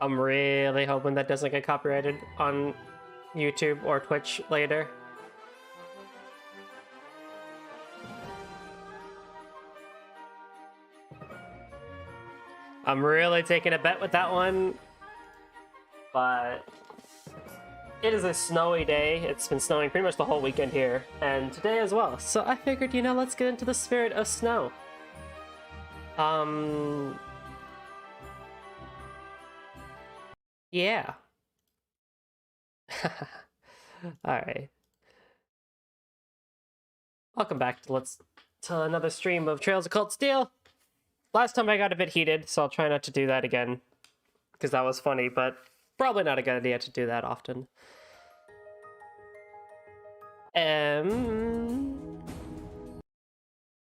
I'm really hoping that doesn't get copyrighted on YouTube or Twitch later. I'm really taking a bet with that one, but it is a snowy day. It's been snowing pretty much the whole weekend here, and today as well. So I figured, you know, let's get into the spirit of snow. Yeah. Alright. Welcome back to another stream of Trails of Cold Steel. Last time I got a bit heated, so I'll try not to do that again. Because that was funny, but probably not a good idea to do that often.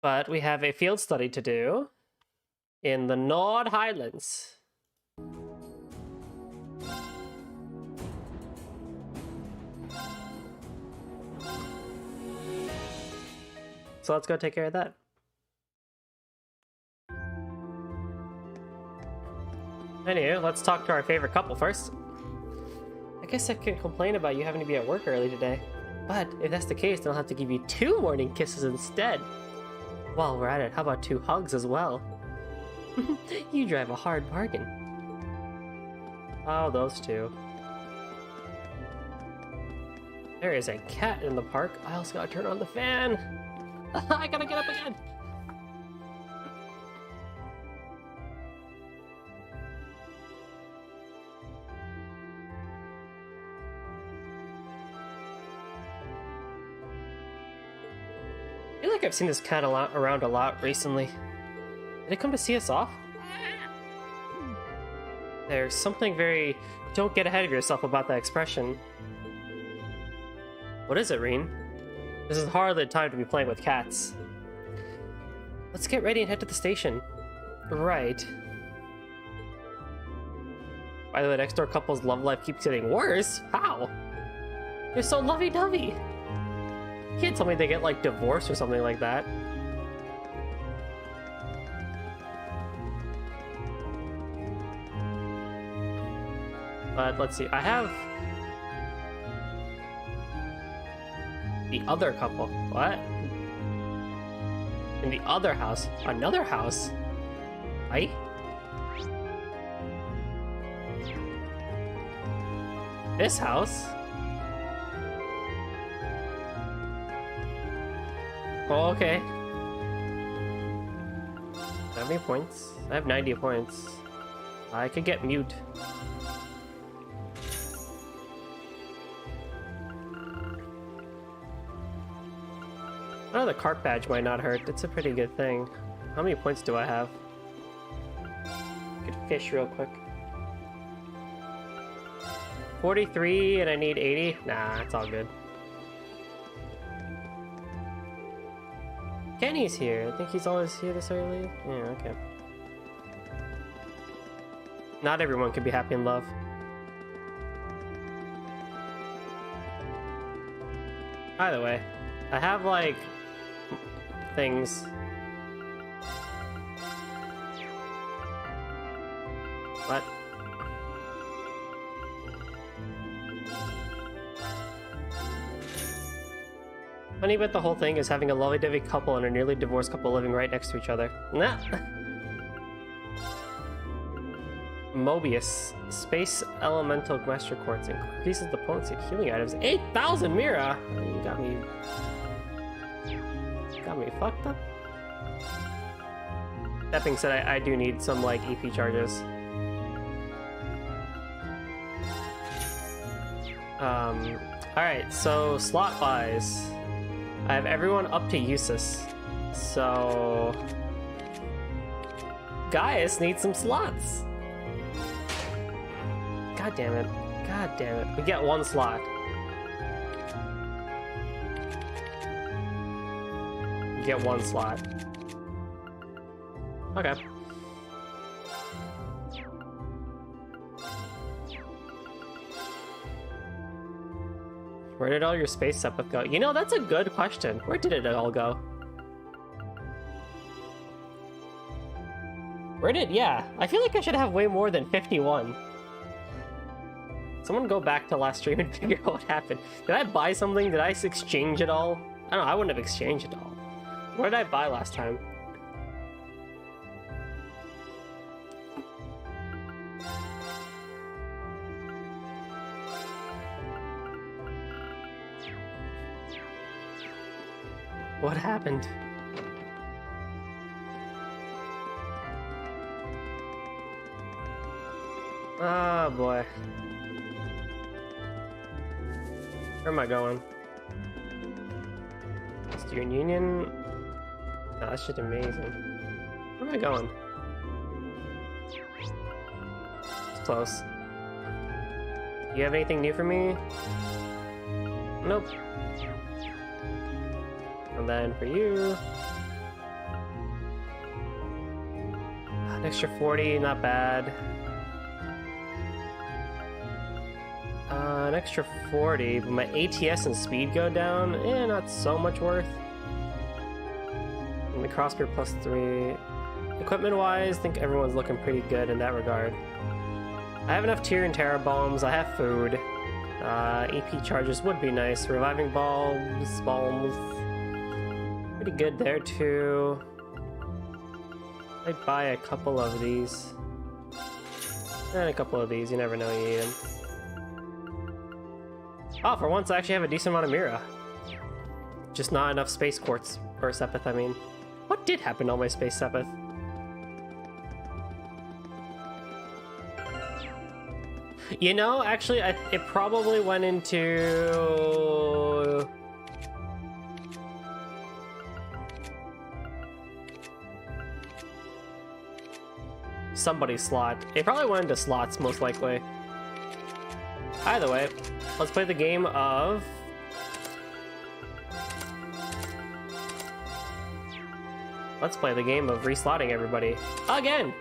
But we have a field study to do in the Nord Highlands. So let's go take care of that. Anyway, let's talk to our favorite couple first. I guess I can't complain about you having to be at work early today. But if that's the case, then I'll have to give you 2 morning kisses instead. While we're at it, how about 2 hugs as well? You drive a hard bargain. Oh, those 2. There is a cat in the park. I also gotta turn on the fan. I gotta get up again. I feel like I've seen this cat around a lot recently. Did it come to see us off? There's something very don't get ahead of yourself about that expression. What is it, Reen? This is hardly the time to be playing with cats. Let's get ready and head to the station. Right. By the way, next door couple's love life keeps getting worse? How? They're so lovey-dovey. You can't tell me they get, like, divorced or something like that. But let's see, I have the other couple. What? In the other house? Another house? Right? This house? Oh, okay. many points? I have 90 points. I could get mute. Oh, the cart badge might not hurt. It's a pretty good thing. How many points do I have? Could fish real quick. 43 and I need 80? Nah, it's all good. Kenny's here. I think he's always here this early. Yeah, okay. Not everyone can be happy in love. Either way, I have like things. What? Funny about the whole thing is having a lovey-dovey couple and a nearly divorced couple living right next to each other. Nah. Mobius. Space Elemental Master Quartz increases the potency of healing items. 8,000 Mira! You got me... fucked up. That being said, I do need some, like, EP charges. Alright, so slot-wise... I have everyone up to Usus. So... Gaius needs some slots! God damn it. God damn it. We get one slot. We get one slot. Okay. Where did all your space stuff go? You know, that's a good question. Where did it all go? Where did... Yeah. I feel like I should have way more than 51. Someone go back to last stream and figure out what happened. Did I buy something? Did I exchange it all? I don't know. I wouldn't have exchanged it all. What did I buy last time? What happened? Oh boy. Where am I going? Student Union? Oh, that shit amazing. Where am I going? It's close. You have anything new for me? Nope. And then for you... An extra 40, not bad. An extra 40, but my ATS and speed go down. Eh, not so much worth. And the crossbeam plus 3. Equipment-wise, I think everyone's looking pretty good in that regard. I have enough tier and terra bombs. I have food. AP charges would be nice. Reviving balms. Pretty good there too. I'd buy a couple of these. And a couple of these. You never know, you need them. Oh, for once I actually have a decent amount of Mira. Just not enough space quartz. Or Sepith, I mean. What did happen to all my space Sepith? You know, actually, it probably went into... somebody's slot. It probably went into slots, most likely. Either way, let's play the game of... Let's play the game of reslotting everybody. Again!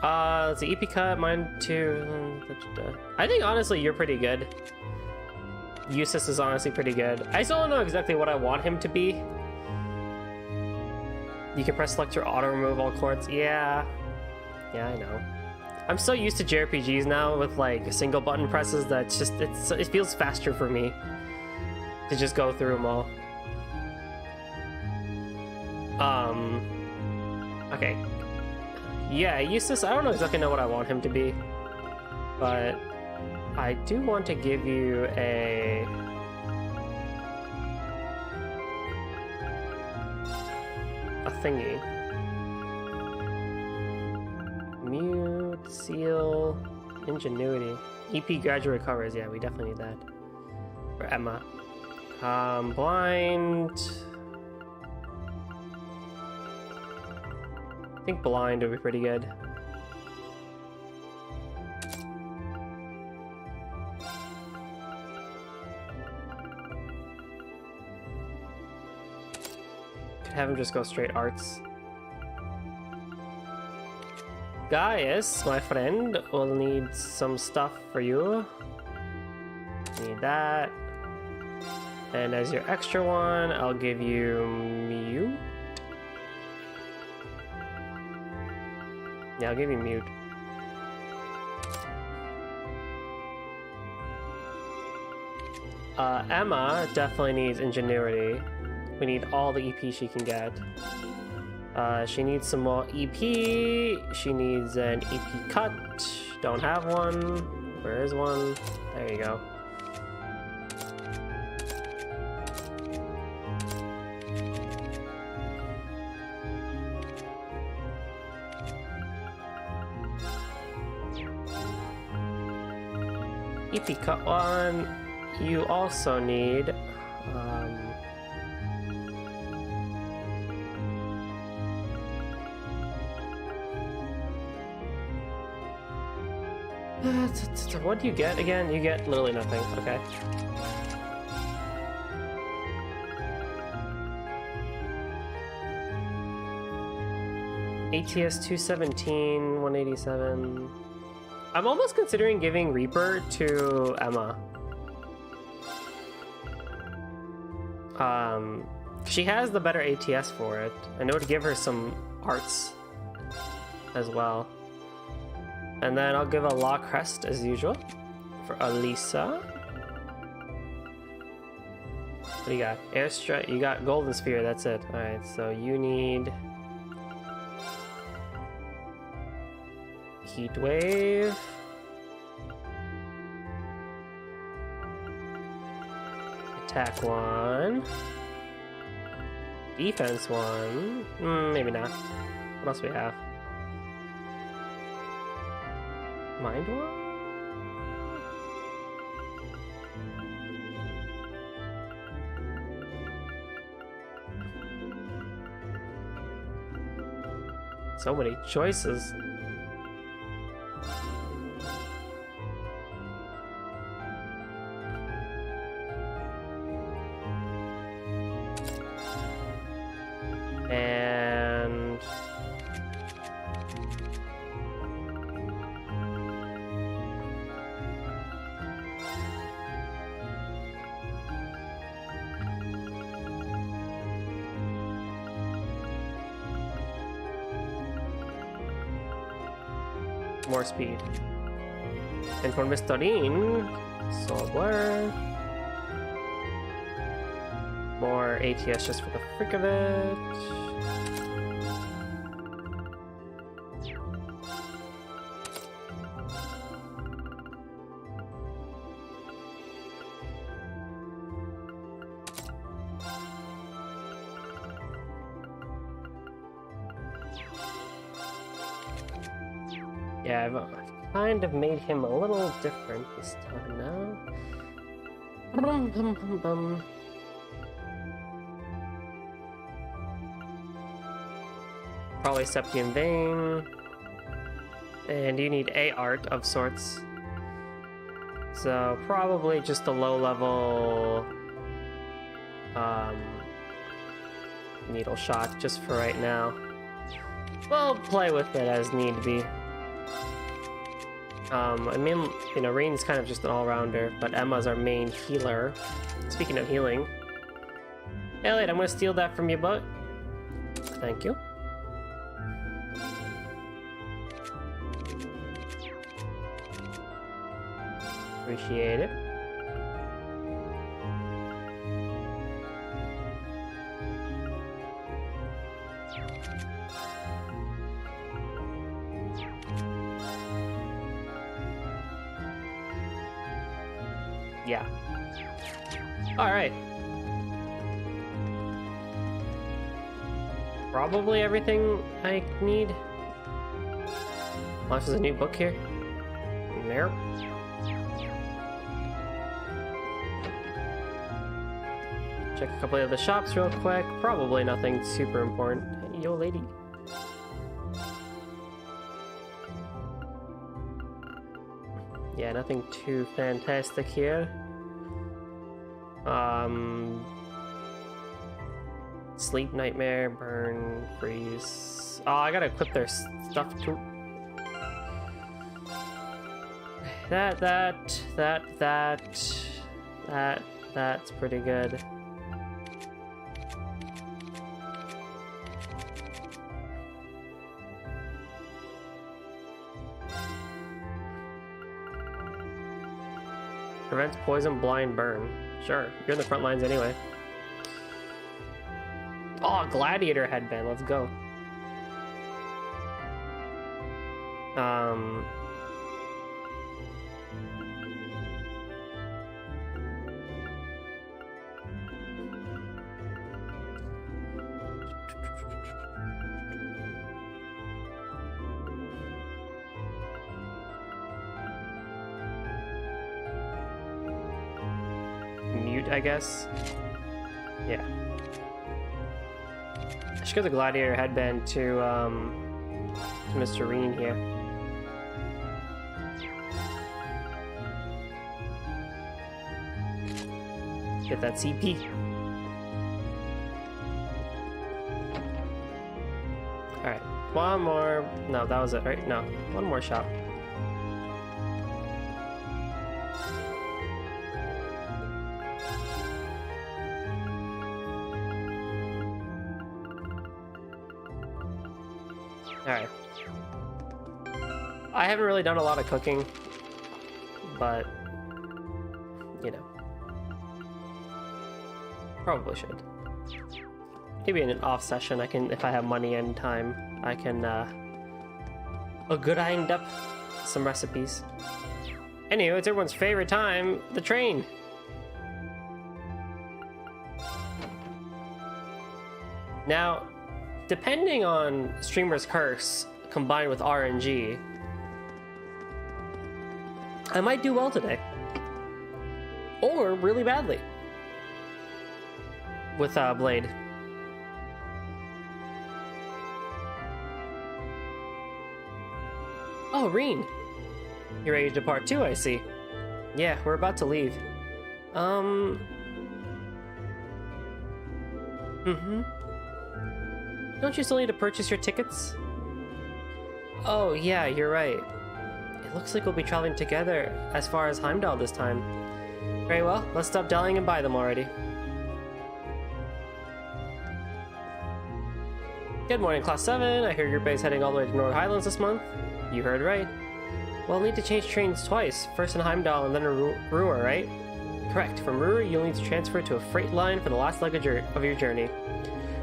Let's see, EP cut, mine too. I think honestly you're pretty good. Usus is honestly pretty good. I still don't know exactly what I want him to be. You can press select or auto remove all quartz. Yeah. Yeah, I know. I'm so used to JRPGs now with like single button presses that it feels faster for me to just go through them all. Okay. Yeah, Eustace, I don't know exactly know what I want him to be, but I do want to give you a thingy. Mute, seal, ingenuity. EP graduate recovers. Yeah, we definitely need that for Emma. Blind. I think blind would be pretty good. Could have him just go straight arts. Gaius, my friend, will need some stuff for you. Need that. And as your extra one, I'll give you mute. Yeah, I'll give you mute. Emma definitely needs ingenuity. We need all the EP she can get. She needs some more EP. She needs an EP cut. Don't have one. Where is one? There you go. EP cut one. You also need what do you get again? You get literally nothing. Okay. ATS 217, 187. I'm almost considering giving Reaper to Emma. She has the better ATS for it, and it would give her some arts as well. And then I'll give a Law Crest as usual for Alisa. What do you got? Airstrike. You got Golden Sphere. That's it. All right. So you need Heat Wave. Attack 1. Defense 1. Maybe not. What else do we have? Mind 1? So many choices. And more speed. And for Mr. Dean, Solar. More ATS just for the freak of it. Yeah, I've kind of made him a little different this time now. Probably Septian Vein. And you need a art of sorts. So probably just a low level needle shot just for right now. We'll play with it as need be. I mean, you know, Rain's kind of just an all-rounder, but Emma's our main healer. Speaking of healing, Elliot, I'm gonna steal that from you, bud. Thank you. Appreciate it. Yeah. Alright. Probably everything I need. Unless there's a new book here. Nope. Check a couple of the shops real quick. Probably nothing super important. Hey, yo, lady. Yeah, nothing too fantastic here. Sleep, nightmare, burn, freeze. Oh, I gotta equip their stuff too. That's pretty good. Prevents poison, blind, burn. Sure, you're in the front lines anyway. Oh, gladiator headband, let's go. Mute, I guess. Yeah. I should give the gladiator headband to Mr. Reen here. Get that CP. Alright, one more. No, that was it, right? No, one more shop. Alright. I haven't really done a lot of cooking, but, you know. Probably should. Maybe in an off session, I can, if I have money and time, I can, grind up some recipes. Anyway, it's everyone's favorite time, the train. Now, depending on Streamer's Curse combined with RNG, I might do well today. Or really badly. With Blade. Oh, Reen. You're ready to depart too, I see. Yeah, we're about to leave. Don't you still need to purchase your tickets? Oh, yeah, you're right. It looks like we'll be traveling together as far as Heimdall this time. Very well, let's stop dallying and buy them already. Good morning, Class 7. I hear your base heading all the way to Nord Highlands this month. You heard right. We'll need to change trains twice, first in Heimdall and then in Ruhr, right? Correct. From Ruhr, you'll need to transfer to a freight line for the last leg of your journey.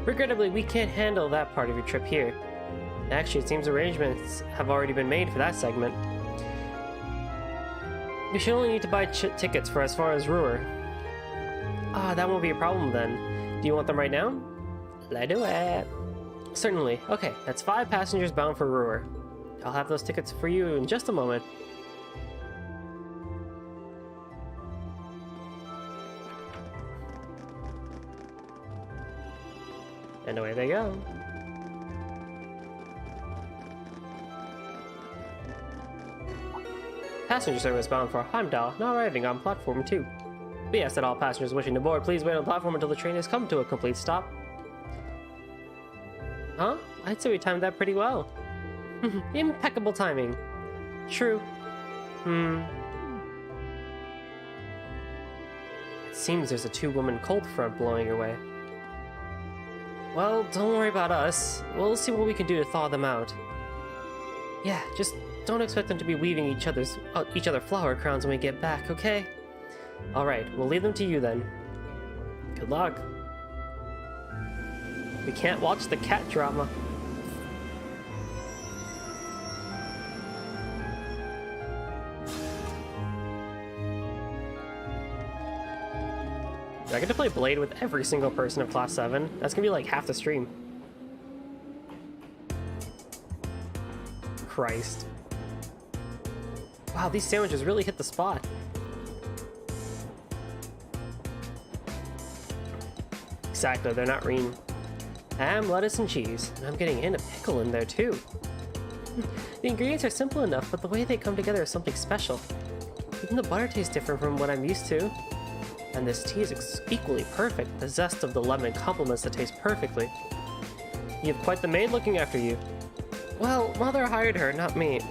Regrettably, we can't handle that part of your trip here. Actually, it seems arrangements have already been made for that segment. We should only need to buy tickets for as far as Ruhr. Ah, that won't be a problem then. Do you want them right now? Let's do it. Certainly. Okay, that's 5 passengers bound for Ruhr. I'll have those tickets for you in just a moment. And away they go. Passenger service bound for Heimdall, now arriving on platform 2. We ask that all passengers wishing to board please wait on the platform until the train has come to a complete stop. Huh? I'd say we timed that pretty well. Impeccable timing. True. It seems there's a 2-woman cold front blowing your way. Well, don't worry about us. We'll see what we can do to thaw them out. Yeah, just don't expect them to be weaving each other flower crowns when we get back, okay? Alright, we'll leave them to you then. Good luck. We can't watch the cat drama. I get to play Blade with every single person of Class 7. That's gonna be like half the stream. Christ. Wow, these sandwiches really hit the spot. Exactly, they're not green. Ham, lettuce, and cheese. And I'm getting in a pickle in there too. The ingredients are simple enough, but the way they come together is something special. Even the butter tastes different from what I'm used to. And this tea is equally perfect. The zest of the lemon complements the taste perfectly. You have quite the maid looking after you. Well, Mother hired her, not me.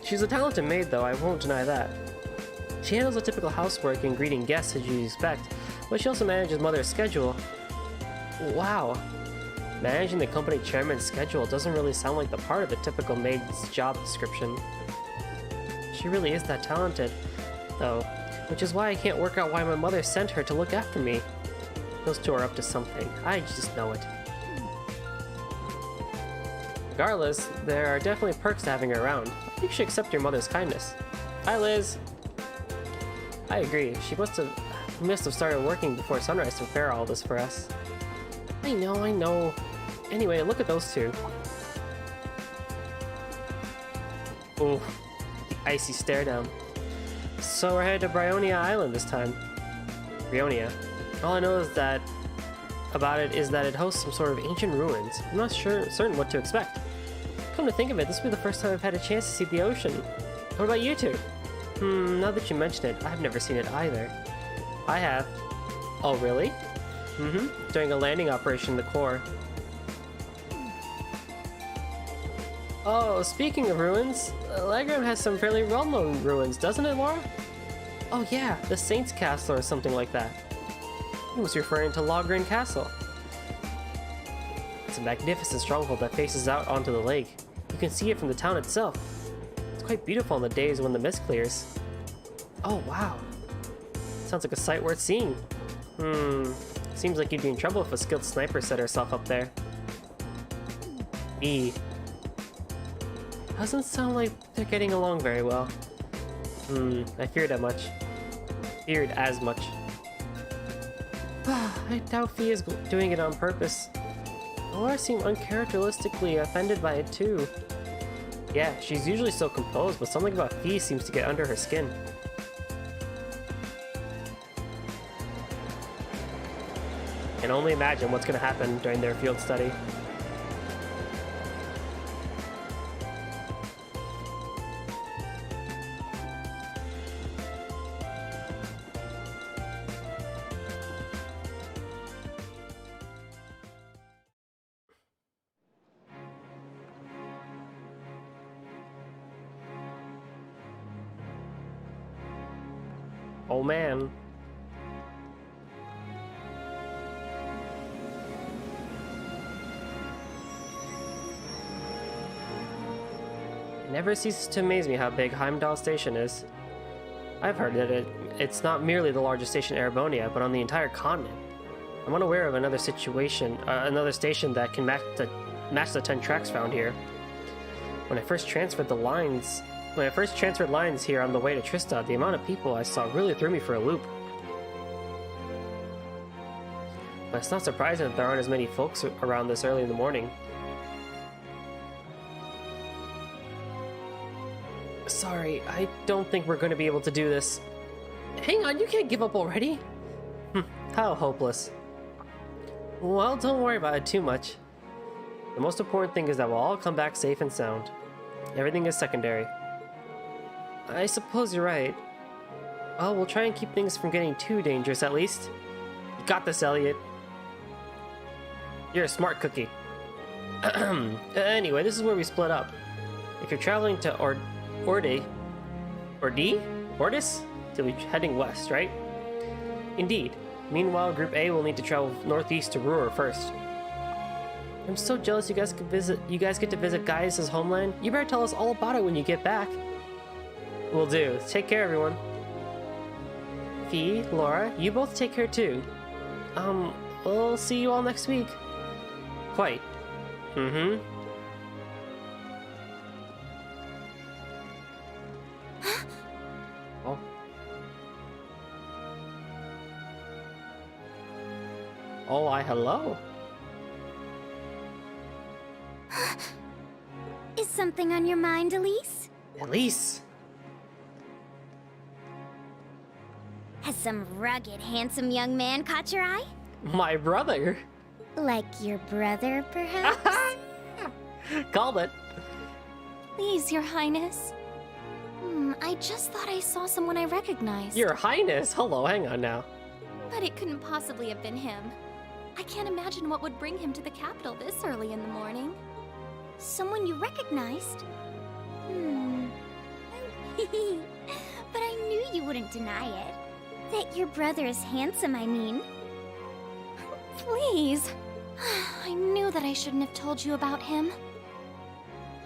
She's a talented maid, though, I won't deny that. She handles the typical housework and greeting guests as you'd expect, but she also manages Mother's schedule. Wow. Managing the company chairman's schedule doesn't really sound like the part of the typical maid's job description. She really is that talented, though, which is why I can't work out why my mother sent her to look after me. Those two are up to something. I just know it. Regardless, there are definitely perks to having her around. I think you should accept your mother's kindness. Hi, Liz. I agree. She must have started working before sunrise to prepare all this for us. I know. Anyway, look at those two. Ooh, the icy stare down. So we're headed to Bryonia Island this time. Bryonia. All I know is that it hosts some sort of ancient ruins. I'm not certain what to expect. Come to think of it, this will be the first time I've had a chance to see the ocean. What about you two? Now that you mention it, I've never seen it either. I have. Oh, really? During a landing operation in the core. Oh, speaking of ruins, Legram has some fairly well-known ruins, doesn't it, Laura? Oh yeah, the Saint's Castle or something like that. He was referring to Logren Castle. It's a magnificent stronghold that faces out onto the lake. You can see it from the town itself. It's quite beautiful on the days when the mist clears. Oh wow. Sounds like a sight worth seeing. Seems like you'd be in trouble if a skilled sniper set herself up there. Doesn't sound like they're getting along very well. I feared as much. I doubt Fee is doing it on purpose. Laura seemed uncharacteristically offended by it too. Yeah, she's usually so composed, but something about Fee seems to get under her skin. I can only imagine what's going to happen during their field study. Oh man. It never ceases to amaze me how big Heimdall Station is. I've heard that it's not merely the largest station in Erebonia, but on the entire continent. I'm unaware of another station that can match the 10 tracks found here. When I first transferred lines here on the way to Trista, the amount of people I saw really threw me for a loop. But it's not surprising that there aren't as many folks around this early in the morning. Sorry, I don't think we're going to be able to do this. Hang on, you can't give up already? How hopeless. Well, don't worry about it too much. The most important thing is that we'll all come back safe and sound. Everything is secondary. I suppose you're right. Well, we'll try and keep things from getting too dangerous at least. You got this, Elliot. You're a smart cookie. Anyway, this is where we split up. If you're traveling to Ordis, you'll be heading west, right? Indeed. Meanwhile, Group A will need to travel northeast to Ruhr first. I'm so jealous you guys get to visit Gaius' homeland. You better tell us all about it when you get back. Will do. Take care, everyone. Fee, Laura, you both take care too. We'll see you all next week. Quite. Oh. Oh, hello. Is something on your mind, Elise? Elise. Has some rugged, handsome young man caught your eye? My brother. Like your brother, perhaps? Called it. Please, Your Highness. I just thought I saw someone I recognized. Your Highness. Hello, hang on now. But it couldn't possibly have been him. I can't imagine what would bring him to the capital this early in the morning. Someone you recognized? But I knew you wouldn't deny it. That your brother is handsome, I mean. Please. I knew that I shouldn't have told you about him.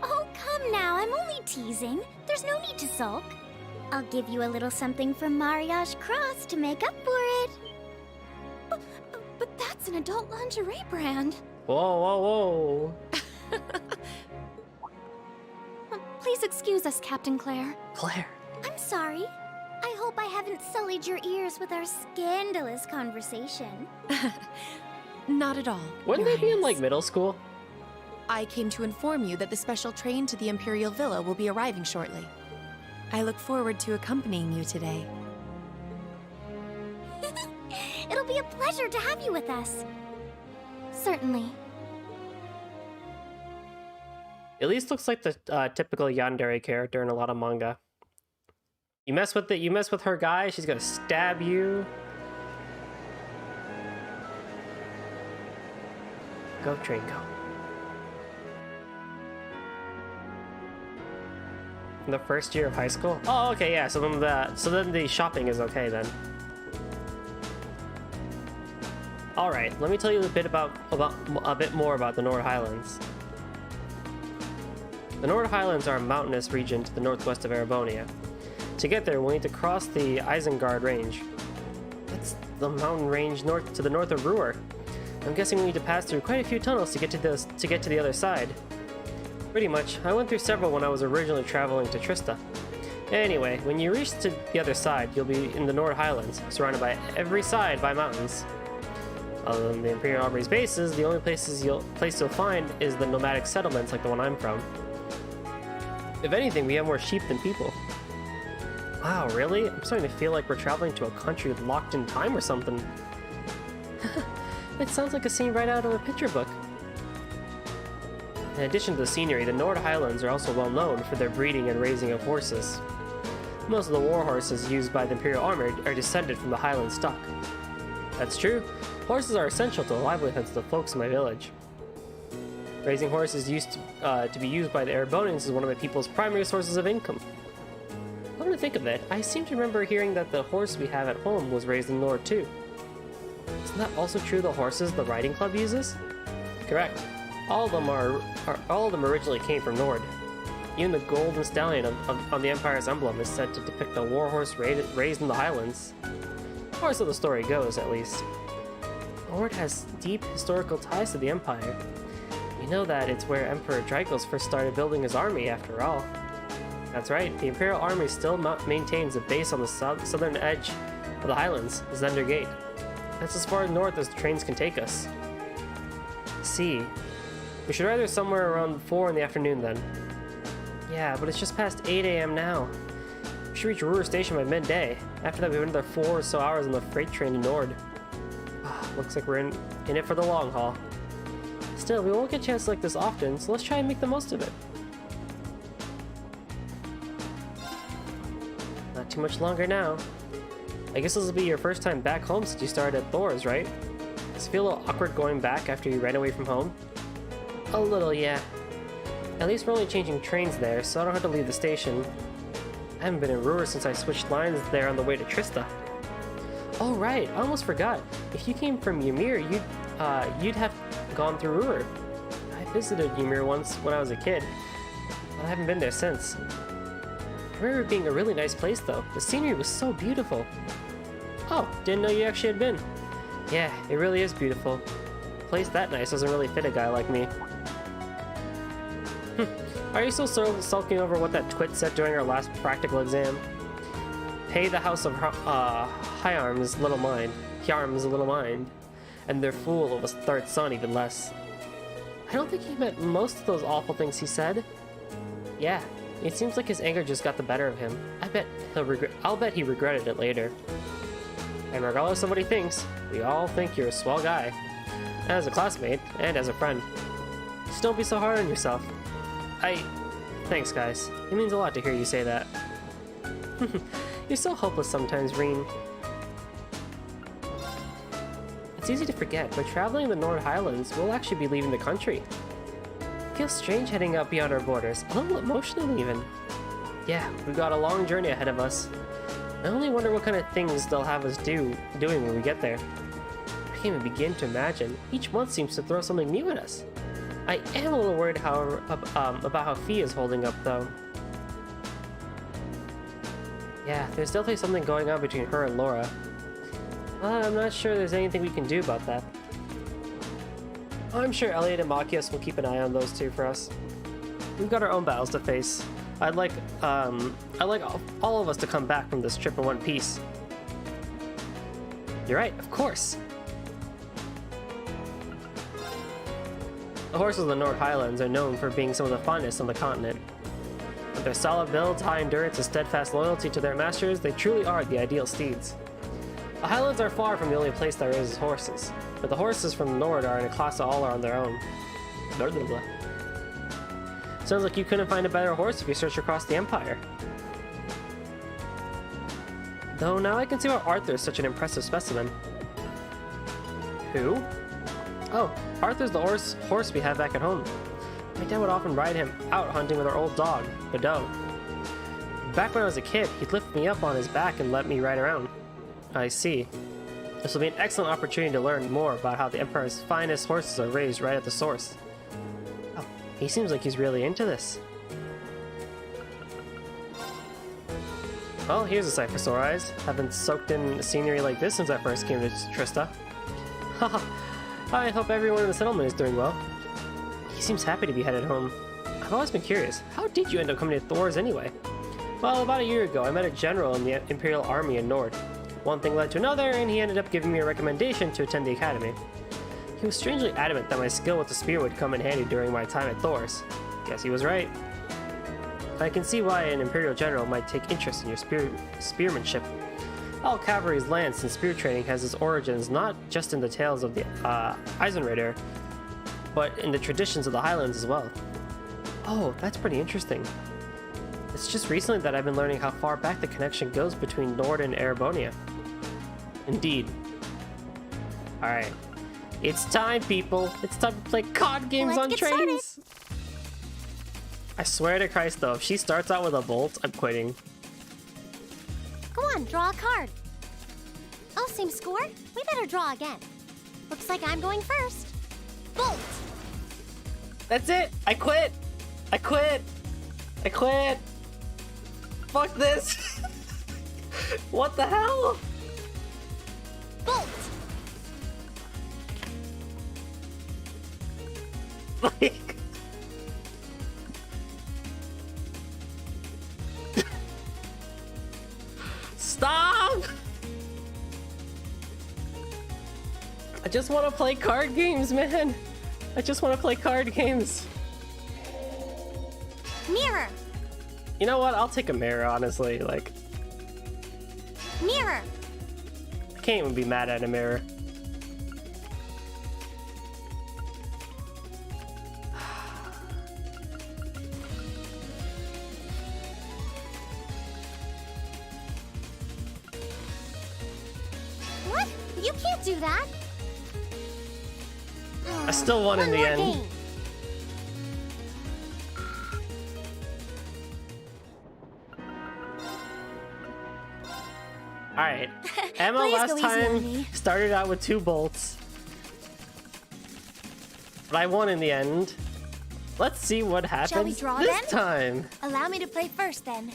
Oh, come now, I'm only teasing. There's no need to sulk. I'll give you a little something from Mariage Cross to make up for it. But that's an adult lingerie brand. Whoa. Please excuse us, Captain Claire. Claire. I'm sorry. I hope I haven't sullied your ears with our scandalous conversation. Not at all. Wouldn't Your they be in, Highness. like, middle school? I came to inform you that the special train to the Imperial Villa will be arriving shortly. I look forward to accompanying you today. It'll be a pleasure to have you with us. Certainly. Elise looks like the typical yandere character in a lot of manga. You mess with her guy, she's gonna stab you. Go, train, go. In the first year of high school? Oh, okay, yeah. So then the shopping is okay then. All right, let me tell you a bit a bit more about the Nord Highlands. The Nord Highlands are a mountainous region to the northwest of Erebonia. To get there, we'll need to cross the Isengard Range. That's the mountain range to the north of Ruhr. I'm guessing we need to pass through quite a few tunnels to get to the other side. Pretty much. I went through several when I was originally traveling to Trista. Anyway, when you reach to the other side, you'll be in the Nord Highlands, surrounded by every side by mountains. Other than the Imperial Army's bases, the only place you'll find is the nomadic settlements like the one I'm from. If anything, we have more sheep than people. Wow, really? I'm starting to feel like we're traveling to a country locked in time or something. It sounds like a scene right out of a picture book. In addition to the scenery, the Nord Highlands are also well known for their breeding and raising of horses. Most of the war horses used by the Imperial Army are descended from the Highland stock. That's true. Horses are essential to the livelihoods of the folks in my village. Raising horses used to be used by the Erebonians as one of my people's primary sources of income. Come to think of it, I seem to remember hearing that the horse we have at home was raised in Nord too. Isn't that also true of the horses the riding club uses? Correct. All of them originally came from Nord. Even the golden stallion on the Empire's emblem is said to depict a war horse raised in the Highlands. Or so the story goes, at least. Nord has deep historical ties to the Empire. We know that it's where Emperor Dragos first started building his army, after all. That's right, the Imperial Army still maintains a base on the southern edge of the Highlands, Zender Gate. That's as far north as the trains can take us. See, we should arrive there somewhere around 4 in the afternoon then. Yeah, but it's just past 8 a.m. now. We should reach Ruhr Station by midday. After that, we have another 4 or so hours on the freight train to Nord. Looks like we're in it for the long haul. Still, we won't get chances like this often, so let's try and make the most of it. Not too much longer now. I guess this will be your first time back home since you started at Thor's, right? Does it feel a little awkward going back after you ran away from home? A little, yeah. At least we're only changing trains there, so I don't have to leave the station. I haven't been in Ruhr since I switched lines there on the way to Trista. Oh right, I almost forgot. If you came from Ymir, you'd have gone through Ruhr. I visited Ymir once when I was a kid, but I haven't been there since. I remember it being a really nice place though. The scenery was so beautiful. Oh, didn't know you actually had been. Yeah, it really is beautiful. A place that nice doesn't really fit a guy like me. Are you still sulking over what that twit said during our last practical exam? Pay the house of Hyarm's little mind. and their fool of a third son even less. I don't think he meant most of those awful things he said. Yeah, it seems like his anger just got the better of him. I'll bet he regretted it later. And regardless of what he thinks, we all think you're a swell guy. As a classmate, and as a friend. Just don't be so hard on yourself. Thanks, guys. It means a lot to hear you say that. You're so hopeless sometimes, Reen. It's easy to forget, but traveling the Nord Highlands, we'll actually be leaving the country. It feels strange heading out beyond our borders, a little emotional even. Yeah, we've got a long journey ahead of us. I only wonder what kind of things they'll have us doing when we get there. I can't even begin to imagine. Each month seems to throw something new at us. I am a little worried about how Fee is holding up, though. Yeah, there's definitely something going on between her and Laura. I'm not sure there's anything we can do about that. I'm sure Elliot and Machias will keep an eye on those two for us. We've got our own battles to face. I'd like all of us to come back from this trip in one piece. You're right, of course. The horses of the Nord Highlands are known for being some of the finest on the continent. With their solid builds, high endurance, and steadfast loyalty to their masters, they truly are the ideal steeds. The Highlands are far from the only place that raises horses, but the horses from the Nord are in a class that all are on their own. Blah, blah, blah. Sounds like you couldn't find a better horse if you search across the Empire. Though now I can see why Arthur is such an impressive specimen. Who? Oh, Arthur's the horse we have back at home. My dad would often ride him out hunting with our old dog, Godot. Back when I was a kid, he'd lift me up on his back and let me ride around. I see. This will be an excellent opportunity to learn more about how the Empire's finest horses are raised right at the source. Oh, he seems like he's really into this. Well, here's a sight for sore eyes. Haven't soaked in scenery like this since I first came to Trista. Haha. I hope everyone in the settlement is doing well. He seems happy to be headed home. I've always been curious, how did you end up coming to Thor's anyway? Well, about a year ago, I met a general in the Imperial Army in Nord. One thing led to another, and he ended up giving me a recommendation to attend the academy. He was strangely adamant that my skill with the spear would come in handy during my time at Thor's. Guess he was right. I can see why an Imperial general might take interest in your spearmanship. All cavalry's lance and spear training has its origins not just in the tales of the Eisenritter, but in the traditions of the Highlands as well. Oh, that's pretty interesting. It's just recently that I've been learning how far back the connection goes between Nord and Erebonia. Indeed. Alright. It's time, people! It's time to play card games on trains! I swear to Christ though, if she starts out with a bolt, I'm quitting. Go on, draw a card. Oh, same score? We better draw again. Looks like I'm going first. Bolt! That's it! I quit! I quit! I quit! Fuck this! What the hell? Bolt! Like... Stop! I just want to play card games, man! I just want to play card games. Mirror! You know what? I'll take a mirror, honestly. Like, Mirror! I can't even be mad at a mirror. What? You can't do that! I still won in the more end. game. Alright. Emma Please last go easy on time me. started out with 2 bolts. But I won in the end. Let's see what happens Shall we draw this then? time. Allow me to play first then.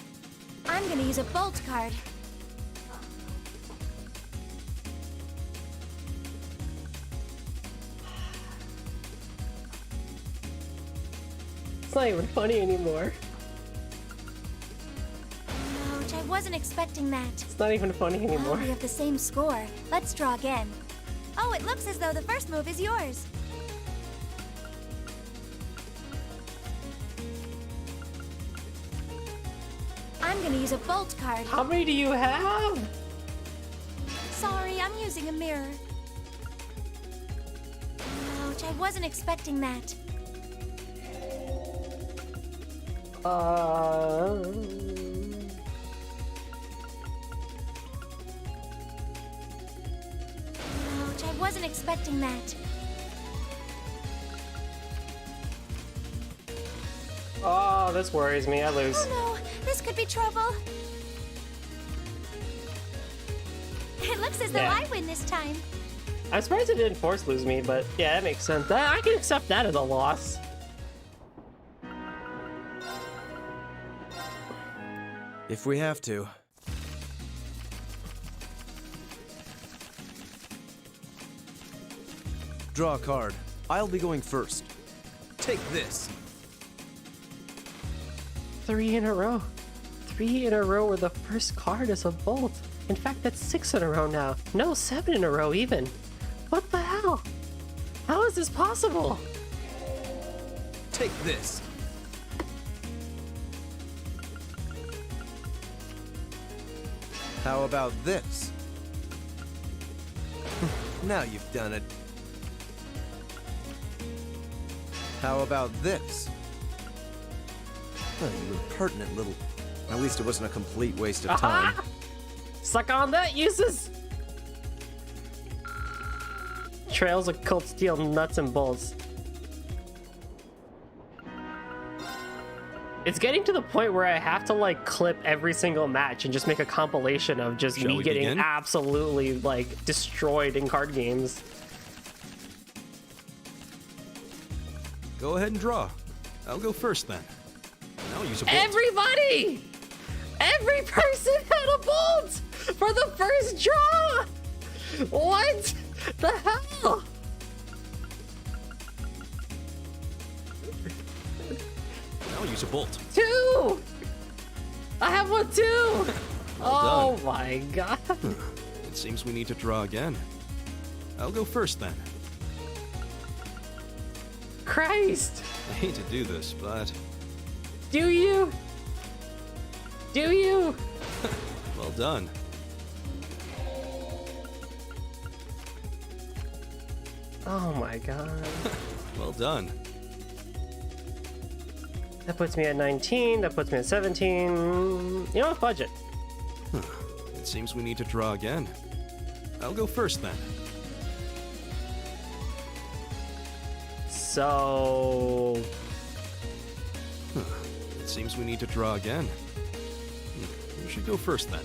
I'm gonna use a bolt card. It's not even funny anymore. Ouch, I wasn't expecting that. It's not even funny Well, anymore. we have the same score. Let's draw again. Oh, it looks as though the first move is yours. I'm gonna use a bolt card. How many do you have? Sorry, I'm using a mirror. Ouch, I wasn't expecting that. Ouch, I wasn't expecting that. Oh, this worries me. I lose. Oh no, this could be trouble. It looks as though Yeah. I win this time. I'm surprised it didn't force lose me, but yeah, that makes sense. I can accept that as a loss. If we have to. Draw a card. I'll be going first. Take this. 3 in a row. 3 in a row where the first card is a bolt. In fact, that's 6 in a row now. No, 7 in a row even. What the hell? How is this possible? Take this. How about this? Now you've done it. How about this? Oh, you impertinent little... At least it wasn't a complete waste of time. Aha! Suck on that, uses! Trails of Cult Steel nuts and bolts. It's getting to the point where I have to like clip every single match and just make a compilation of just Shall me we getting begin? absolutely like destroyed in card games. Go ahead and draw. I'll go first then. And I'll use a bolt. Everybody! Every person had a bolt for the first draw! What the hell? I'll use a bolt. 2! I have one too! Oh done. my god. It seems we need to draw again. I'll go first then. Christ! I hate to do this, but Do you? Do you? well done. Oh my god. Well done. That puts me at 19, that puts me at 17. You know what? Budget. It seems we need to draw again. I'll go first then. So. It seems we need to draw again. You should go first then.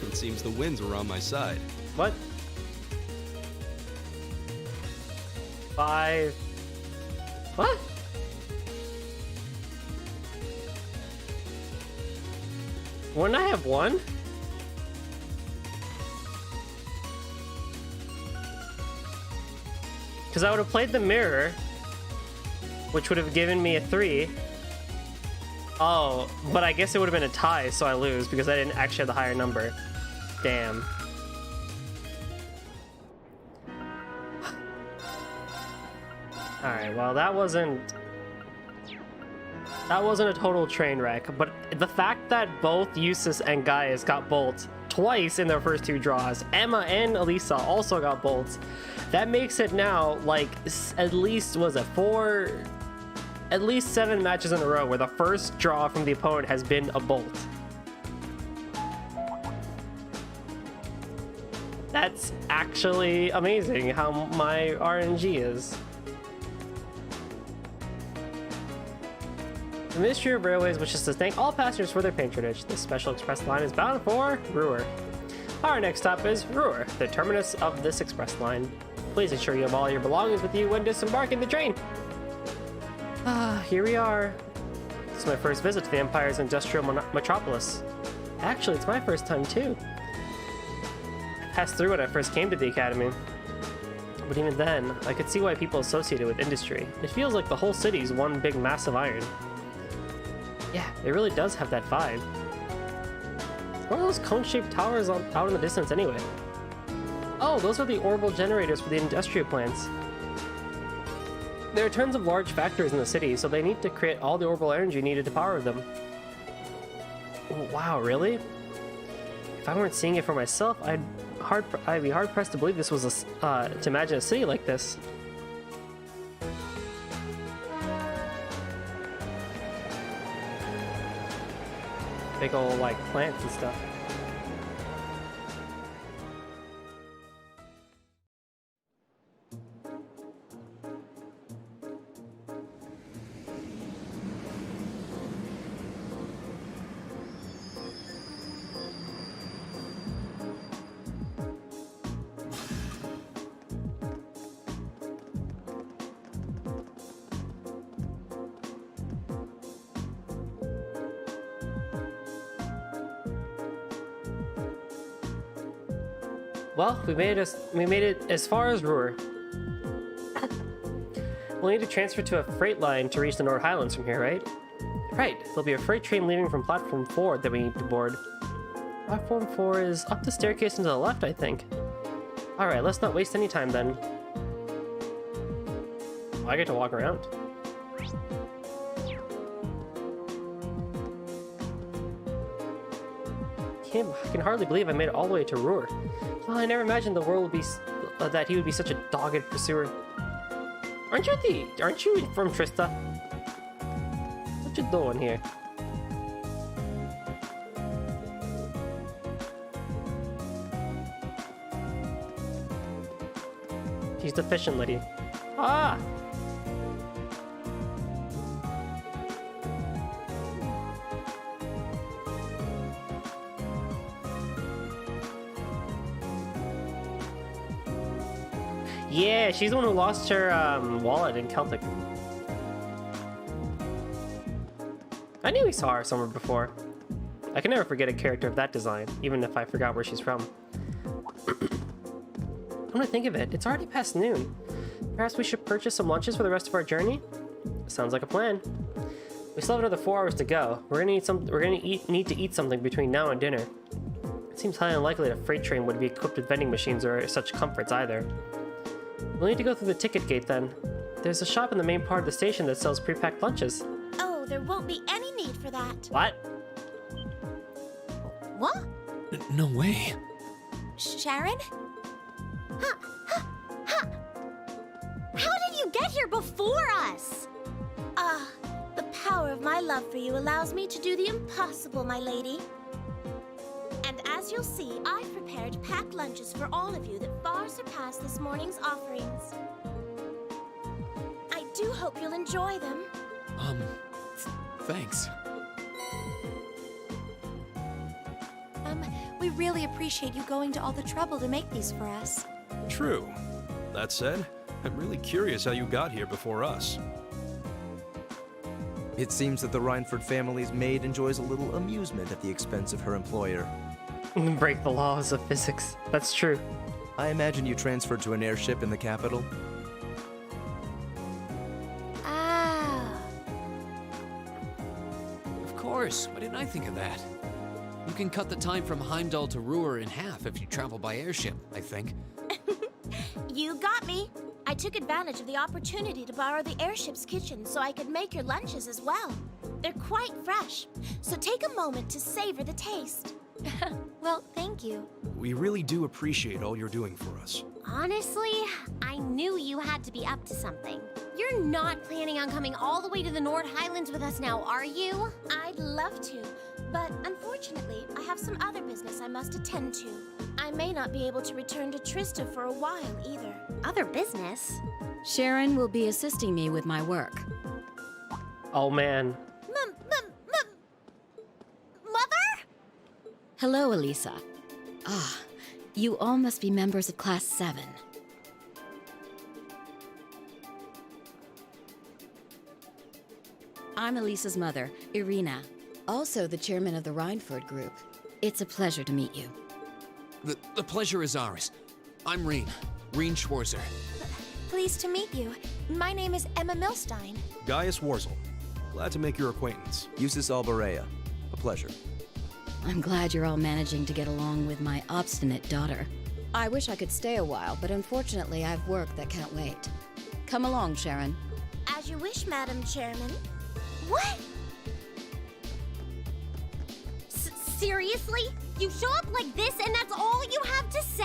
It seems the winds are on my side. What? 5. What? Wouldn't I have 1? Because I would have played the mirror, which would have given me a 3. Oh, but I guess it would have been a tie, so I lose because I didn't actually have the higher number. Damn. Alright, well that wasn't a total train wreck, but the fact that both Eustace and Gaius got bolts twice in their first 2 draws, Emma and Elisa also got bolts, that makes it now like at least, was it 4, at least 7 matches in a row where the first draw from the opponent has been a bolt. That's actually amazing how my RNG is. The Ministry of Railways wishes to thank all passengers for their patronage. This special express line is bound for Ruhr. Our next stop is Ruhr, the terminus of this express line. Please ensure you have all your belongings with you when disembarking the train. Here we are. This is my first visit to the Empire's industrial metropolis. Actually, it's my first time too. I passed through when I first came to the academy. But even then, I could see why people associate it with industry. It feels like the whole city's one big mass of iron. Yeah, it really does have that vibe. What are those cone-shaped towers out in the distance anyway? Oh, Oh, those are the orbital generators for the industrial plants. There are tons of large factories in the city, so they need to create all the orbital energy needed to power them. Wow, really? If I weren't seeing it for myself, I'd be hard pressed to believe this was to imagine a city like this. Big old like plants and stuff. Well, we made it as far as Ruhr. We'll need to transfer to a freight line to reach the Nord Highlands from here, right? Right, there'll be a freight train leaving from platform 4 that we need to board. Platform 4 is up the staircase and to the left, I think. Alright, let's not waste any time then. Oh, I get to walk around. I can hardly believe I made it all the way to Ruhr. Well, I never imagined the world would be that he would be such a dogged pursuer. Aren't you from Trista? What you doing here? She's the fishing lady. Ah! Yeah, she's the one who lost her wallet in Celtic. I knew we saw her somewhere before. I can never forget a character of that design, even if I forgot where she's from. Come to think of it, it's already past noon. Perhaps we should purchase some lunches for the rest of our journey? Sounds like a plan. We still have another 4 hours to go. We're gonna need to eat something between now and dinner. It seems highly unlikely that a freight train would be equipped with vending machines or such comforts either. We'll need to go through the ticket gate then. There's a shop in the main part of the station that sells pre-packed lunches. Oh, there won't be any need for that. What? What? No way. Sharon? How did you get here before us? The power of my love for you allows me to do the impossible, my lady. And as you'll see, I've prepared packed lunches for all of you that far surpass this morning's offerings. I do hope you'll enjoy them. Thanks. We really appreciate you going to all the trouble to make these for us. True. That said, I'm really curious how you got here before us. It seems that the Reinford family's maid enjoys a little amusement at the expense of her employer. Break the laws of physics. That's true. I imagine you transferred to an airship in the capital? Ah. Of course, why didn't I think of that? You can cut the time from Heimdall to Ruhr in half if you travel by airship, I think. You got me. I took advantage of the opportunity to borrow the airship's kitchen so I could make your lunches as well. They're quite fresh, so take a moment to savor the taste. Well, thank you. We really do appreciate all you're doing for us. Honestly, I knew you had to be up to something. You're not planning on coming all the way to the Nord Highlands with us now, are you? I'd love to, but unfortunately, I have some other business I must attend to. I may not be able to return to Trista for a while either. Other business? Sharon will be assisting me with my work. Oh man. Mother? Hello, Elisa. Ah, you all must be members of Class 7. I'm Elisa's mother, Irina, also the chairman of the Reinford Group. It's a pleasure to meet you. The pleasure is ours. I'm Reen Schwarzer. Pleased to meet you. My name is Emma Milstein. Gaius Warzel. Glad to make your acquaintance. Eustace Alberea. A pleasure. I'm glad you're all managing to get along with my obstinate daughter. I wish I could stay a while, but unfortunately I've work that can't wait. Come along, Sharon. As you wish, Madam Chairman. What? Seriously? You show up like this and that's all you have to say?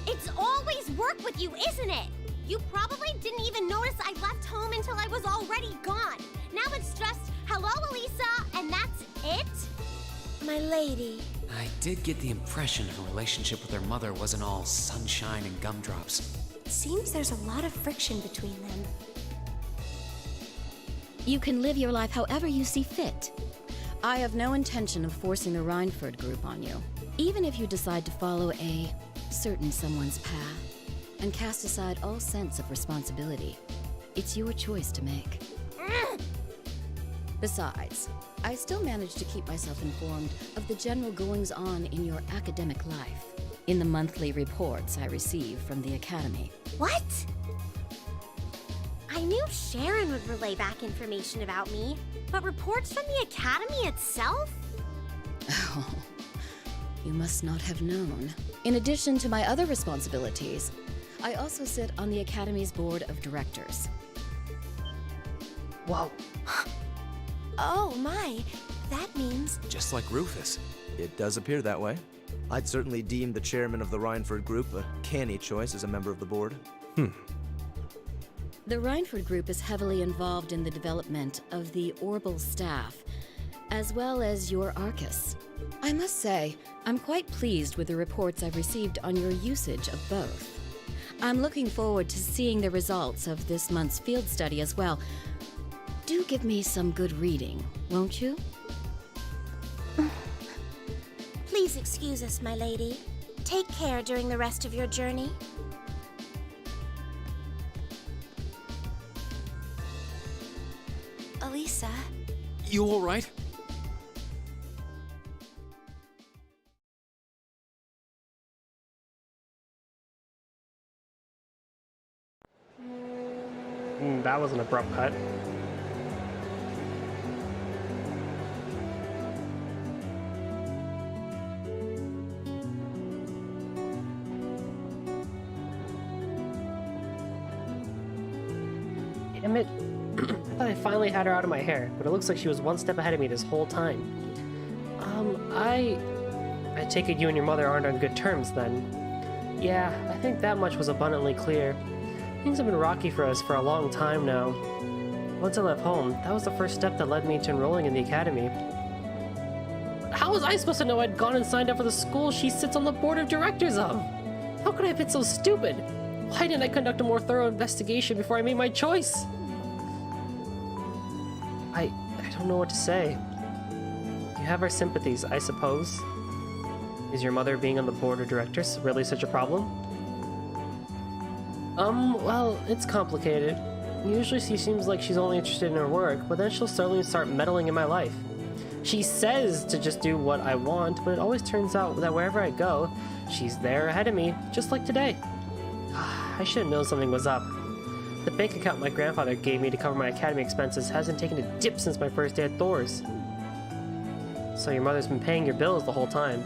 It's always work with you, isn't it? You probably didn't even notice I left home until I was already gone. Now it's just, hello, Elisa, and that's it? My lady. I did get the impression her relationship with her mother wasn't all sunshine and gumdrops. Seems there's a lot of friction between them. You can live your life however you see fit. I have no intention of forcing the Rhineford group on you. Even if you decide to follow a certain someone's path and cast aside all sense of responsibility, it's your choice to make. Besides, I still manage to keep myself informed of the general goings-on in your academic life in the monthly reports I receive from the Academy. What? I knew Sharon would relay back information about me, but reports from the Academy itself? Oh, you must not have known. In addition to my other responsibilities, I also sit on the Academy's board of directors. Whoa. Oh my, that means... Just like Rufus. It does appear that way. I'd certainly deem the chairman of the Rhineford group a canny choice as a member of the board. The Rhineford group is heavily involved in the development of the Orbital staff, as well as your Arcus. I must say, I'm quite pleased with the reports I've received on your usage of both. I'm looking forward to seeing the results of this month's field study as well. Do give me some good reading, won't you? Please excuse us, my lady. Take care during the rest of your journey. Elisa. You all right? That was an abrupt cut. Damn it. I thought I finally had her out of my hair, but it looks like she was one step ahead of me this whole time. I take it you and your mother aren't on good terms, then. Yeah, I think that much was abundantly clear. Things have been rocky for us for a long time now. Once I left home, that was the first step that led me to enrolling in the academy. How was I supposed to know I'd gone and signed up for the school she sits on the board of directors of? How could I have been so stupid? Why didn't I conduct a more thorough investigation before I made my choice? I don't know what to say. You have our sympathies, I suppose. Is your mother being on the board of directors really such a problem? Well, it's complicated. Usually she seems like she's only interested in her work, but then she'll suddenly start meddling in my life. She says to just do what I want, but it always turns out that wherever I go, she's there ahead of me, just like today. I should have known something was up. The bank account my grandfather gave me to cover my academy expenses hasn't taken a dip since my first day at Thor's. So your mother's been paying your bills the whole time.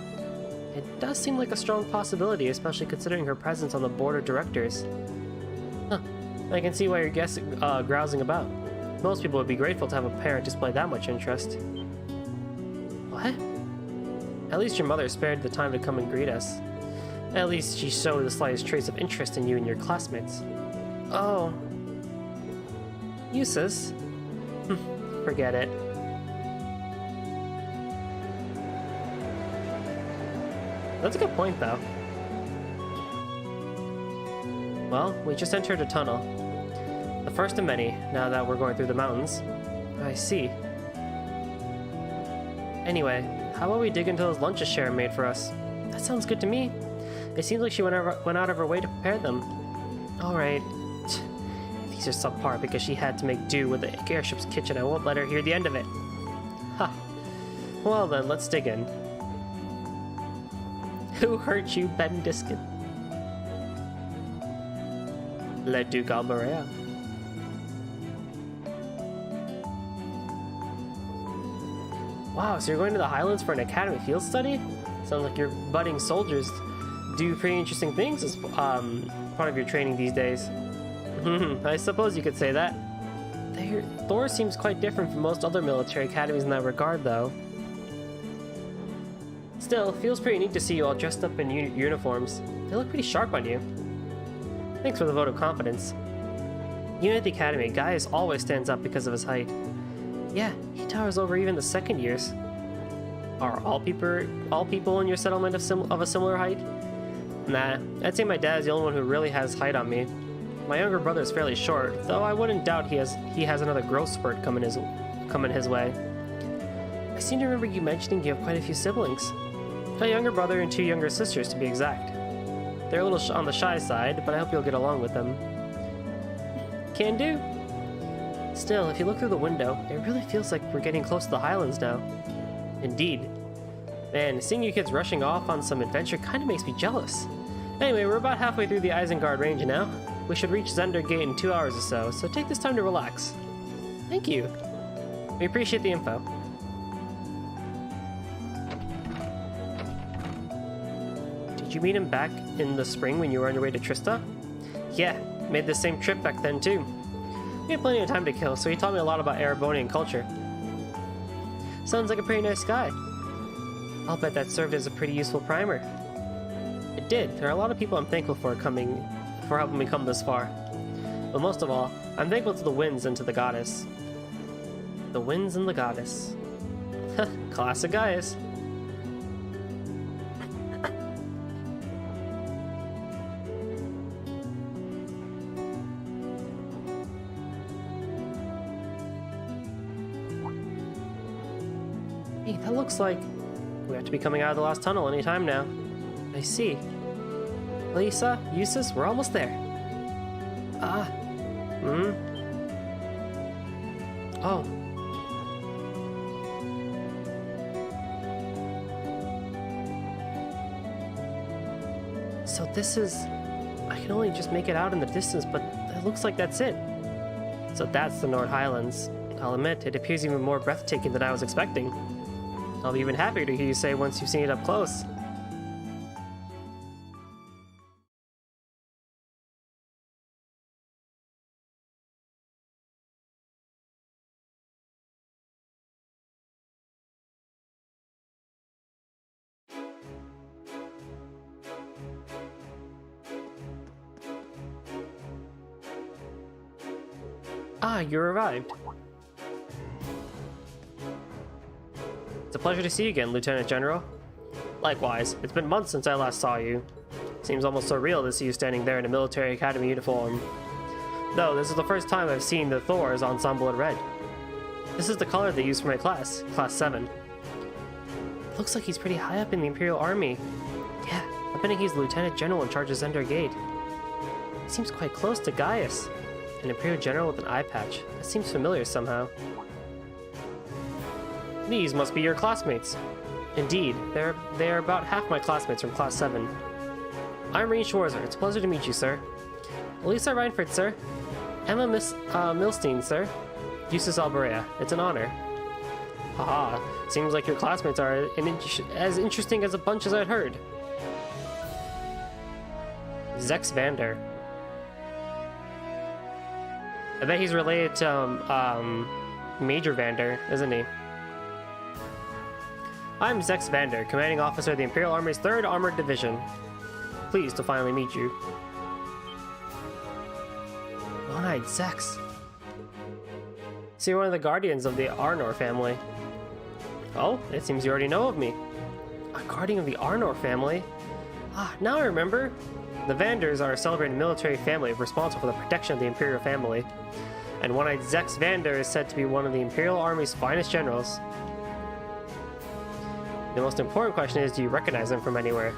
It does seem like a strong possibility, especially considering her presence on the board of directors. Huh. I can see why you're grousing about. Most people would be grateful to have a parent display that much interest. What? At least your mother spared the time to come and greet us. At least she showed the slightest trace of interest in you and your classmates. Oh. Useless? Forget it. That's a good point, though. Well, we just entered a tunnel. The first of many, now that we're going through the mountains. I see. Anyway, how about we dig into those lunches Sharon made for us? That sounds good to me. It seems like she went out of her way to prepare them. Alright. These are subpar because she had to make do with the airship's kitchen. I won't let her hear the end of it. Ha. Well then, let's dig in. Who hurt you, Ben Diskin? Le Duc Alborea. Wow, so you're going to the Highlands for an academy field study? Sounds like your budding soldiers do pretty interesting things as part of your training these days. I suppose you could say that. Thor seems quite different from most other military academies in that regard, though. Still, it feels pretty neat to see you all dressed up in uniforms. They look pretty sharp on you. Thanks for the vote of confidence. Even at the academy, Gaius always stands up because of his height. Yeah, he towers over even the second years. Are all people in your settlement of a similar height? Nah, I'd say my dad is the only one who really has height on me. My younger brother is fairly short, though I wouldn't doubt he has another growth spurt coming his way. I seem to remember you mentioning you have quite a few siblings. A younger brother and 2 younger sisters, to be exact. They're a little on the shy side, but I hope you'll get along with them. Can do. Still, if you look through the window, it really feels like we're getting close to the Highlands now. Indeed. Man, seeing you kids rushing off on some adventure kind of makes me jealous. Anyway, we're about halfway through the Isengard range now. We should reach Zender Gate in 2 hours or so take this time to relax. Thank you. We appreciate the info. Did you meet him back in the spring when you were on your way to Trista? Yeah, made the same trip back then too. We had plenty of time to kill, so he taught me a lot about Erebonian culture. Sounds like a pretty nice guy. I'll bet that served as a pretty useful primer. It did. There are a lot of people I'm thankful for helping me come this far. But most of all, I'm thankful to the winds and to the goddess. The winds and the goddess. Classic Gaius. Hey, that looks like we have to be coming out of the last tunnel any time now. I see. Lisa, Eustace, we're almost there. Oh. So this is... I can only just make it out in the distance, but it looks like that's it. So that's the Nord Highlands. I'll admit, it appears even more breathtaking than I was expecting. I'll be even happier to hear you say once you've seen it up close. Ah, you arrived. It's a pleasure to see you again, Lieutenant General. Likewise, it's been months since I last saw you. Seems almost surreal to see you standing there in a military academy uniform. Though, this is the first time I've seen the Thor's ensemble in red. This is the color they use for my class, Class 7. Looks like he's pretty high up in the Imperial Army. Yeah, I'm betting he's the Lieutenant General in charge of Zender Gate. He seems quite close to Gaius. An Imperial General with an eye patch. That seems familiar somehow. These must be your classmates. Indeed, they are about half my classmates from Class 7. I'm Rean Schwarzer. It's a pleasure to meet you, sir. Elisa Reinford, sir. Emma Milstein, sir. Eustace Alberea. It's an honor. Haha, seems like your classmates are as interesting as a bunch as I'd heard. Zex Vander. I bet he's related to, Major Vander, isn't he? I'm Zex Vander, commanding officer of the Imperial Army's 3rd Armored Division. Pleased to finally meet you. One-eyed Zex. So you're one of the guardians of the Arnor family. Oh, it seems you already know of me. A guardian of the Arnor family? Ah, now I remember. The Vanders are a celebrated military family responsible for the protection of the Imperial family. And one-eyed Zex Vander is said to be one of the Imperial Army's finest generals. The most important question is, do you recognize them from anywhere?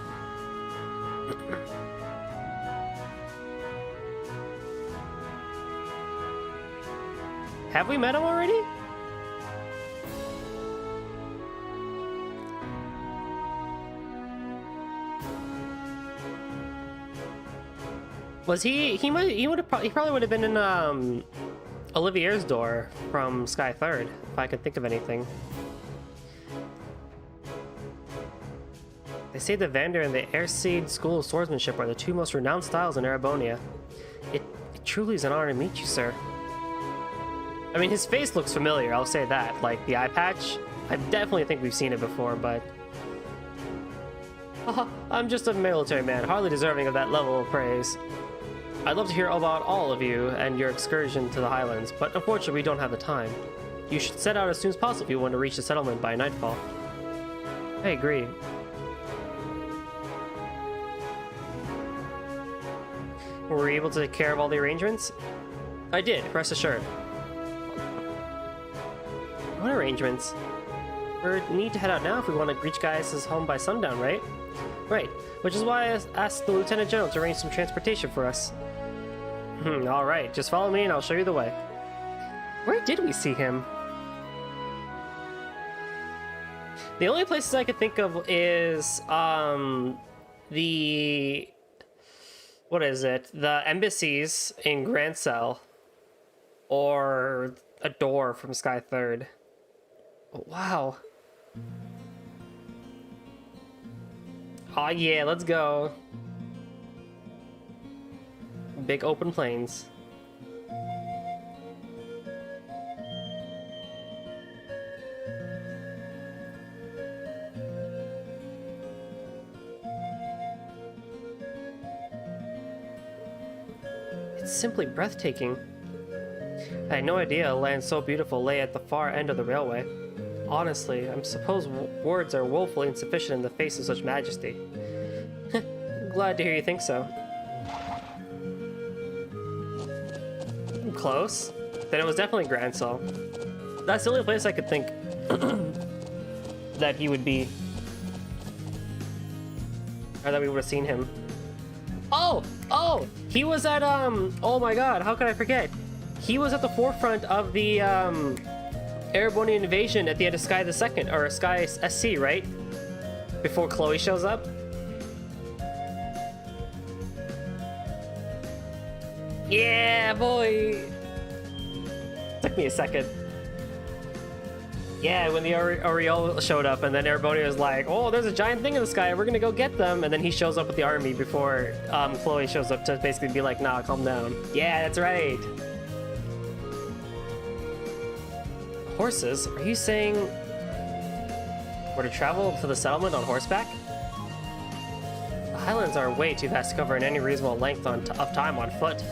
Have we met him already? Was he probably would have been in Olivier's door from Sky Third, if I could think of anything. They say the Vander and the Airseed School of Swordsmanship are the two most renowned styles in Erebonia. It truly is an honor to meet you, sir. I mean, his face looks familiar, I'll say that. Like, the eye patch, I definitely think we've seen it before, but... I'm just a military man, hardly deserving of that level of praise. I'd love to hear about all of you and your excursion to the Highlands, but unfortunately we don't have the time. You should set out as soon as possible if you want to reach the settlement by nightfall. I agree. Were we able to take care of all the arrangements? I did, rest assured. What arrangements? We need to head out now if we want to reach Gaius' home by sundown, right? Right, which is why I asked the Lieutenant General to arrange some transportation for us. Alright, just follow me and I'll show you the way. Where did we see him? The only places I could think of is, the... What is it? The embassies in Grand Cell. Or a door from Sky Third. Wow. Aw, yeah, let's go. Big open plains. It's simply breathtaking. I had no idea a land so beautiful lay at the far end of the railway. Honestly, I suppose words are woefully insufficient in the face of such majesty. Glad to hear you think so. Close. Then it was definitely Grand Cell. That's the only place I could think that he would be. Or that we would have seen him. Oh! Oh! He was at, oh my god, how could I forget? He was at the forefront of the, Erebonian invasion at the end of Sky the Second, or Sky SC, right? Before Chloe shows up. Yeah, boy! Took me a second. Yeah, when the Oriole showed up, and then Erebonia was like, oh, there's a giant thing in the sky, we're gonna go get them. And then he shows up with the army before Chloe shows up to basically be like, nah, calm down. Yeah, that's right. Horses? Are you saying we're to travel to the settlement on horseback? The Highlands are way too vast to cover in any reasonable length of time on foot.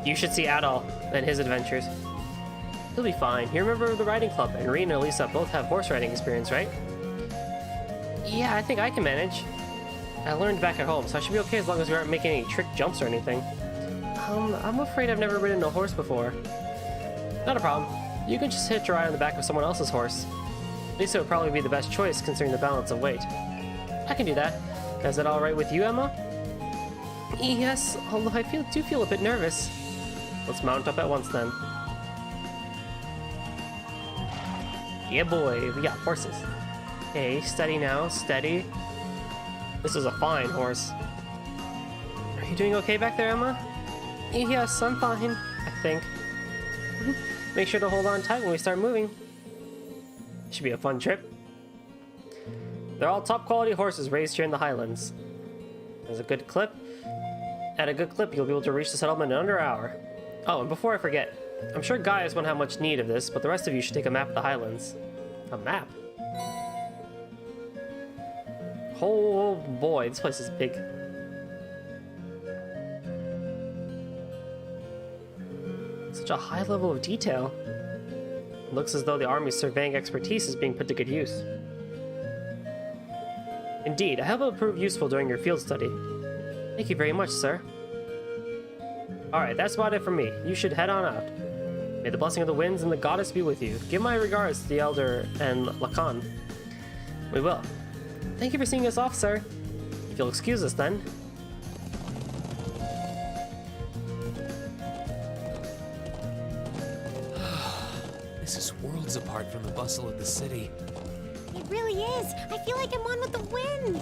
You should see Adol and his adventures. He'll be fine. You're a member of the riding club, and Reen and Elisa both have horse riding experience, right? Yeah, I think I can manage. I learned back at home, so I should be okay as long as we aren't making any trick jumps or anything. I'm afraid I've never ridden a horse before. Not a problem. You can just hitch a ride on the back of someone else's horse. Lisa would probably be the best choice considering the balance of weight. I can do that. Is that alright with you, Emma? Yes, although I do feel a bit nervous. Let's mount up at once then. Yeah boy, we got horses. Okay, steady now, steady. This is a fine horse. Are you doing okay back there, Emma? Yes, I'm fine, I think. Make sure to hold on tight when we start moving. Should be a fun trip. They're all top quality horses raised here in the Highlands. There's a good clip. At a good clip, you'll be able to reach the settlement in under an hour. Oh, and before I forget, I'm sure Gaius won't have much need of this, but the rest of you should take a map of the Highlands. A map? Oh boy, this place is big. Such a high level of detail. It looks as though the army's surveying expertise is being put to good use. Indeed, I hope it will prove useful during your field study. Thank you very much, sir. Alright, that's about it for me. You should head on out. May the blessing of the winds and the goddess be with you. Give my regards to the elder and Lacan. We will. Thank you for seeing us off, sir. If you'll excuse us then. This is worlds apart from the bustle of the city. It really is. I feel like I'm one with the wind.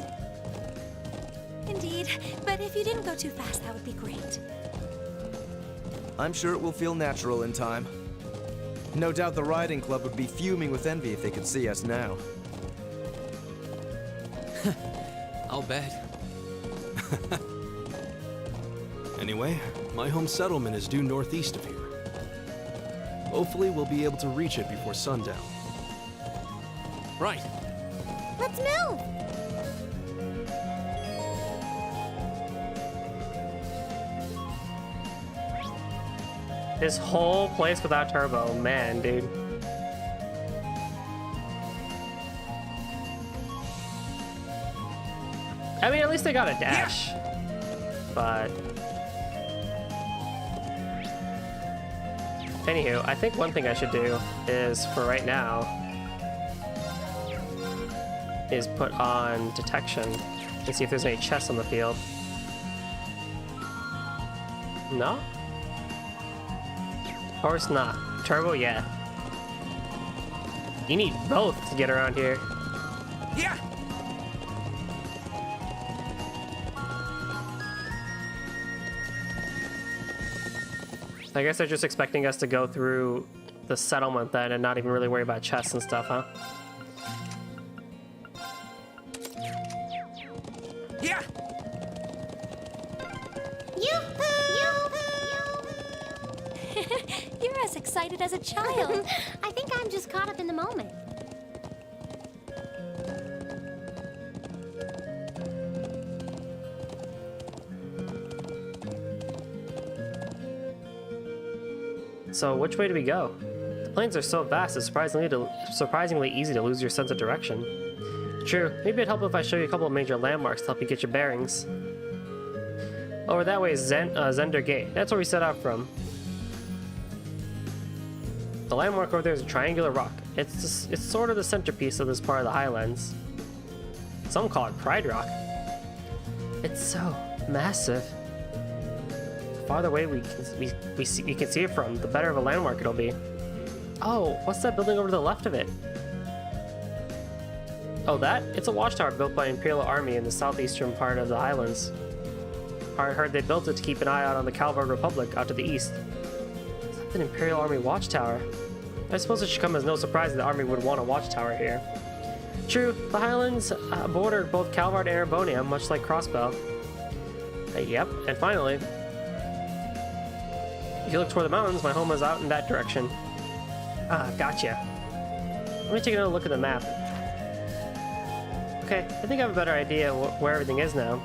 Indeed, but if you didn't go too fast, that would be great. I'm sure it will feel natural in time. No doubt the riding club would be fuming with envy if they could see us now. I'll bet. Anyway, my home settlement is due northeast of here. Hopefully we'll be able to reach it before sundown. Right. Let's move! This whole place without turbo, man, dude. I mean, at least they got a dash. But anywho, I think one thing I should do is, for right now, is put on detection and see if there's any chests on the field. No? Of course not. Turbo, yeah. You need both to get around here. Yeah. I guess they're just expecting us to go through the settlement then and not even really worry about chests and stuff, huh? Yeah. You're as excited as a child. I think I'm just caught up in the moment. So which way do we go? The plains are so vast, it's surprisingly easy to lose your sense of direction. True, maybe it'd help if I show you a couple of major landmarks to help you get your bearings. Over that way is Zender Gate. That's where we set out from. The landmark over there is a triangular rock. It's sort of the centerpiece of this part of the Highlands. Some call it Pride Rock. It's so massive. The farther away we can see it from, the better of a landmark it'll be. Oh, what's that building over to the left of it? Oh, that? It's a watchtower built by Imperial Army in the southeastern part of the Highlands. I heard they built it to keep an eye out on the Calvard Republic out to the east. It's an Imperial Army watchtower. I suppose it should come as no surprise that the Army would want a watchtower here. True, the Highlands border both Calvard and Erebonia, much like Crossbell. Yep, and finally, if you look toward the mountains, my home is out in that direction. Ah, gotcha. Let me take another look at the map. Okay, I think I have a better idea where everything is now.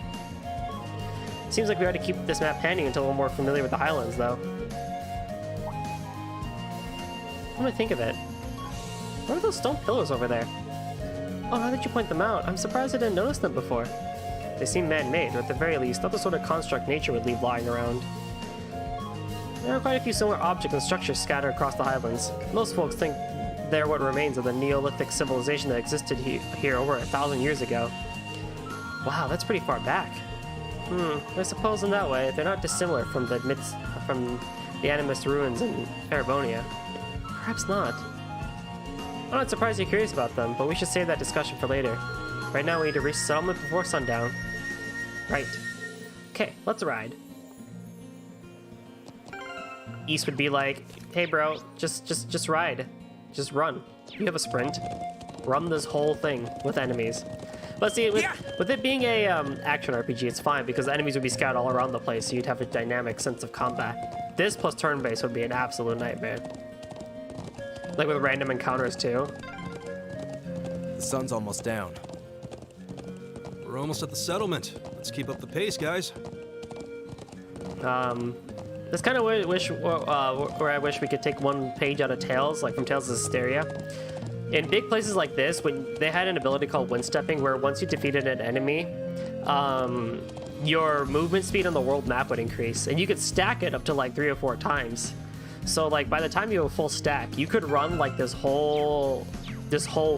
Seems like we ought to keep this map handy until we're more familiar with the Highlands, though. What do I think of it? What are those stone pillars over there? Oh, now that you point them out, I'm surprised I didn't notice them before. They seem man-made, or at the very least, not the sort of construct nature would leave lying around. There are quite a few similar objects and structures scattered across the Highlands. Most folks think they're what remains of the Neolithic civilization that existed here over 1,000 years ago. Wow, that's pretty far back. I suppose in that way, they're not dissimilar from the Animist ruins in Erebonia. Perhaps not. I'm not surprised you're curious about them, but we should save that discussion for later. Right now we need to reach settlement before sundown. Right. Okay, let's ride. East would be like, hey bro, just ride. Just run. You have a sprint. Run this whole thing with enemies. But see, with it being a action RPG, it's fine because the enemies would be scattered all around the place, so you'd have a dynamic sense of combat. This plus turn-based would be an absolute nightmare. Like with random encounters too. The sun's almost down. We're almost at the settlement. Let's keep up the pace, guys. That's kind of where I wish we could take one page out of Tales, like from Tales of Hysteria. In big places like this, when they had an ability called windstepping, where once you defeated an enemy, your movement speed on the world map would increase, and you could stack it up to like 3 or 4 times. So like by the time you have a full stack, you could run like this whole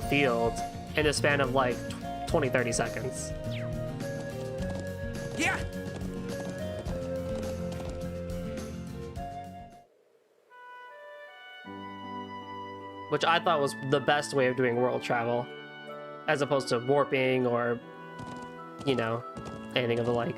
field in a span of like 20-30 seconds. Yeah. Which I thought was the best way of doing world travel, as opposed to warping or, you know, anything of the like.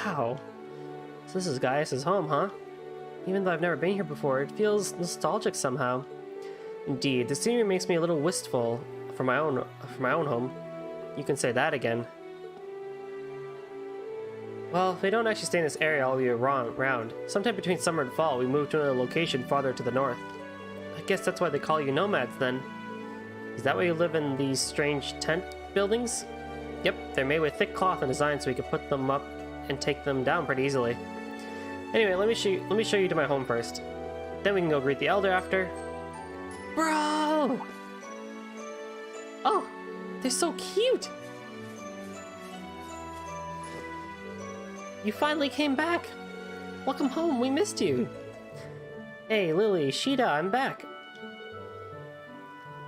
Wow. So this is Gaius' home, huh? Even though I've never been here before, it feels nostalgic somehow. Indeed, the scenery makes me a little wistful for my own home. You can say that again. Well, if we don't actually stay in this area all year round, sometime between summer and fall, we move to another location farther to the north. I guess that's why they call you nomads, then. Is that why you live in these strange tent buildings? Yep, they're made with thick cloth and designed so we can put them up and take them down pretty easily. Anyway, let me show you to my home first. Then we can go greet the elder after. Bro! Oh, they're so cute! You finally came back! Welcome home, we missed you! Hey, Lily, Sheeta, I'm back!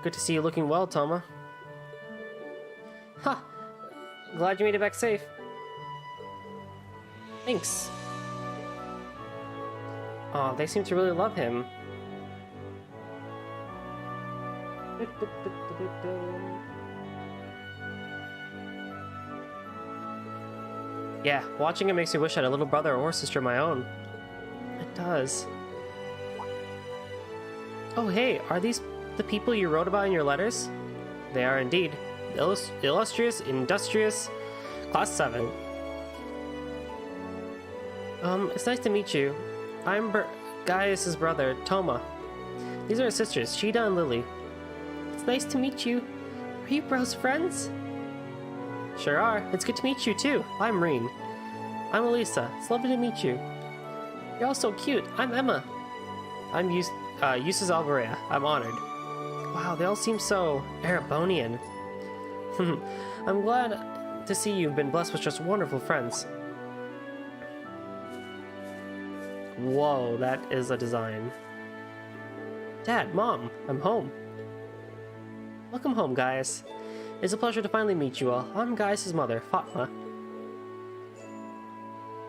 Good to see you looking well, Toma. Ha! Glad you made it back safe. Thanks. Aw, they seem to really love him. Yeah, watching it makes me wish I had a little brother or sister of my own. It does. Oh hey, are these the people you wrote about in your letters? They are indeed. Illustrious, industrious, class 7. It's nice to meet you. I'm Gaius' brother, Toma. These are our sisters, Sheeta and Lily. It's nice to meet you. Are you bros friends? Sure are. It's good to meet you too. I'm Reen. I'm Elisa. It's lovely to meet you. You're all so cute. I'm Emma. I'm Eustace Alvarea. I'm honored. Wow, they all seem so Erebonian. I'm glad to see you've been blessed with just wonderful friends. Whoa, that is a design. Dad, Mom, I'm home. Welcome home, Gaius. It's a pleasure to finally meet you all. I'm Gaius' mother, Fatma.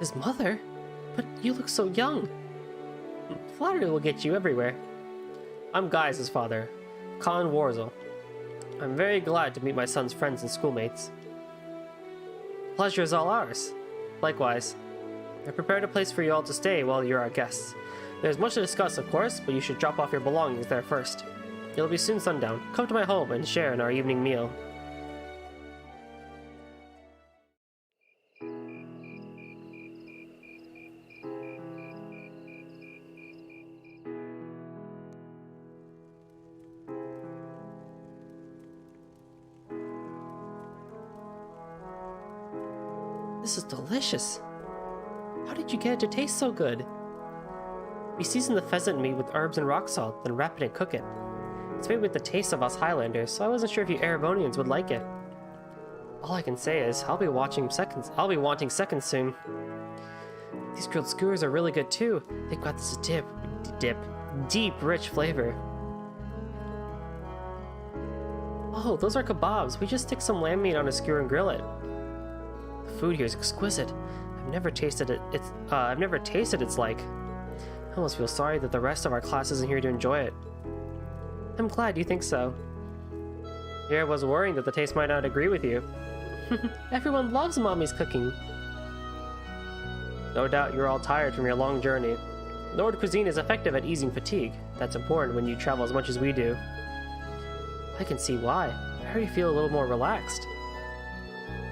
His mother? But you look so young. Flattery will get you everywhere. I'm Gaius' father, Khan Warzel. I'm very glad to meet my son's friends and schoolmates. Pleasure is all ours. Likewise. I prepared a place for you all to stay while you're our guests. There's much to discuss, of course, but you should drop off your belongings there first. It'll be soon sundown. Come to my home and share in our evening meal. This is delicious. How did you get it to taste so good? We season the pheasant meat with herbs and rock salt, then wrap it and cook it. It's made with the taste of us Highlanders, so I wasn't sure if you Erebonians would like it. All I can say is, I'll be wanting seconds soon. These grilled skewers are really good too. They've got this deep, rich flavor. Oh, those are kebabs. We just stick some lamb meat on a skewer and grill it. The food here is exquisite. I've never tasted its like. I almost feel sorry that the rest of our class isn't here to enjoy it. I'm glad you think so. Here I was worrying that the taste might not agree with you. Everyone loves Mommy's cooking. No doubt you're all tired from your long journey. Nord cuisine is effective at easing fatigue. That's important when you travel as much as we do. I can see why. I already feel a little more relaxed.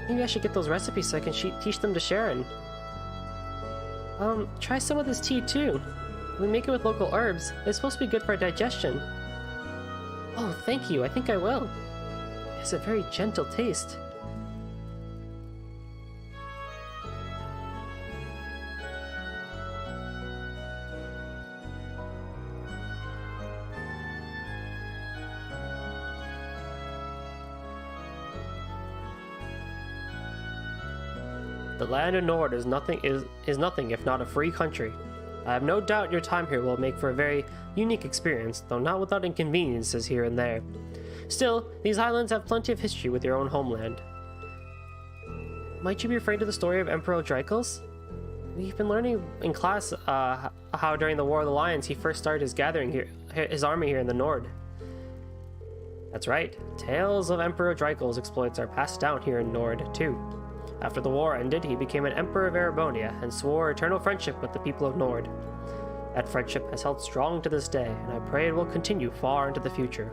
Maybe I should get those recipes so I can teach them to Sharon. Try some of this tea too. We make it with local herbs. It's supposed to be good for digestion. Oh, thank you. I think I will. It has a very gentle taste. The land of Nord is nothing if not a free country. I have no doubt your time here will make for a very unique experience, though not without inconveniences here and there. Still, these highlands have plenty of history with your own homeland. Might you be afraid of the story of Emperor Drykos? We've been learning in class how during the War of the Lions he first started his army here in the Nord. That's right, tales of Emperor Drykos exploits are passed down here in Nord, too. After the war ended, he became an emperor of Erebonia and swore eternal friendship with the people of Nord. That friendship has held strong to this day, and I pray it will continue far into the future.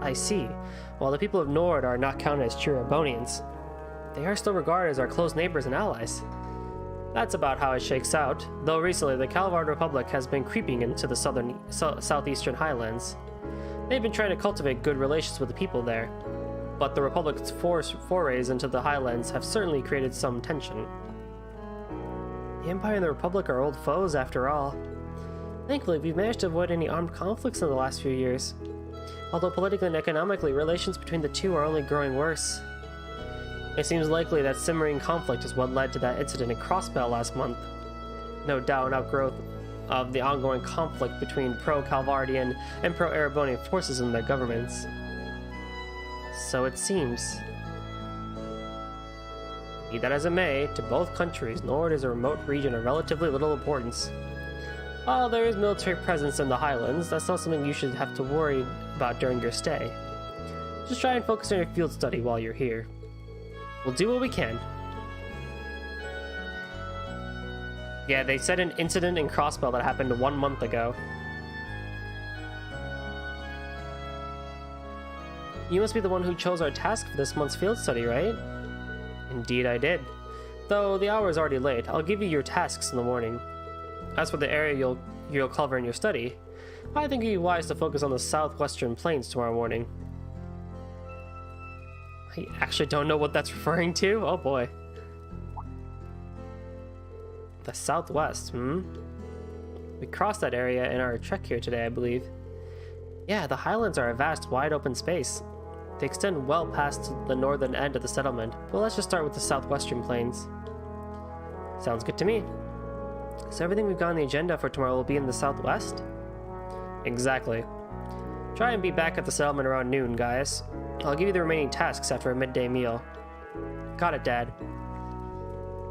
I see. While the people of Nord are not counted as true Erebonians, they are still regarded as our close neighbors and allies. That's about how it shakes out, though recently the Calvard Republic has been creeping into the southeastern highlands. They've been trying to cultivate good relations with the people there, but the Republic's forays into the highlands have certainly created some tension. The Empire and the Republic are old foes after all. Thankfully, we've managed to avoid any armed conflicts in the last few years. Although politically and economically, relations between the two are only growing worse. It seems likely that simmering conflict is what led to that incident in Crossbell last month. No doubt an outgrowth of the ongoing conflict between pro-Calvardian and pro-Erebonian forces in their governments. So it seems. Be that as it may, to both countries, Nord is a remote region of relatively little importance. While there is military presence in the Highlands, that's not something you should have to worry about during your stay. Just try and focus on your field study while you're here. We'll do what we can. Yeah, they said an incident in Crossbell that happened 1 month ago. You must be the one who chose our task for this month's field study, right? Indeed I did. Though the hour is already late, I'll give you your tasks in the morning. As for the area you'll cover in your study, I think it'd be wise to focus on the southwestern plains tomorrow morning. I actually don't know what that's referring to. Oh boy. The southwest, We crossed that area in our trek here today, I believe. Yeah, the highlands are a vast, wide open space. They extend well past the northern end of the settlement, but let's just start with the southwestern plains. Sounds good to me. So everything we've got on the agenda for tomorrow will be in the southwest? Exactly. Try and be back at the settlement around noon, guys. I'll give you the remaining tasks after a midday meal. Got it, Dad.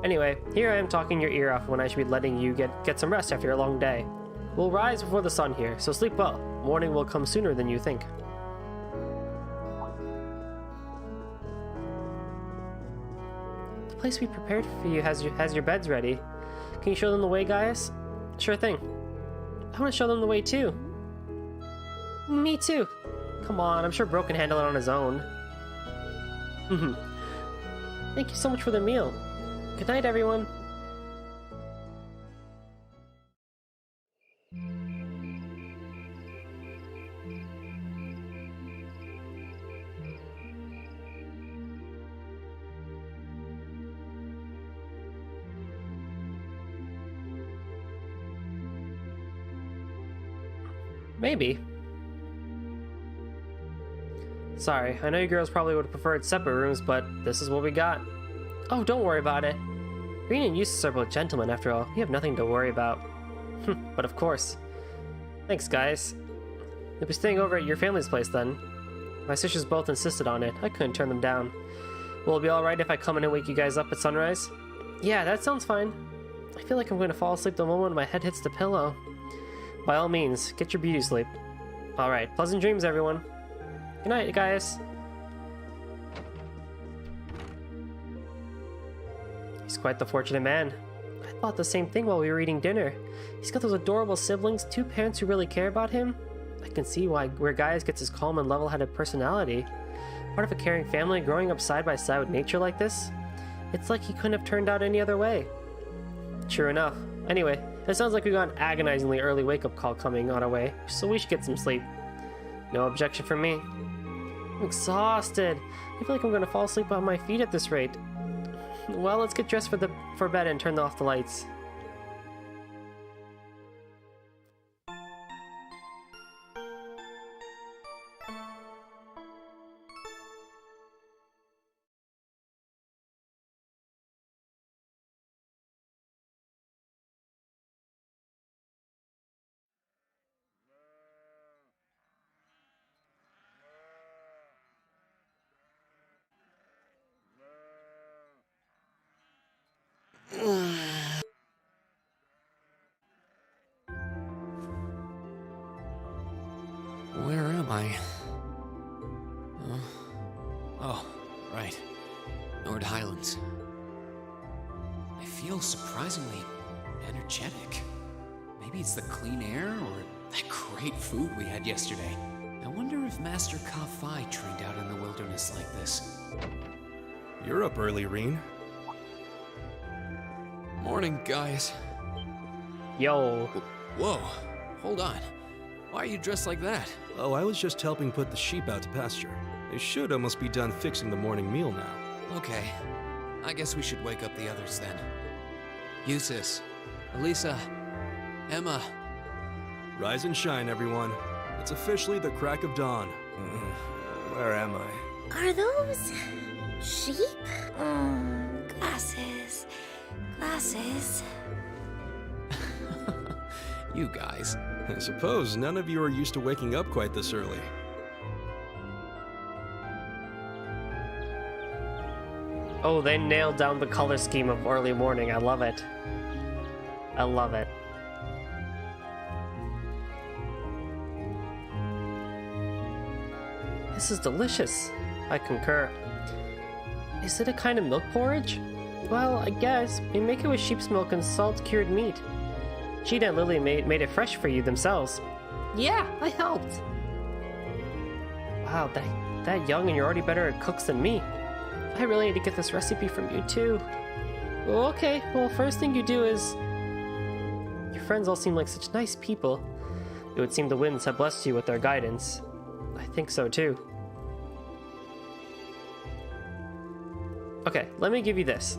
Anyway, here I am talking your ear off when I should be letting you get some rest after your long day. We'll rise before the sun here, so sleep well. Morning will come sooner than you think. The place we prepared for you has your beds ready. Can you show them the way, Gaius? Sure thing. I want to show them the way too. Me too. Come on, I'm sure Bro can handle it on his own. Thank you so much for the meal. Good night, everyone. Maybe. Sorry, I know you girls probably would have preferred separate rooms, but this is what we got. Oh, don't worry about it. Green and Eustace are both gentlemen, after all. You have nothing to worry about. But of course. Thanks, guys. You'll be staying over at your family's place, then. My sisters both insisted on it. I couldn't turn them down. Will it be alright if I come in and wake you guys up at sunrise? Yeah, that sounds fine. I feel like I'm going to fall asleep the moment my head hits the pillow. By all means, get your beauty sleep. Alright, pleasant dreams, everyone. Good night, guys. He's quite the fortunate man. I thought the same thing while we were eating dinner. He's got those adorable siblings, 2 parents who really care about him. I can see where Gaius gets his calm and level-headed personality. Part of a caring family growing up side by side with nature like this. It's like he couldn't have turned out any other way. True enough. Anyway, it sounds like we got an agonizingly early wake-up call coming on our way, so we should get some sleep. No objection from me. I'm exhausted. I feel like I'm going to fall asleep on my feet at this rate. Well, let's get dressed for bed and turn off the lights. Where am I? Oh, right. Nord Highlands. I feel surprisingly energetic. Maybe it's the clean air or that great food we had yesterday. I wonder if Master Ka-Fai trained out in the wilderness like this. You're up early, Reen. Morning, guys. Yo. Whoa, hold on. Why are you dressed like that? Oh, I was just helping put the sheep out to pasture. They should almost be done fixing the morning meal now. Okay, I guess we should wake up the others then. Eustace, Elisa, Emma. Rise and shine, everyone. It's officially the crack of dawn. Where am I? Are those sheep? Glasses. Glasses. You guys. I suppose none of you are used to waking up quite this early. Oh, they nailed down the color scheme of early morning. I love it. I love it. This is delicious. I concur. Is it a kind of milk porridge? Well, I guess. We make it with sheep's milk and salt-cured meat. Cheetah and Lily made it fresh for you themselves. Yeah, I helped. Wow, that young and you're already better at cooks than me. I really need to get this recipe from you too. Okay, well, first thing you do is... Your friends all seem like such nice people. It would seem the winds have blessed you with their guidance. I think so too. Okay, let me give you this.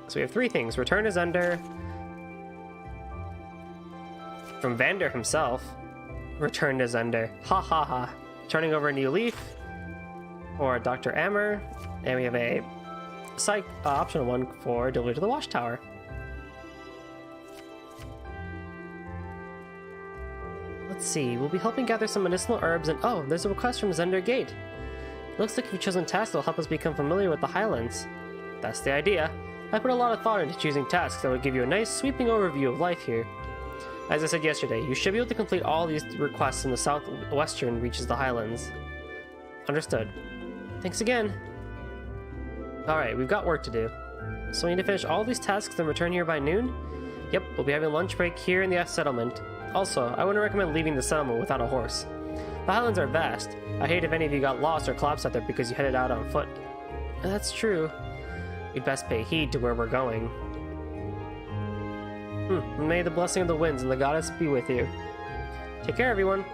So we have three things. Return is under. From Vander himself. Return is under. Ha ha ha. Turning over a new leaf. Or Dr. Ammer. And we have a psych optional one for delivery to the watchtower. Let's see. We'll be helping gather some medicinal herbs and oh, there's a request from Zender Gate. Looks like you've chosen tasks that will help us become familiar with the Highlands. That's the idea. I put a lot of thought into choosing tasks that would give you a nice sweeping overview of life here. As I said yesterday, you should be able to complete all these requests in the southwestern reaches of the Highlands. Understood. Thanks again. Alright, we've got work to do. So we need to finish all these tasks and return here by noon? Yep, we'll be having lunch break here in the settlement. Also, I wouldn't recommend leaving the settlement without a horse. The Highlands are vast. I hate if any of you got lost or collapsed out there because you headed out on foot. And that's true. We'd best pay heed to where we're going. May the blessing of the winds and the goddess be with you. Take care, everyone.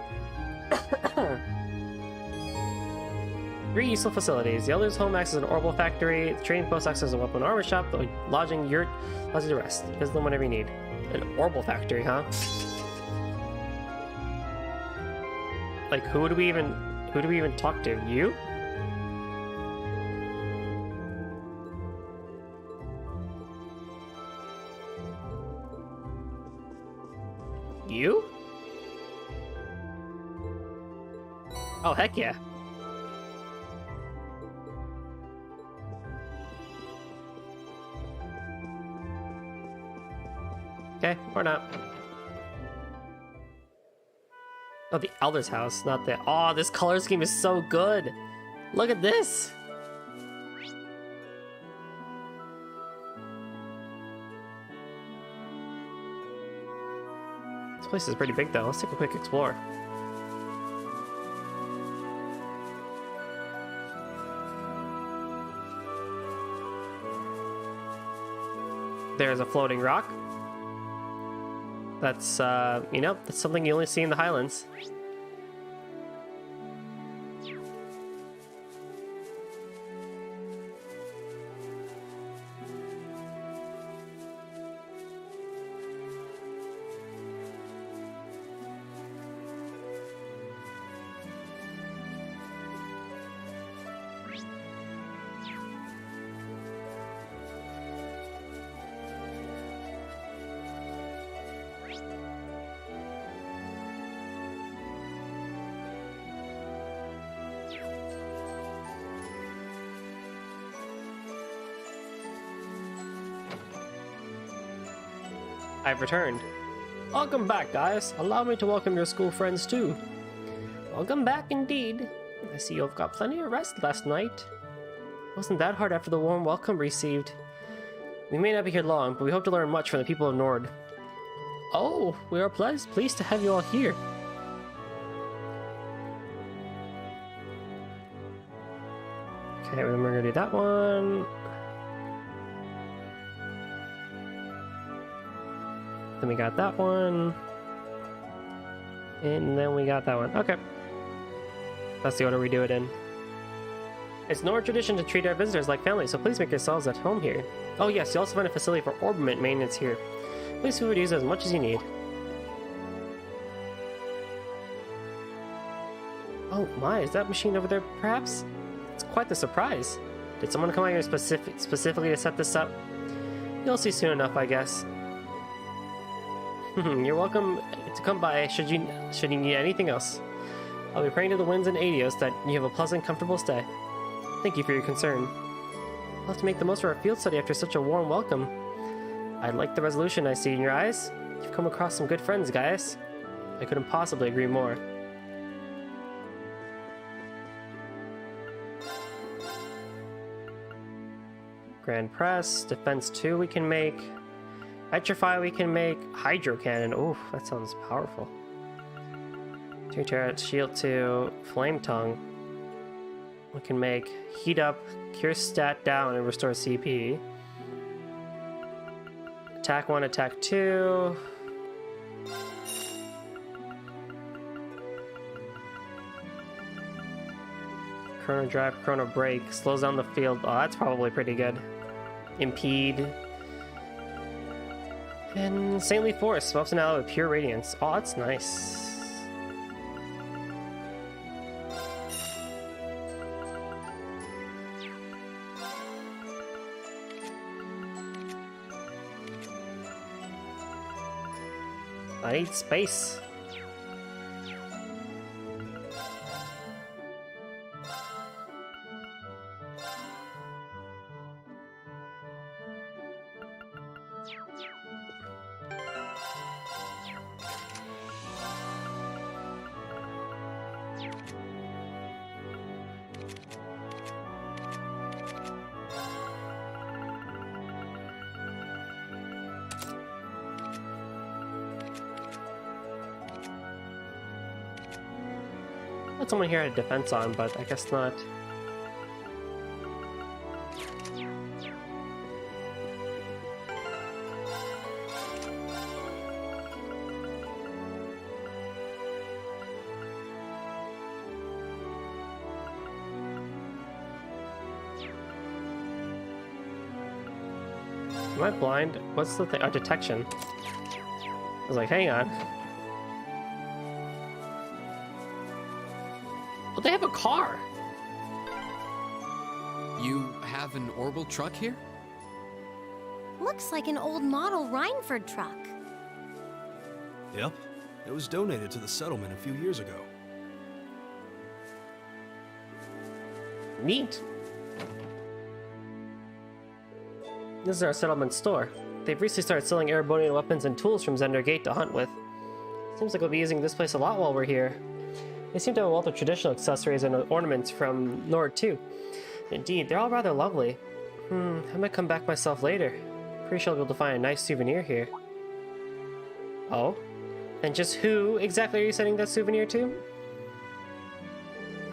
3 useful facilities. The Elder's home acts as an orbital factory. The trading post acts as a weapon armor shop. The lodging yurt allows you to rest. Visit them whenever you need. An orbital factory, huh? Like, who do we even talk to? You? You? Oh, heck yeah. Okay, or not. Oh, the Elder's house, not the... Oh, this color scheme is so good! Look at this! This place is pretty big, though. Let's take a quick explore. There's a floating rock. That's, you know, that's something you only see in the Highlands. I've returned. Welcome back, guys. Allow me to welcome your school friends, too. Welcome back indeed. I see you've got plenty of rest last night. Wasn't that hard after the warm welcome received. We may not be here long, but we hope to learn much from the people of Nord. Oh, we are pleased to have you all here. Okay, then we're gonna do that one. Then we got that one. And then we got that one. Okay. That's the order we do it in. It's Nord tradition to treat our visitors like family, so please make yourselves at home here. Oh yes, you also find a facility for orbiment maintenance here. Please feel free to use it as much as you need. Oh my, is that machine over there perhaps? It's quite the surprise. Did someone come out here specifically to set this up? You'll see soon enough, I guess. You're welcome to come by should you need anything else. I'll be praying to the winds and Adios that you have a pleasant, comfortable stay. Thank you for your concern. We'll have to make the most of our field study after such a warm welcome. I like the resolution I see in your eyes. You've come across some good friends, Gaius. I couldn't possibly agree more. Grand Press, Defense 2 we can make. Petrify we can make. Hydro Cannon, ooh, that sounds powerful. Turret, Shield 2, Flame Tongue. We can make Heat Up, Cure Stat Down, and Restore CP. Attack 1, Attack 2. Chrono Drive, Chrono Break. Slows down the field. Oh, that's probably pretty good. Impede. And Saintly Force. Buffs an ally with Pure Radiance. Oh, that's nice. I need space. I thought someone here had defense on, but I guess not. Am I blind? What's the thing? Oh, detection. I was like, hang on. But they have a car. You have an orbital truck here? Looks like an old model Rhineford truck. Yep. It was donated to the settlement a few years ago. Neat. This is our settlement store. They've recently started selling Erebonian weapons and tools from Zender Gate to hunt with. Seems like we'll be using this place a lot while we're here. They seem to have a wealth of traditional accessories and ornaments from Nord too. Indeed, they're all rather lovely. I might come back myself later. Pretty sure I'll be able to find a nice souvenir here. Oh? And just who exactly are you sending that souvenir to?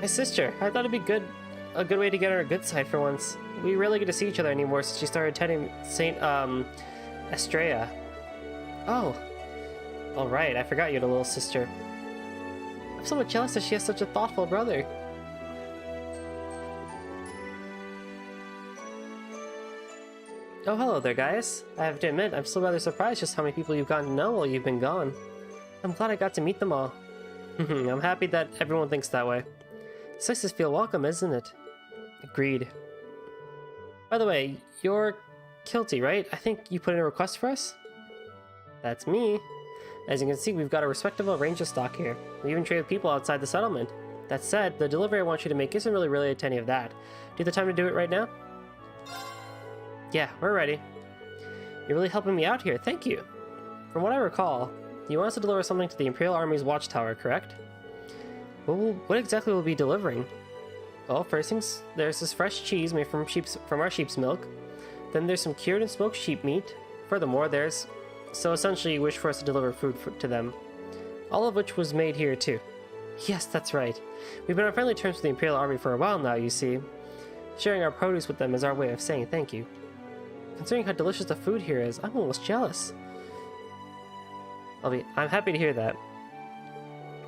My sister. I thought it'd be a good way to get on her good side for once. We rarely get to see each other anymore since she started attending St. Estrella. Oh. Alright, I forgot you had a little sister. I'm somewhat jealous that she has such a thoughtful brother. Oh, hello there, Gaius. I have to admit, I'm still rather surprised just how many people you've gotten to know while you've been gone. I'm glad I got to meet them all. I'm happy that everyone thinks that way. It's nice to feel welcome, isn't it? Agreed. By the way, you're Kilty, right? I think you put in a request for us? That's me. As you can see, we've got a respectable range of stock here. We even trade with people outside the settlement. That said, the delivery I want you to make isn't really related to any of that. Do you have the time to do it right now? Yeah, we're ready. You're really helping me out here, thank you. From what I recall, you want us to deliver something to the Imperial Army's watchtower, correct? What exactly will we be delivering? Well, first things, there's this fresh cheese made from our sheep's milk. Then there's some cured and smoked sheep meat. Furthermore, so essentially you wish for us to deliver food to them. All of which was made here too. Yes, that's right. We've been on friendly terms with the Imperial Army for a while now, you see. Sharing our produce with them is our way of saying thank you. Considering how delicious the food here is, I'm almost jealous. I'm happy to hear that.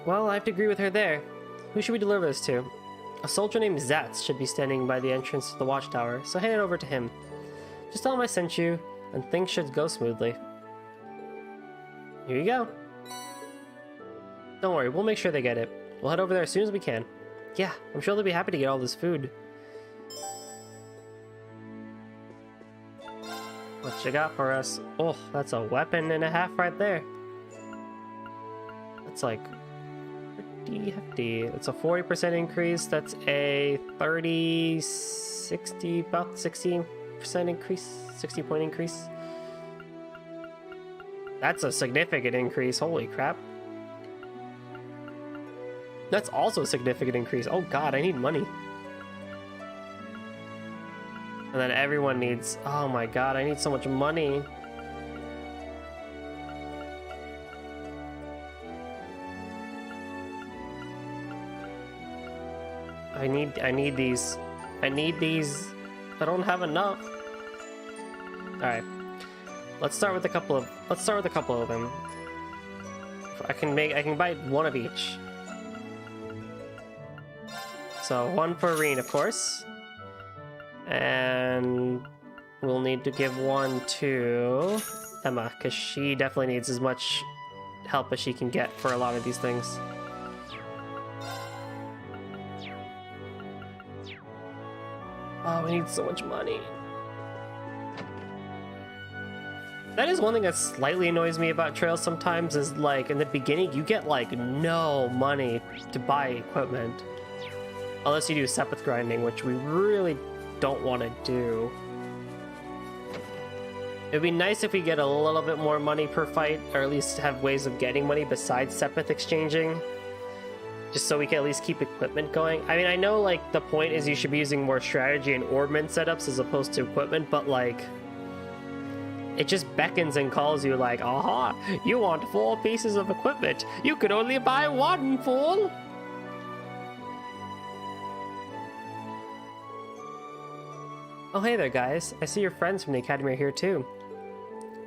Well, I have to agree with her there. Who should we deliver this to? A soldier named Zatz should be standing by the entrance to the watchtower, so hand it over to him. Just tell him I sent you, and things should go smoothly. Here you go. Don't worry, we'll make sure they get it. We'll head over there as soon as we can. Yeah, I'm sure they'll be happy to get all this food. What you got for us? Oh, that's a weapon and a half right there. That's like pretty hefty. It's a 40% increase. That's a 30, 60, about 60% increase. 60-point increase. That's a significant increase. Holy crap. That's also a significant increase. Oh god, I need money. And then everyone needs... Oh my god, I need so much money. I need these. I need these. I don't have enough. Alright. Let's start with a couple of them. I can buy one of each. So one for Reen, of course. And we'll need to give one to Emma, because she definitely needs as much help as she can get for a lot of these things. Oh, we need so much money. That is one thing that slightly annoys me about Trails sometimes, is like in the beginning you get like no money to buy equipment. Unless you do Sepith grinding, which we really don't want to do. It'd be nice if we get a little bit more money per fight, or at least have ways of getting money besides Sepith exchanging. Just so we can at least keep equipment going. I mean, I know like the point is you should be using more strategy and orbment setups as opposed to equipment, but like... it just beckons and calls you like, aha, you want 4 pieces of equipment. You could only buy 1, fool! Oh, hey there, guys. I see your friends from the Academy are here, too.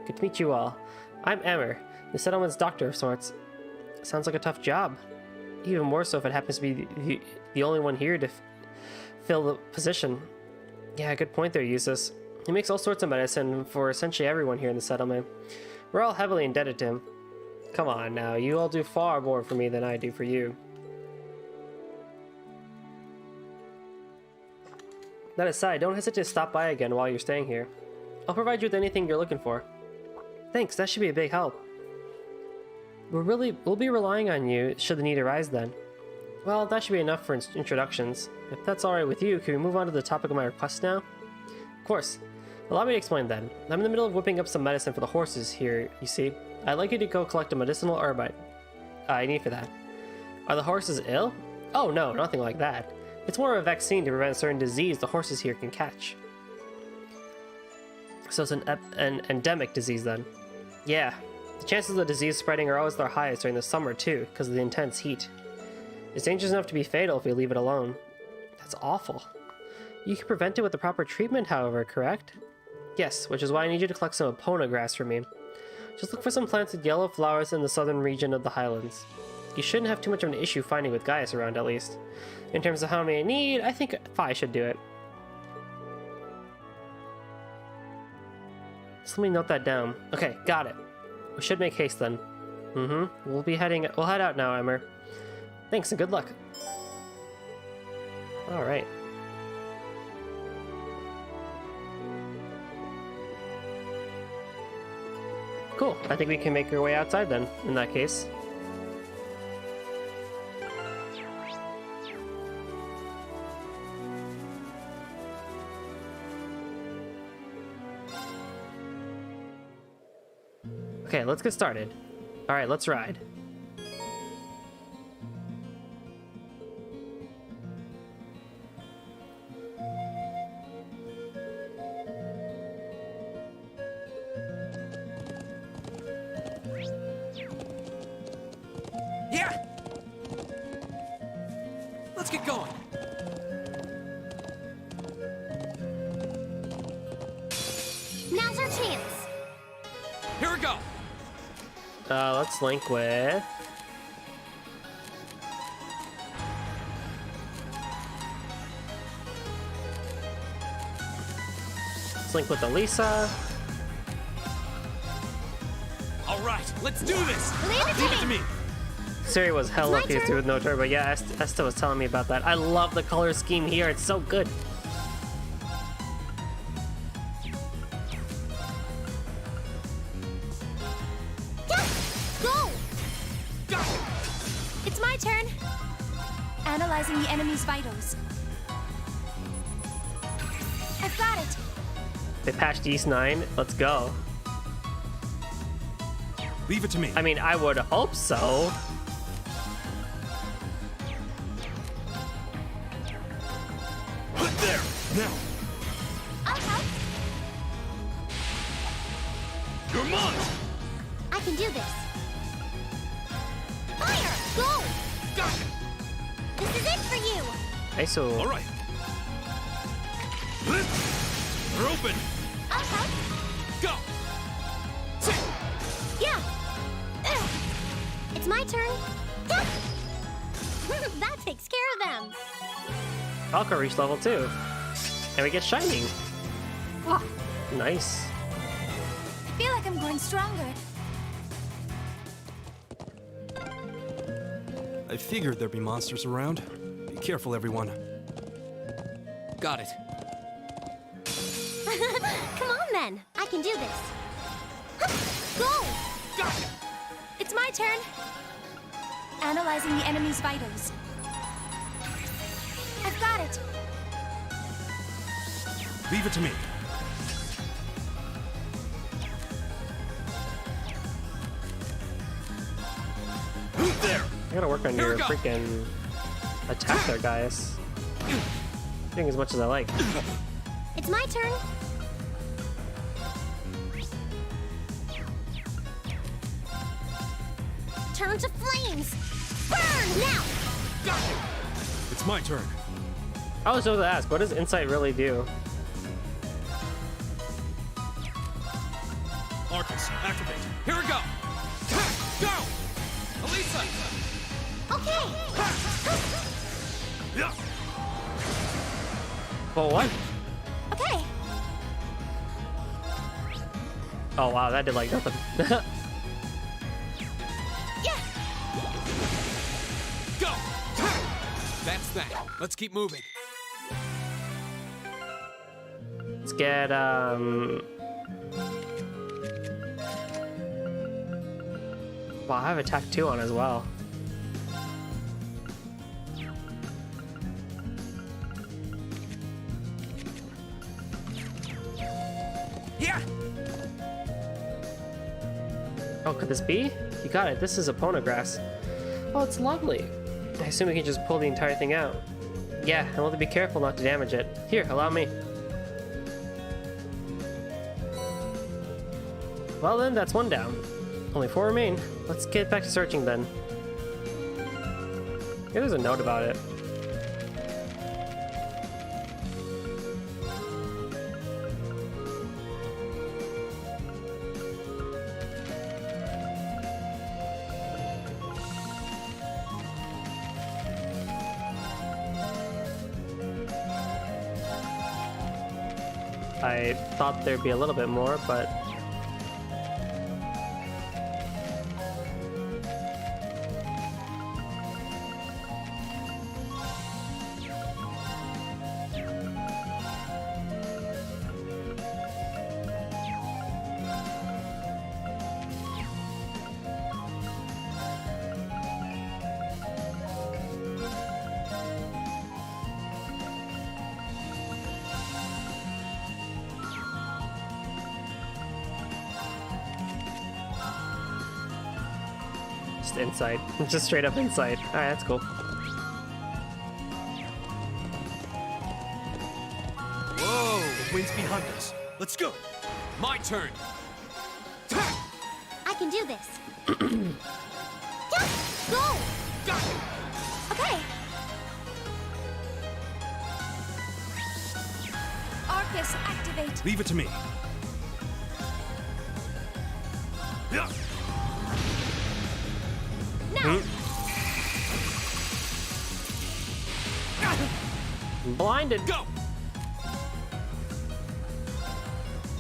Good to meet you all. I'm Emmer, the settlement's doctor of sorts. Sounds like a tough job. Even more so if it happens to be the only one here to fill the position. Yeah, good point there, Eustace. He makes all sorts of medicine for essentially everyone here in the settlement. We're all heavily indebted to him. Come on now, you all do far more for me than I do for you. That aside, don't hesitate to stop by again while you're staying here. I'll provide you with anything you're looking for. Thanks, that should be a big help. We'll be relying on you should the need arise then. Well, that should be enough for introductions. If that's alright with you, can we move on to the topic of my request now? Of course. Allow me to explain then. I'm in the middle of whipping up some medicine for the horses here, you see. I'd like you to go collect a medicinal herb I need for that. Are the horses ill? Oh no, nothing like that. It's more of a vaccine to prevent a certain disease the horses here can catch. So it's an endemic disease then. Yeah, the chances of the disease spreading are always their highest during the summer too, because of the intense heat. It's dangerous enough to be fatal if we leave it alone. That's awful. You can prevent it with the proper treatment, however, correct? Yes, which is why I need you to collect some Epona grass for me. Just look for some plants with yellow flowers in the southern region of the Highlands. You shouldn't have too much of an issue finding with Gaius around, at least. In terms of how many I need, I think Phi should do it. Just let me note that down. Okay, got it. We should make haste then. We'll head out now, Emmer. Thanks and good luck. Alright. Cool. I think we can make our way outside then, in that case. Okay, let's get started. Alright, let's ride. Yeah! Let's get going. Now's our chance. Here we go. Let's link with... Let's link with Elisa. All right, let's do this. Leave it to me. Siri was hella It's my pissed turn. with no turbo. Yeah, Esta was telling me about that. I love the color scheme here. It's so good. Yeah! Go! Go! It's my turn. Analyzing the enemy's vitals. I've got it. They patched East 9. Let's go. Leave it to me. I mean, I would hope so. There! Now! I'll help. You're mine! I can do this. Fire! Go! Got it! This is it for you. ISO. All right. We're open. I'll help. Go! See! Yeah. Ugh. It's my turn. Yeah. That takes care of them. Falco reached level 2. And we get Shining. Oh, Nice. I feel like I'm growing stronger. I figured there'd be monsters around. Be careful, everyone. Got it. Come on then. I can do this. Go! Got it! It's my turn. Analyzing the enemy's vitals. I've got it. Leave it to me. There! I gotta work on Here your we go. freaking attack there, guys. Doing as much as I like. It's my turn. Turn to flames. Burn now. Got it! It's my turn. I was supposed to ask, what does Insight really do? Arcus, activate. Here we go! Go! Elisa! Okay. Yeah! Well, what? Okay. Oh, wow, that did like nothing. Yeah. Go! That's that. Let's keep moving. Let's get, Wow, I have attack 2 on as well. Yeah! Oh, could this be? You got it. This is a Ponograss. Oh, it's lovely. I assume we can just pull the entire thing out. Yeah, and we'll have to be careful not to damage it. Here, allow me. Well then, that's one down. Only 4 remain. Let's get back to searching then. Here, there's a note about it. I thought there'd be a little bit more, but just insight. Just straight up insight. Alright, that's cool. Whoa! The wind's behind us. Let's go! My turn! I can do this. Yeah. Go. Okay. Arcus, activate. Leave it to me. Yeah. Now. Blinded. Go!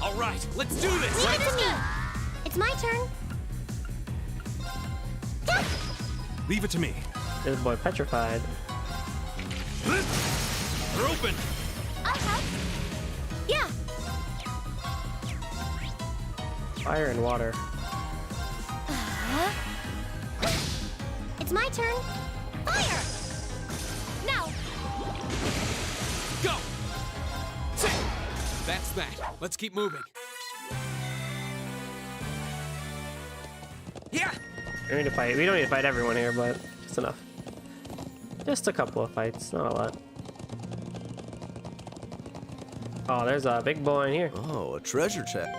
All right, let's do this! Leave it to me. It's my turn. Leave it to me. This boy petrified. They're open! I'll help. Yeah. Fire and water. It's my turn. Fire! Now. Go! That's that. Let's keep moving. Yeah! We don't need to fight. We don't need to fight everyone here, but just enough. Just a couple of fights, not a lot. Oh, there's a big boy in here. Oh, a treasure chest.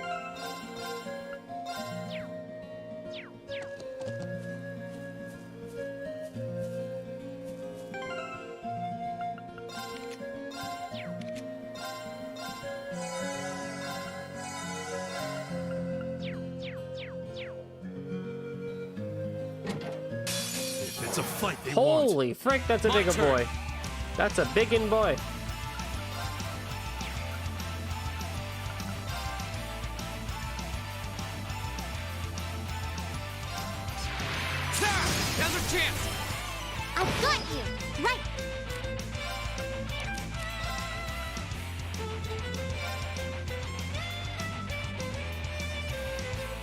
If it's a fight they want. Holy frick, that's a My bigger turn. boy. That's a biggin' boy. Now's our chance! I've got you. Right.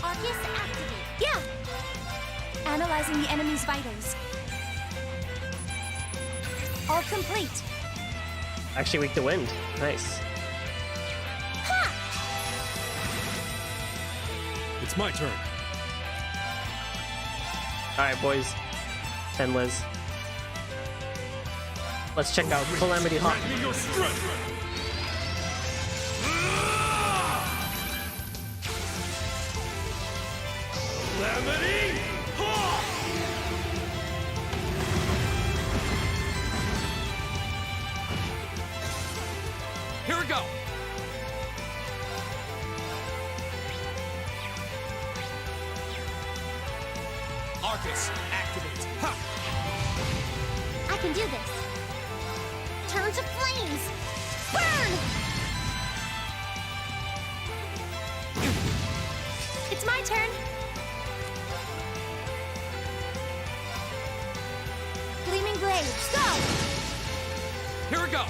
Arcus, activate. Yeah. Analyzing the enemy's vitals. All complete. Actually weak to wind. Nice. It's my turn. Alright, boys. 10 Liz. Let's check out Calamity Hawk. Grant me your strength! Calamity Hawk! Here we go! Arcus, activate. Ha! I can do this. Turn to flames. Burn! It's my turn. Gleaming blades, go! Here we go!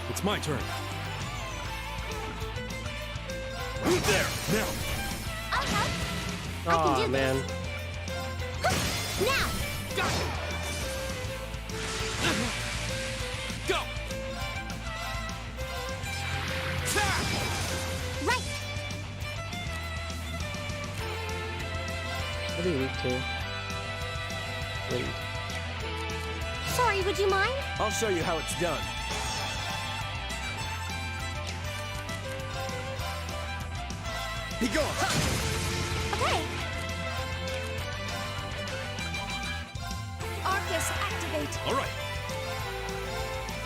It's my turn. There! Now! I'll help. I Oh can do man. this. Now. Got it! Go! Ta! Right. What are you weak to? Wind. Sorry, would you mind? I'll show you how it's done. Be gone! Okay. Arcus, activate. All right.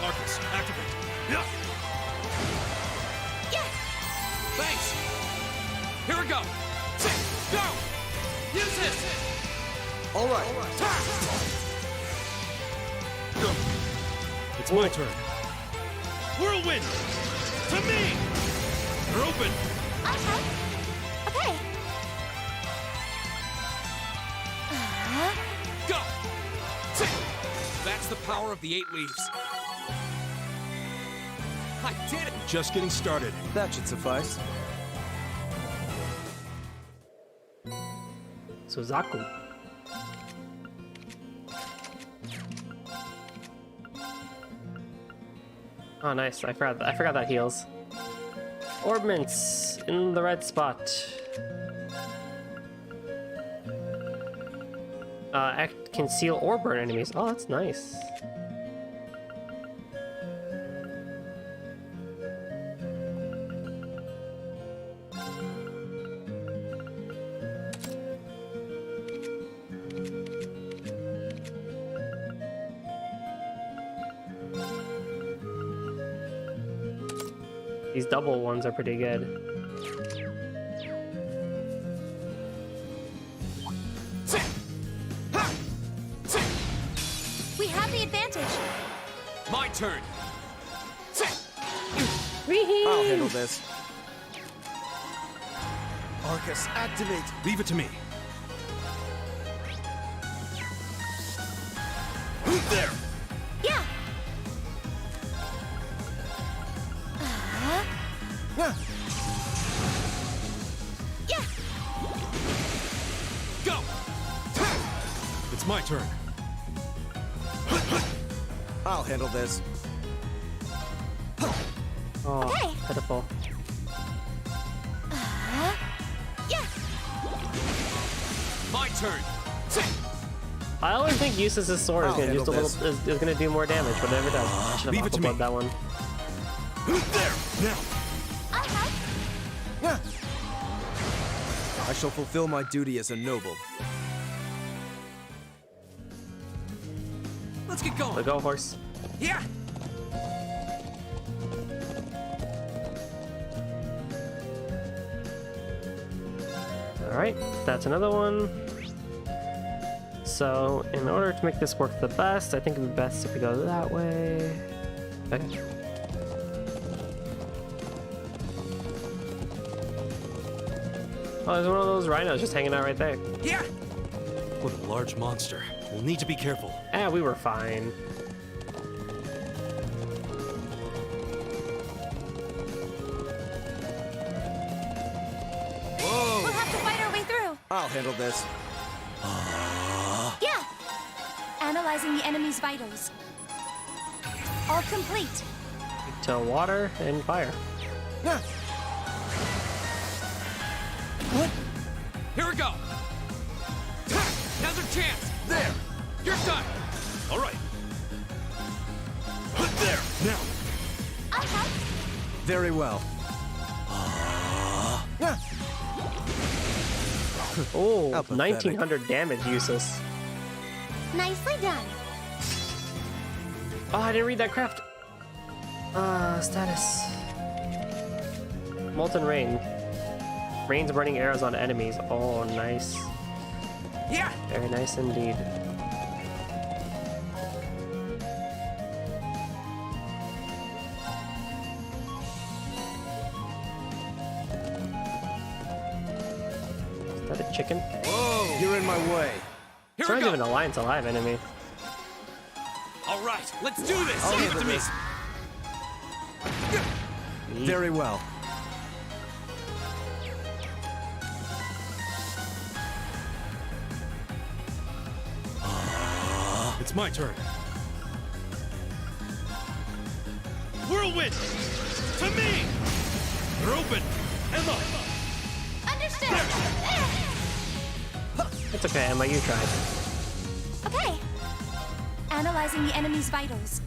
Arcus, activate. Yeah! Yeah. Thanks! Here we go! Go! Use this! All right. It's my turn. Whirlwind! To me! They're open! I'll help. Okay. Go! That's the power of the 8 leaves. I did it! Just getting started. That should suffice. Suzaku. Oh, nice. I forgot that heals. Orbments in the red spot. Conceal or burn enemies. Oh, that's nice. These double ones are pretty good. We have the advantage. My turn. I'll handle this. Arcus, activate! Leave it to me. There. Yeah. Yeah. Yeah. Go. It's my turn. I'll handle this. Oh, Okay. pitiful. Yeah. My turn. I always think Eustace's sword is I'll gonna just a handle little is gonna do more damage, but it never does. I should Leave have it to me. aquablood that one. There. Now. I'll help. Yeah. I shall fulfill my duty as a noble. Let's get going. So go, horse. Yeah. All right, that's another one. So, in order to make this work the best, I think it would be best if we go that way. Okay. Oh, there's one of those rhinos just hanging out right there. Yeah. What a large monster. We'll need to be careful. Ah, we were fine. We'll have to fight our way through. I'll handle this. Yeah. Analyzing the enemy's vitals. All complete. To water and fire. Yeah. Here we go. Now's our chance. There. You're done. All right. There. Now. I'll help. Very well. Yeah. Oh, How pathetic. 1900 damage, Eustace. Nicely done. Oh, I didn't read that craft. Status. Molten Rain. Rains burning arrows on enemies. Oh, nice. Yeah. Very nice indeed. Is that a chicken? Whoa. You're in my way. Here It's we not go. even an Alliance Alive enemy. All right. Let's do this. I'll Leave it handle to me. this. Very well. It's my turn. Whirlwind! To me! They're open! Emma! Understood. It's okay, Emma, you tried. Okay. Analyzing the enemy's vitals.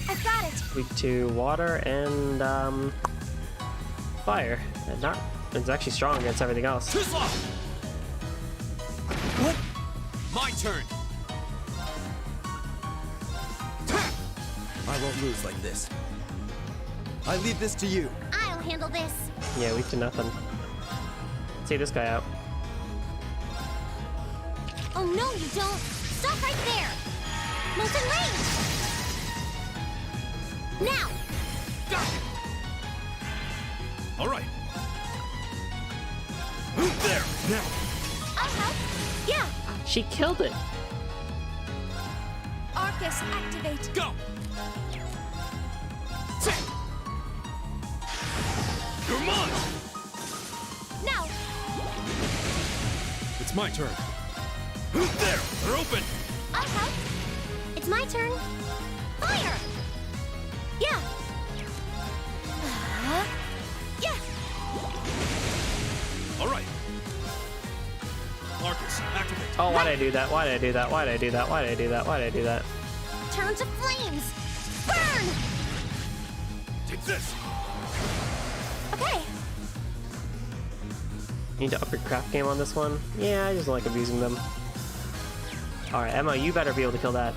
I've got it. Weak to water and fire. And not it's actually strong against everything else. Too slow. What? My turn. I won't lose like this. I leave this to you. I'll handle this. Yeah, weak to nothing. Let's see this guy out. Oh no, you don't. Stop right there. Molten Rain. Now. Got it. All right. There! Now! I'll help. Yeah. She killed it. Arcus, activate. Go. You're mine. Now. It's my turn. There! They're open! I'll help. It's my turn. Fire. Yeah. Yeah. All right. Marcus, activate. Oh, why did I do that? Why did I do that? Why did I do that? Why did I do that? Why did I do that? Turn to flames. Burn. Take this! Okay. Need to up your craft game on this one? Yeah, I just don't like abusing them. Alright, Emma, you better be able to kill that.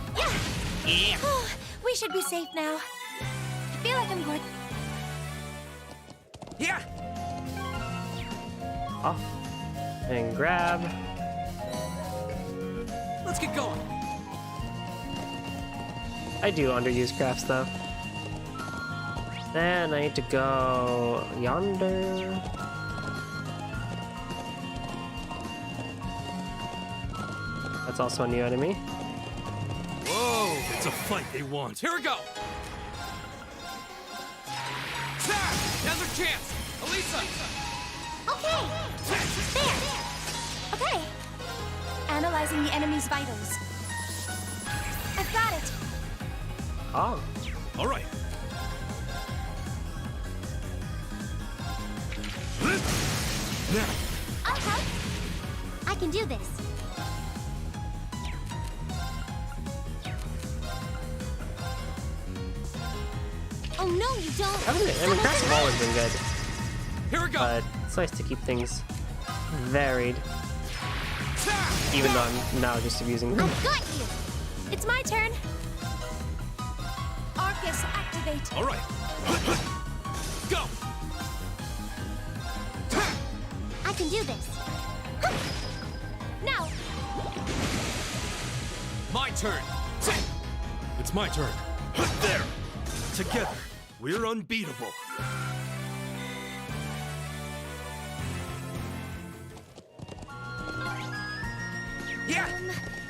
Yeah. We should be safe now. I feel like I'm good. Yeah! Off. And grab. Let's get going. I do underuse crafts though. Then I need to go yonder. That's also a new enemy. Whoa! It's a fight they want. Here we go! Now's our chance! Elisa! Okay. There. Okay. Analyzing the enemy's vitals. I've got it. Oh. All right. Now, I'll help. I can do this. Oh no, you don't. I mean, crafts have always been good, Here we go! but it's nice to keep things varied. Even though I'm now just abusing them. I've got you. It's my turn. Arcus, activate. all right. Go! I can do this. Now. My turn! It's my turn. There. Together, we're unbeatable. Yeah!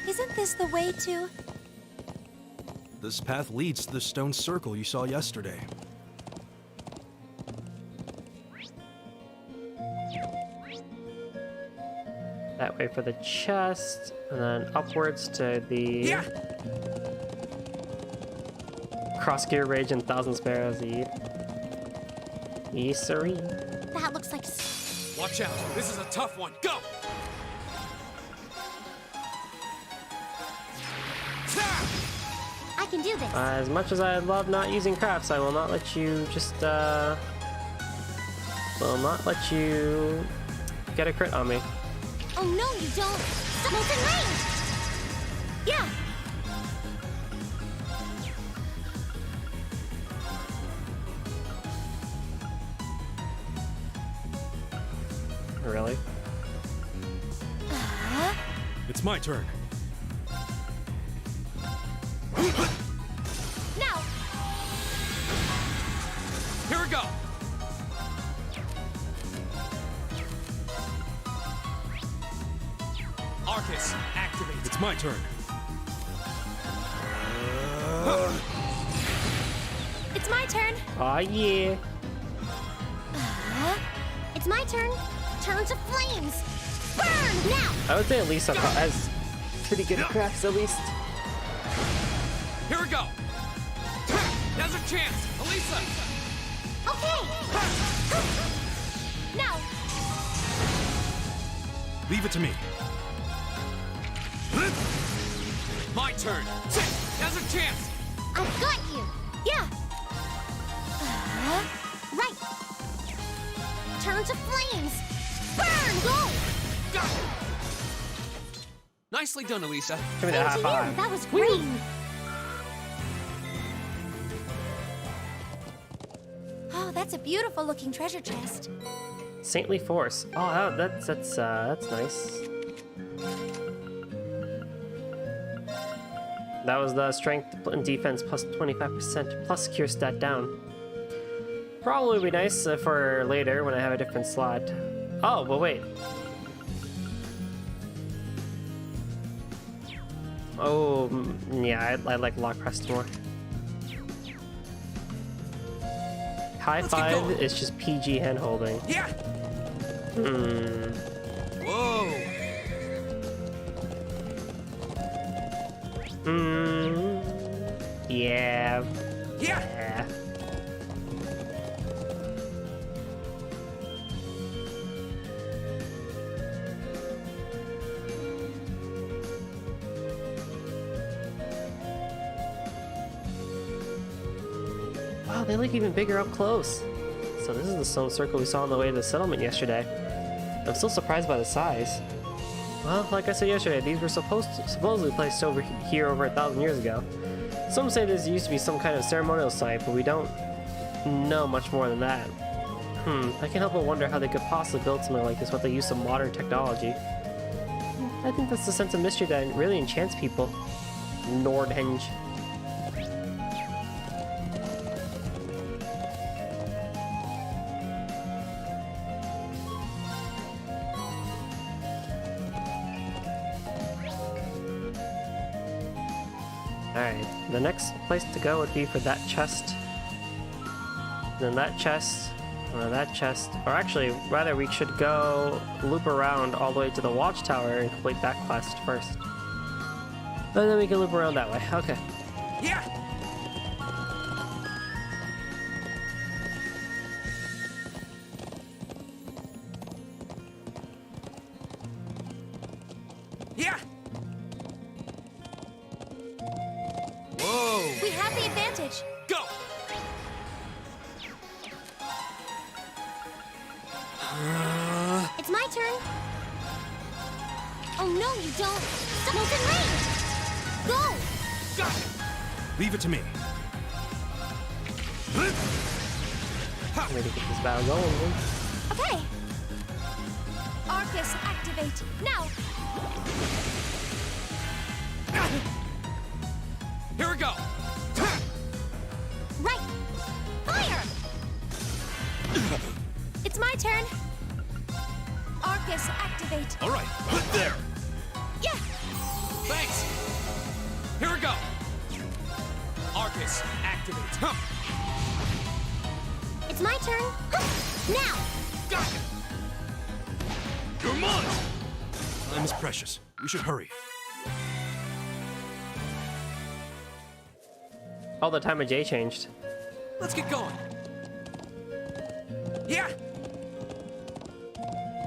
Isn't this the way to? This path leads to the stone circle you saw yesterday. That way for the chest, and then upwards to the Yeah! cross gear rage and thousand sparrows. Yes, sirree. That looks like. Watch out! This is a tough one! Go! I can do this. As much as I love not using crafts, I will not let you just, will not let you get a crit on me. Oh no, you don't. Someone's in range. Yeah. Really? It's my turn. Now. Here we go! Arcus, activate. It's my turn. It's my turn. Aw, yeah. It's my turn. Turn to flames. Burn now. I would say at least has pretty good crafts, at least. Here we go! Now's our chance! Elisa! Okay. Now. Leave it to me. My turn! Now's our chance! I've got you. Yeah. Right. Turn to flames. Burn. Go. Go! Nicely done, Elisa. Give me that high Thank you. five. That was great. Oh, that's a beautiful looking treasure chest. Saintly Force. Oh, that's nice. That was the strength and defense plus 25% plus secure stat down. Probably be nice for later when I have a different slot. Oh, but wait. Oh, yeah, I like Lock Crest more. High Let's get five going. is just PG hand holding. Yeah! Whoa! Yeah. Yeah! Yeah. Wow, they look even bigger up close. So this is the stone circle we saw on the way to the settlement yesterday. I'm still surprised by the size. Well, like I said yesterday, these were supposedly placed over here over 1,000 years ago. Some say this used to be some kind of ceremonial site, but we don't know much more than that. I can't help but wonder how they could possibly build something like this with the use of modern technology. I think that's the sense of mystery that really enchants people. Nord Highlands. Alright, the next place to go would be for that chest. Then that chest, and then that chest. Or actually, rather we should go loop around all the way to the watchtower and complete that quest first. And then we can loop around that way. Okay. Yeah! Yeah! Whoa! We have the advantage. Go! It's my turn. Oh no, you don't. Molten Rain! Go! Got it! Leave it to me. I'm ready to get this battle going. Man. Okay. Arcus, activate now. Here we go! Right. Fire! It's my turn. Arcus, activate. All right, there! Yeah. Thanks! Here we go! Arcus, activate. Huh. It's my turn. Now! Got it! You're mine! Time is precious. We should hurry. Oh, the time of J changed. Let's get going! Yeah!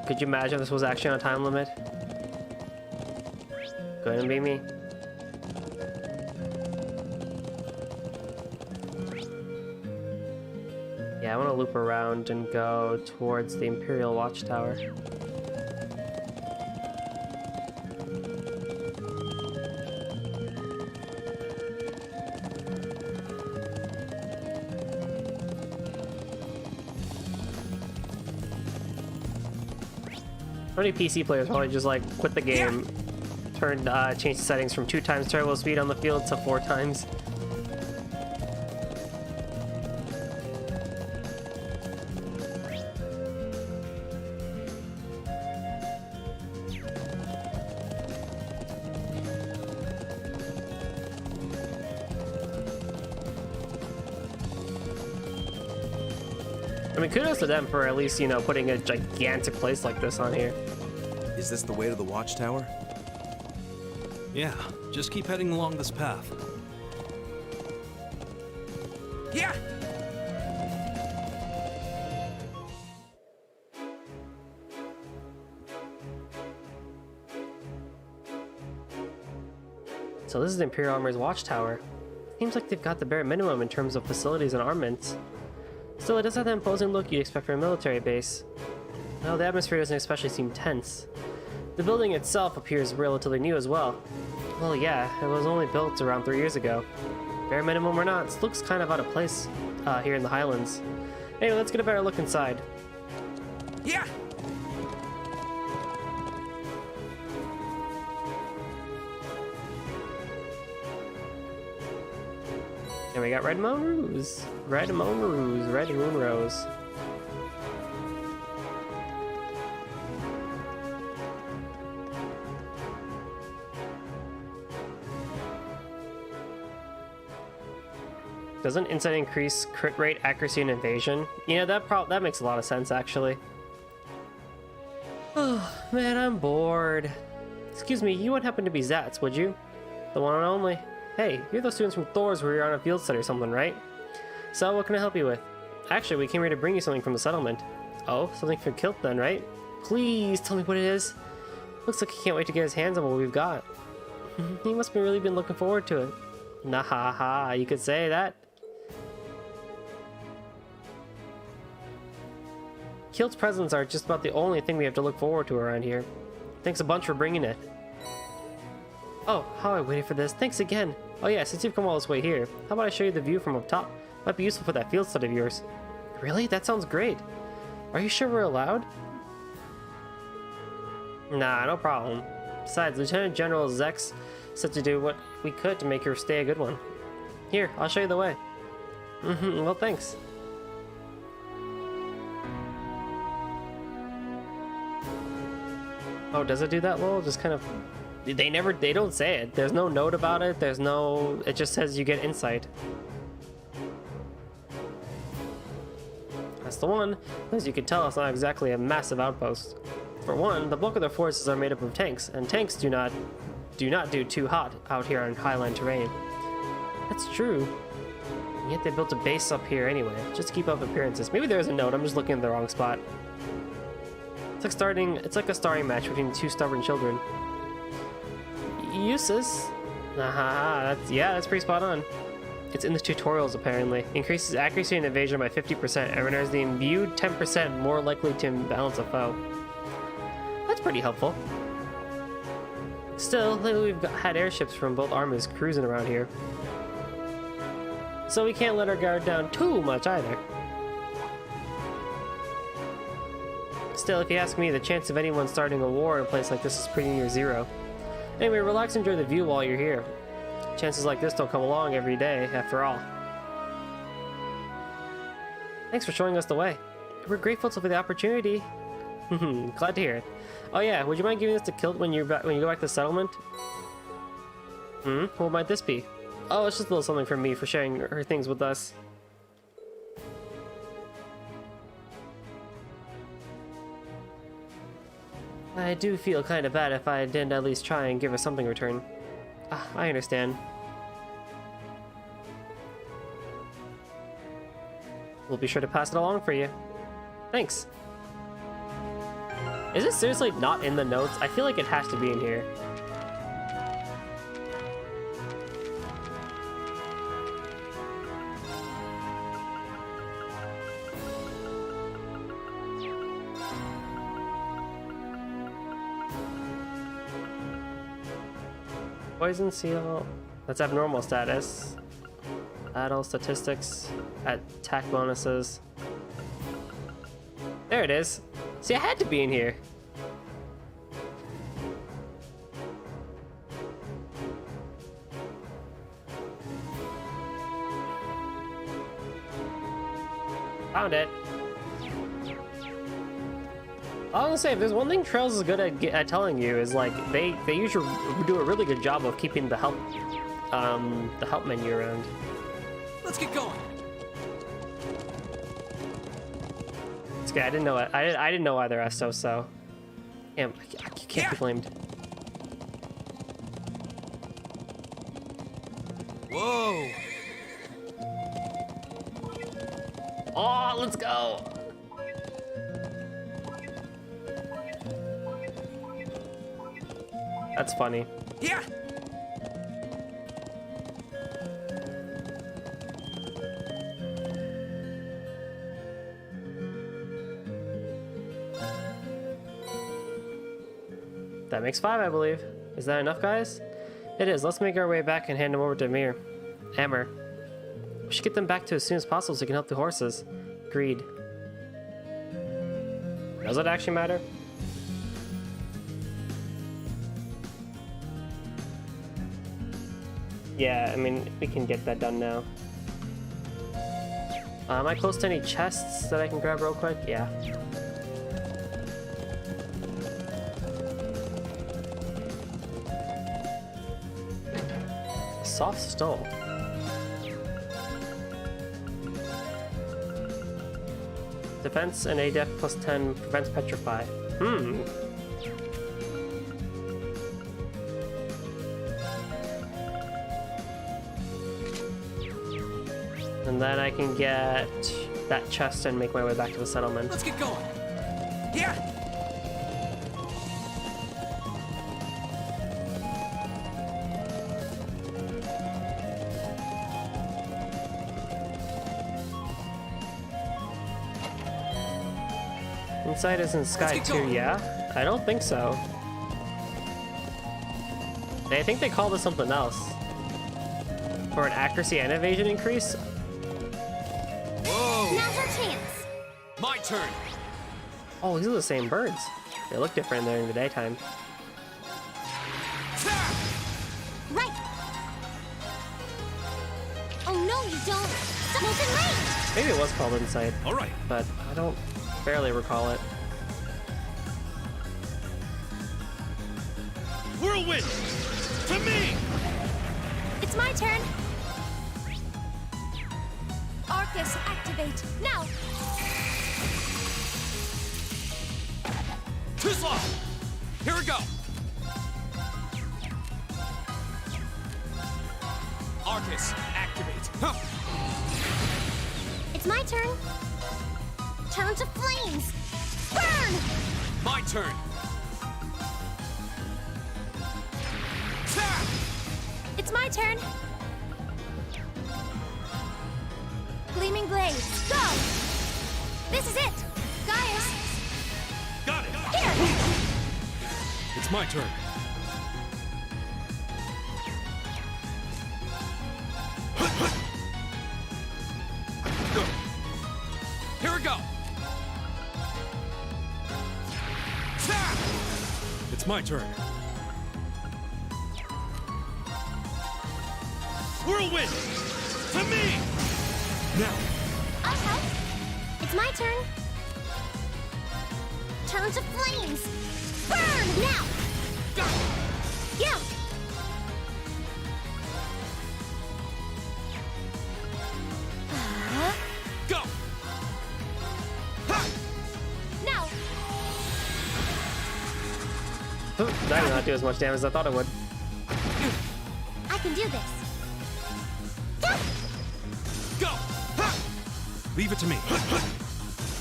Could you imagine if this was actually on a time limit? Couldn't be me. Yeah, I want to loop around and go towards the Imperial Watchtower. How many PC players probably just like quit the game, change the settings from 2 times turbo speed on the field to 4 times? I mean, kudos to them for at least, you know, putting a gigantic place like this on here. Is this the way to the watchtower? Yeah, just keep heading along this path. Yeah! So this is the Imperial Army's watchtower. Seems like they've got the bare minimum in terms of facilities and armaments. Still, it does have the imposing look you'd expect from a military base. Well, the atmosphere doesn't especially seem tense. The building itself appears relatively new as well. Well, yeah, it was only built around 3 years ago. Bare minimum or not, it looks kind of out of place here in the Highlands. Anyway, let's get a better look inside. Yeah! And we got Red Moon Rose. Red Moon Rose. Red Moon Rose. Doesn't insight increase crit rate, accuracy, and evasion? You know, that makes a lot of sense, actually. Oh, man, I'm bored. Excuse me, you wouldn't happen to be Zatz, would you? The one and only. Hey, you're those students from Thor's where you're on a field study or something, right? So, what can I help you with? Actually, we came here to bring you something from the settlement. Oh, something for Kilt then, right? Please, tell me what it is. Looks like he can't wait to get his hands on what we've got. He must have really been looking forward to it. Nah ha ha, you could say that. Kilt's presents are just about the only thing we have to look forward to around here. Thanks a bunch for bringing it. Oh, how I waited for this. Thanks again. Oh yeah, since you've come all this way here, how about I show you the view from up top? Might be useful for that field study of yours. Really? That sounds great. Are you sure we're allowed? Nah, no problem. Besides, Lieutenant General Zex said to do what we could to make your stay a good one. Here, I'll show you the way. Well, thanks. Oh, does it do that, lol? Just kind of... They don't say it. There's no note about it. There's no... It just says you get insight. That's the one. As you can tell, it's not exactly a massive outpost. For one, the bulk of their forces are made up of tanks, and tanks do not do too hot out here on highland terrain. That's true. And yet they built a base up here anyway, just to keep up appearances. Maybe there's a note. I'm just looking in the wrong spot. It's like a starring match between two stubborn children. Uses? That's pretty spot on. It's in the tutorials apparently. Increases accuracy and evasion by 50% and renders the imbued 10% more likely to imbalance a foe. That's pretty helpful. Still, lately we've had airships from both armies cruising around here. So we can't let our guard down too much either. Still, if you ask me, the chance of anyone starting a war in a place like this is pretty near zero. Anyway, relax and enjoy the view while you're here. Chances like this don't come along every day, after all. Thanks for showing us the way. We're grateful for the opportunity. Glad to hear it. Oh yeah, would you mind giving this to Kilt when you go back to the settlement? What might this be? Oh, it's just a little something from me for sharing her things with us. I do feel kind of bad if I didn't at least try and give her something in return. I understand. We'll be sure to pass it along for you. Thanks. Is it seriously not in the notes? I feel like it has to be in here. Poison seal. That's abnormal status. Battle statistics. Attack bonuses. There it is. See, I had to be in here. Found it. I was gonna say, if there's one thing Trails is good at telling you is like they usually do a really good job of keeping the help menu around. Let's get going. It's good. I didn't know it. I didn't know either, Esto. So, damn, you can't be blamed. Whoa! Oh, let's go. That's funny. Yeah. That makes 5, I believe. Is that enough, guys? It is. Let's make our way back and hand them over to Amber. We should get them back to as soon as possible so we can help the horses. Agreed. Does it actually matter? Yeah, I mean, we can get that done now. Am I close to any chests that I can grab real quick? Yeah. Soft stone. Defense and ADF plus 10 prevents petrify. And then I can get that chest and make my way back to the settlement. Let's get going. Yeah. Inside is in Sky 2, yeah? I don't think so. I think they call this something else. For an accuracy and evasion increase? Whoa! Now's our chance. My turn. Oh, these are the same birds. They look different during the daytime. Right! Oh no, you don't! Molten Rain! Maybe it was called Insight, All right. but I don't barely recall it. Whirlwind! To me! It's my turn! Arcus, activate, now! Tuzla! Here we go! Arcus, activate. Huh. It's my turn! Turn to flames! Burn! My turn. Ta! It's my turn! Gleaming Blades, go! This is it! Gaius, Got it! here! It's my turn. Here we go! Ta! It's my turn. Whirlwind! To me! Now! I'll help! It's my turn! Turn to flames! Burn! Now! Yeah! Go! Ha! Now! That did not do as much damage as I thought it would. I can do this! Go! Ha! Leave it to me.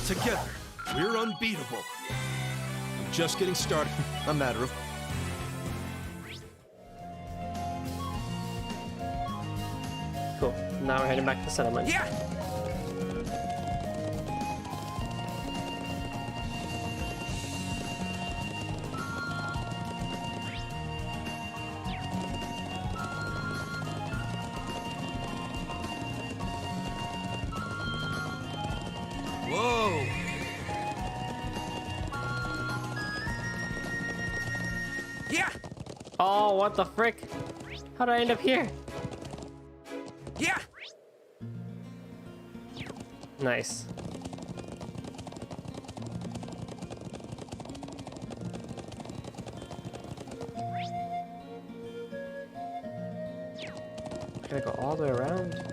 Together, we're unbeatable. I'm just getting started. A matter of... Cool. Now we're heading back to the settlement. Yeah! Whoa! Yeah! Oh, what the frick? How did I end up here? Yeah! Nice. Gotta go all the way around.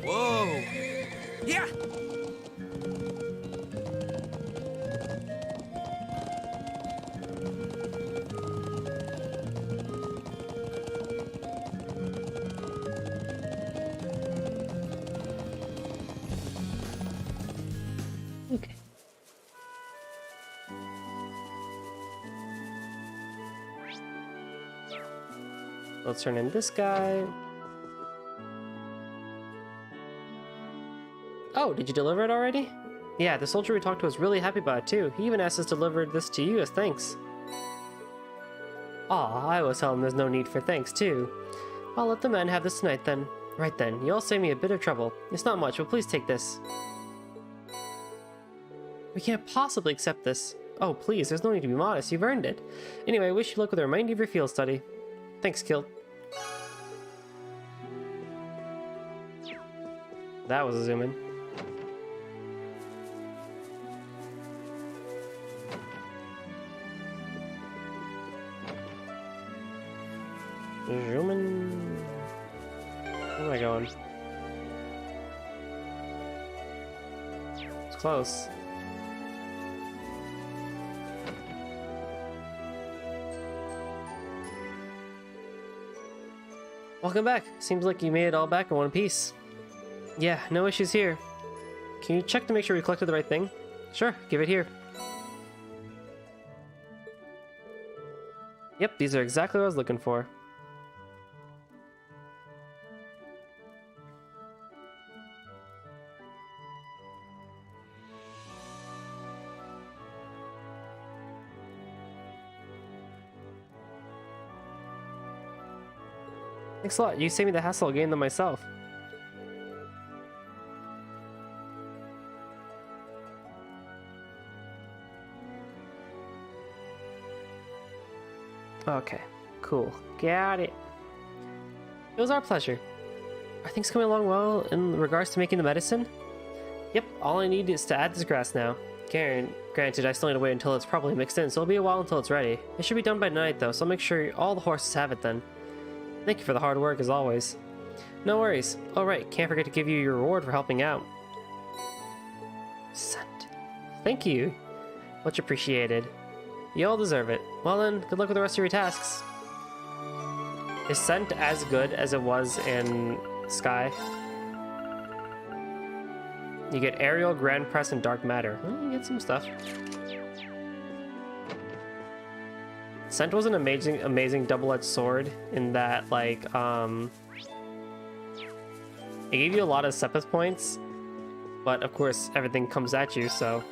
Whoa! Yeah! Okay. Let's turn in this guy. Oh, did you deliver it already? Yeah, the soldier we talked to was really happy about it too. He even asked us to deliver this to you as thanks. Aw, I always tell him there's no need for thanks too. I'll let the men have this tonight then. Right then, you all saved me a bit of trouble. It's not much, but please take this. We can't possibly accept this. Oh, please, there's no need to be modest. You've earned it. Anyway, wish you luck with the remainder of your field study. Thanks, Kilt. That was a zoom in. Zoom in. Where am I going? It's close. Welcome back. Seems like you made it all back in one piece. Yeah, no issues here. Can you check to make sure we collected the right thing? Sure, give it here. Yep, these are exactly what I was looking for. Thanks a lot. You saved me the hassle of getting them myself. Okay, cool. Got it. It was our pleasure. Are things coming along well in regards to making the medicine? Yep, all I need is to add this grass now. Granted, I still need to wait until it's properly mixed in, so it'll be a while until it's ready. It should be done by tonight, though, so I'll make sure all the horses have it then. Thank you for the hard work, as always. No worries. Oh right, can't forget to give you your reward for helping out. Scent. Thank you. Much appreciated. You all deserve it. Well then, good luck with the rest of your tasks. Is Scent as good as it was in Sky? You get Aerial, Grand Press, and Dark Matter. Well, you get some stuff. Scent was an amazing double-edged sword in that, like, it gave you a lot of Sepith points, but of course everything comes at you, so...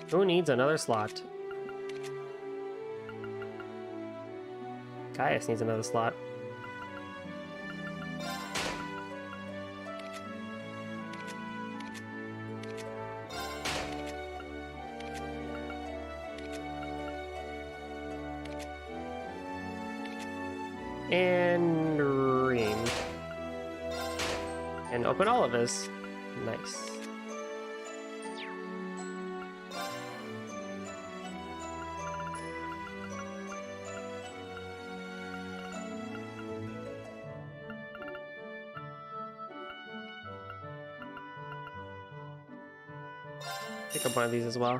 Who needs another slot? Gaius needs another slot. And Reem. And open all of his. Nice. Pick up one of these as well.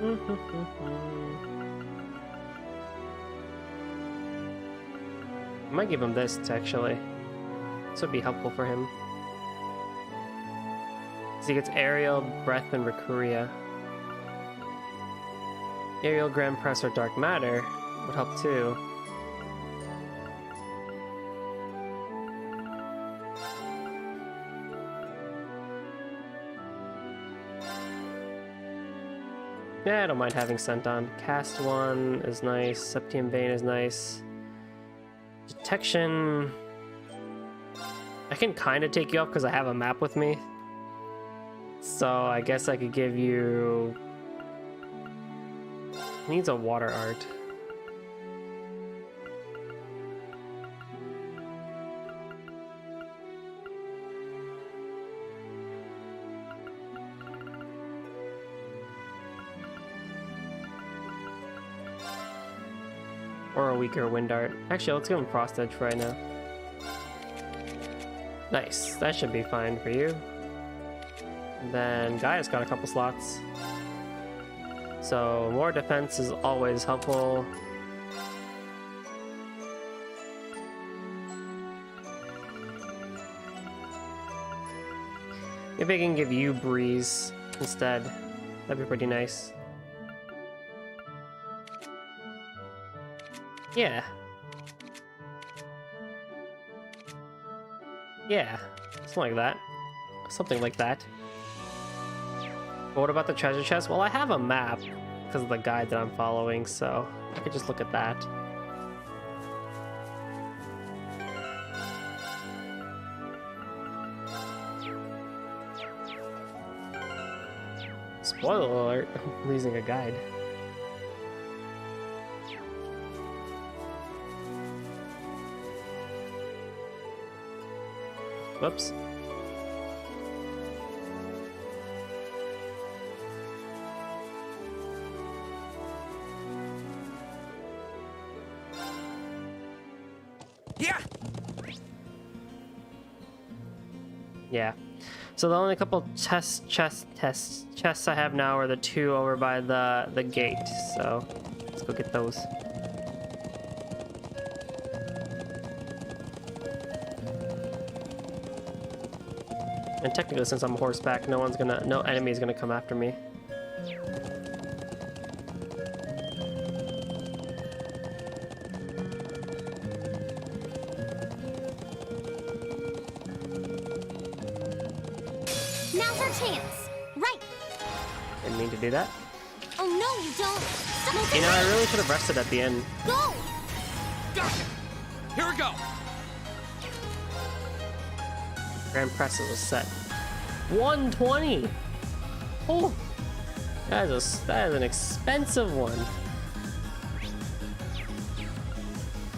I might give him this, actually. This would be helpful for him. So he gets Aerial, Breath, and Recuria. Aerial, Grand Press, or Dark Matter would help too. Yeah, I don't mind having Scent on. Cast 1 is nice. Septium Vein is nice. Detection... I can kind of take you up because I have a map with me. So I guess I could give you... Needs a water art. Or a weaker wind art. Actually, let's give him Frost Edge for right now. Nice. That should be fine for you. And then Gaia's got a couple slots. So more defense is always helpful. Maybe I can give you Breeze instead. That'd be pretty nice. Yeah. Yeah, something like that. Something like that. But what about the treasure chest? Well, I have a map because of the guide that I'm following, so I could just look at that. Spoiler alert, I'm losing a guide. Whoops. Yeah. Yeah. So the only couple chests I have now are the two over by the gate. So let's go get those. And technically, since I'm horseback, no enemy is gonna come after me. Now's our chance. Right. Didn't mean to do that. Oh no, you don't. Stop. You know, I really should have rested at the end. Go. Gotcha. Here we go. Grand Presses was set. 120. Oh, that is an expensive one.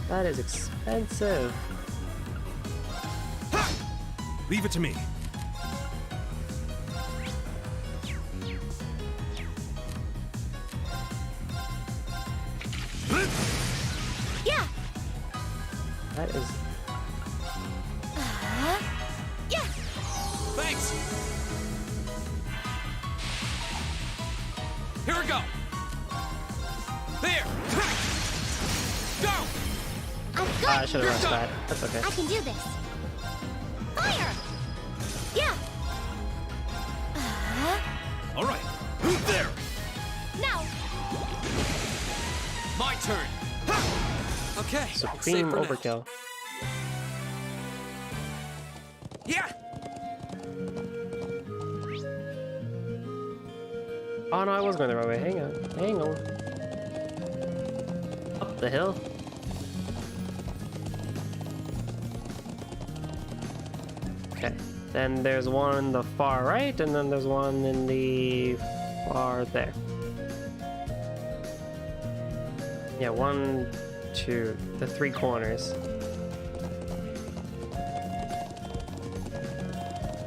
That is expensive. Leave it to me. Yeah. That is. Yeah. Thanks. Here we go. There. Go. I'm good. I should have rushed that. That's okay. I can do this. Fire. Yeah. All right. There. Now. My turn. Okay. Supreme safe for now. overkill. Yeah. Oh no, I was going the right way. Hang on. Hang on. Up the hill. Okay. Then there's one on the far right, and then there's one in the far there. Yeah, 1, 2, the 3 corners.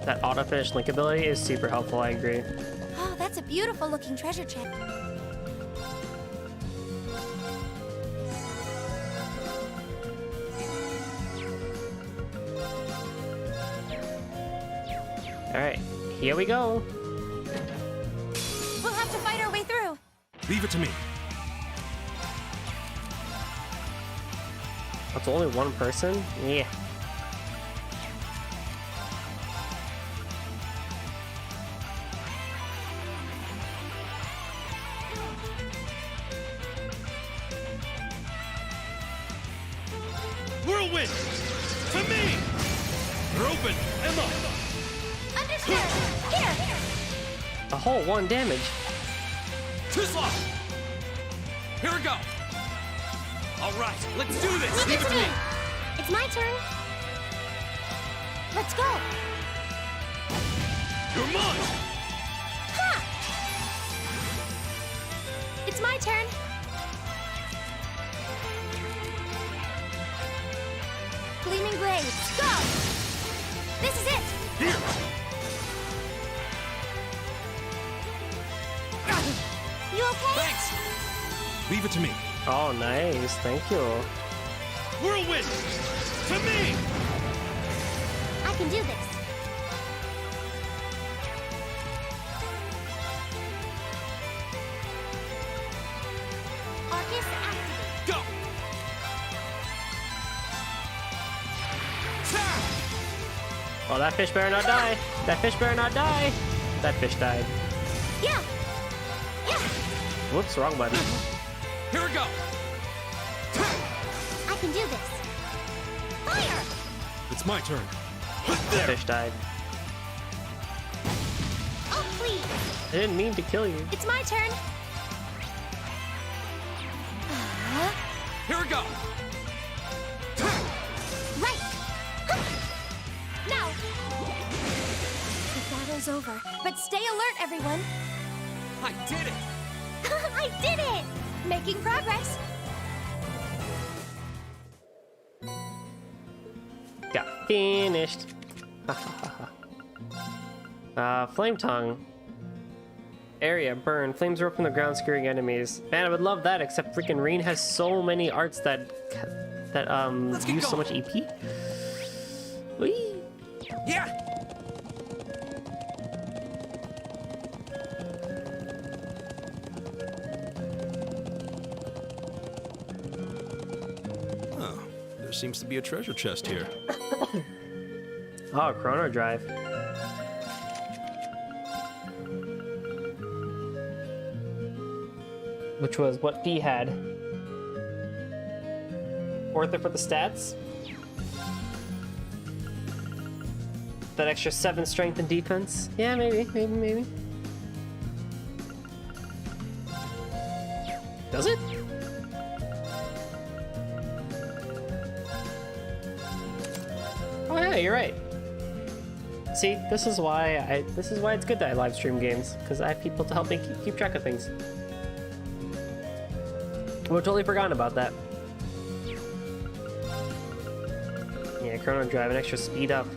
That auto finish link ability is super helpful, I agree. Oh, that's a beautiful looking treasure chest. Alright, here we go. We'll have to fight our way through. Leave it to me. That's only one person? Yeah. Whirlwind! To me! You're open, Emma! Understood. Here. A whole 1 damage. Tuzla! Here we go. All right, let's do this. Leave it to me. It's my turn. Let's go. You're mine. Ha! It's my turn. Gleaming blades, go! This is it. Here! You okay? Thanks. Leave it to me. Oh, nice. Thank you. Whirlwind! To me! I can do this. Arcus activate. Go. Oh, that fish better not die. That fish better not die. That fish died. Yeah. Yeah. Whoops, wrong button. Here we go. I can do this. Fire! It's my turn. That fish died. Oh, please. I didn't mean to kill you. It's my turn. Here we go. Right. Now. The battle's over, but stay alert, everyone. I did it. I did it! Making progress. Got finished. Flame tongue. Area burn. Flames erupt from the ground, scaring enemies. Man, I would love that, except freaking Reen has so many arts that that use so much EP. Whee! Yeah. Oh, there seems to be a treasure chest here. Oh, Chrono Drive. Which was what P had. Worth it for the stats? That extra 7 strength and defense? Yeah, maybe. Does it? Oh yeah, you're right. See, this is why it's good that I live stream games, because I have people to help me keep track of things. We've totally forgotten about that. Yeah, Chrono Drive, an extra speed up.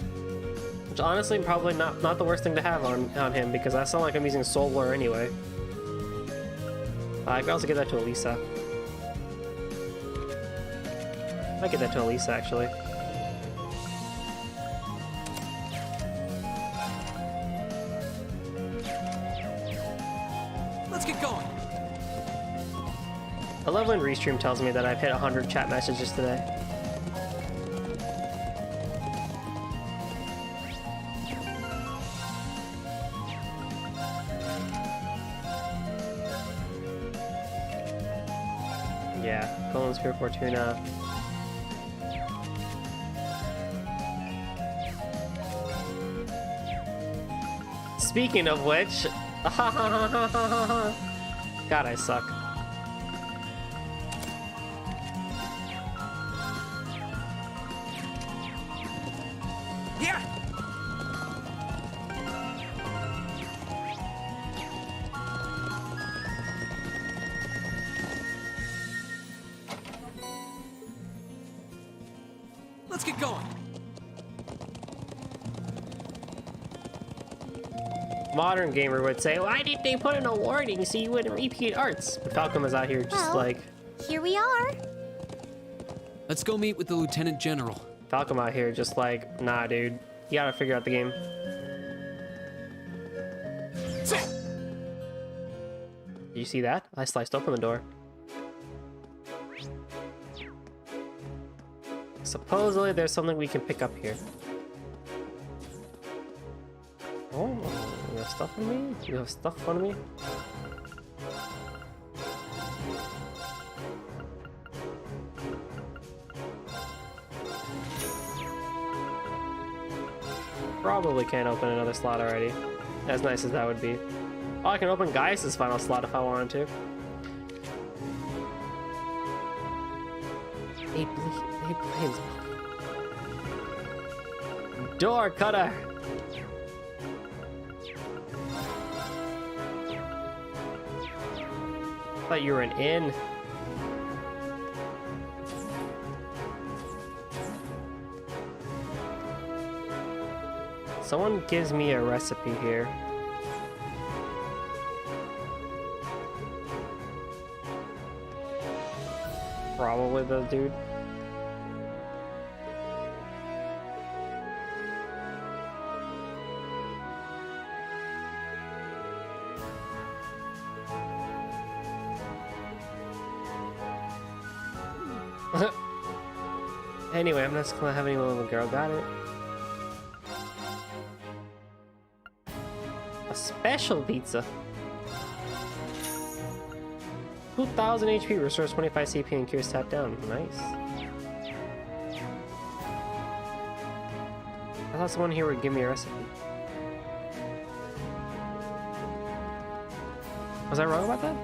Which honestly, probably not the worst thing to have on him, because I sound like I'm using Soul Blur anyway. I could also give that to Elisa. I might give that to Elisa, actually. Let's get going. I love when Restream tells me that I've hit 100 chat messages today. Yeah, Golden Spear Fortuna. Speaking of which, God, I suck. Yeah. Let's get going. Modern gamer would say, why didn't they put in a warning so you wouldn't repeat arts? But Falcom is out here just Well, like... Here we are. Let's go meet with the Lieutenant General. Falcom out here just like, nah, dude. You gotta figure out the game. Did you see that? I sliced open the door. Supposedly there's something we can pick up here. Oh, you have stuff on me? You have stuff on me? Probably can't open another slot already. As nice as that would be. Oh, I can open Gaius' final slot if I wanted to. Eight planes. Door cutter! Thought you were an inn. Someone gives me a recipe here. Probably the dude. Anyway, I'm not just gonna have any little girl. Got it. A special pizza. 2000 HP, restores 25 CP and cures tap down. Nice. I thought someone here would give me a recipe. Was I wrong about that?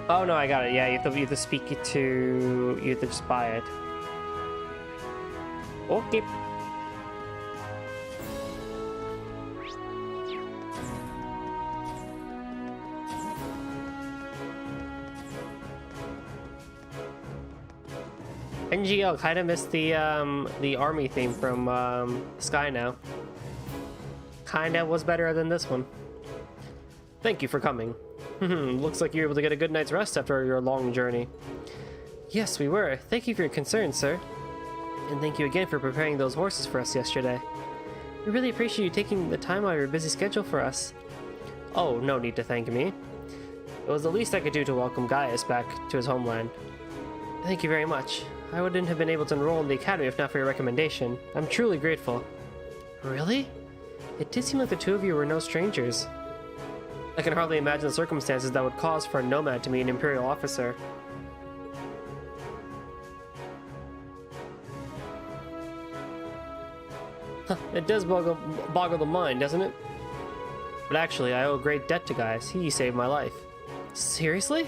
Oh no, I got it. Yeah, you have to speak it to... You have to just buy it. Okay. NGL kind of missed the army theme from Sky now. Kinda was better than this one. Thank you for coming. Looks like you were able to get a good night's rest after your long journey. Yes, we were. Thank you for your concern, sir. And thank you again for preparing those horses for us yesterday. We really appreciate you taking the time out of your busy schedule for us. Oh, no need to thank me. It was the least I could do to welcome Gaius back to his homeland. Thank you very much. I wouldn't have been able to enroll in the academy if not for your recommendation. I'm truly grateful. Really? It did seem like the two of you were no strangers. I can hardly imagine the circumstances that would cause for a nomad to meet an Imperial officer. It does boggle the mind, doesn't it? But actually, I owe a great debt to Gaius. He saved my life. Seriously?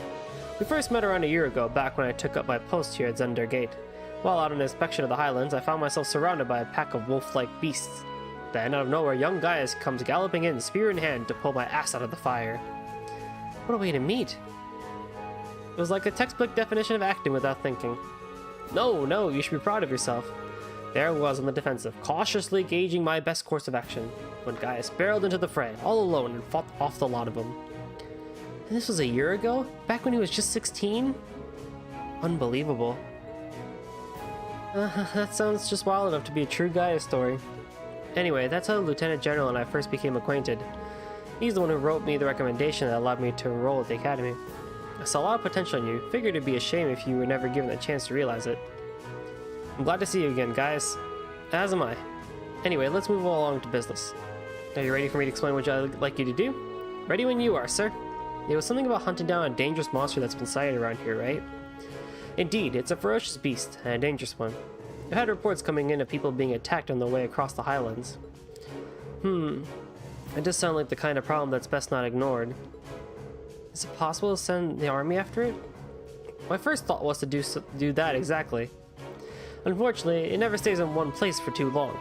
We first met around a year ago, back when I took up my post here at Zender Gate. While out on an inspection of the Highlands, I found myself surrounded by a pack of wolf-like beasts. Then, out of nowhere, young Gaius comes galloping in, spear in hand, to pull my ass out of the fire. What a way to meet. It was like a textbook definition of acting without thinking. No, you should be proud of yourself. There I was on the defensive, cautiously gauging my best course of action, when Gaius barreled into the fray, all alone, and fought off the lot of them. And this was a year ago? Back when he was just 16? Unbelievable. That sounds just wild enough to be a true Gaius story. Anyway, that's how the Lieutenant General and I first became acquainted. He's the one who wrote me the recommendation that allowed me to enroll at the academy. I saw a lot of potential in you, figured it'd be a shame if you were never given the chance to realize it. I'm glad to see you again, Gaius. As am I. Anyway, let's move along to business. Are you ready for me to explain what I'd like you to do? Ready when you are, sir. It was something about hunting down a dangerous monster that's been sighted around here, right? Indeed, it's a ferocious beast, and a dangerous one. I've had reports coming in of people being attacked on their way across the Highlands. It does sound like the kind of problem that's best not ignored. Is it possible to send the army after it? My first thought was to do that exactly. Unfortunately, it never stays in one place for too long.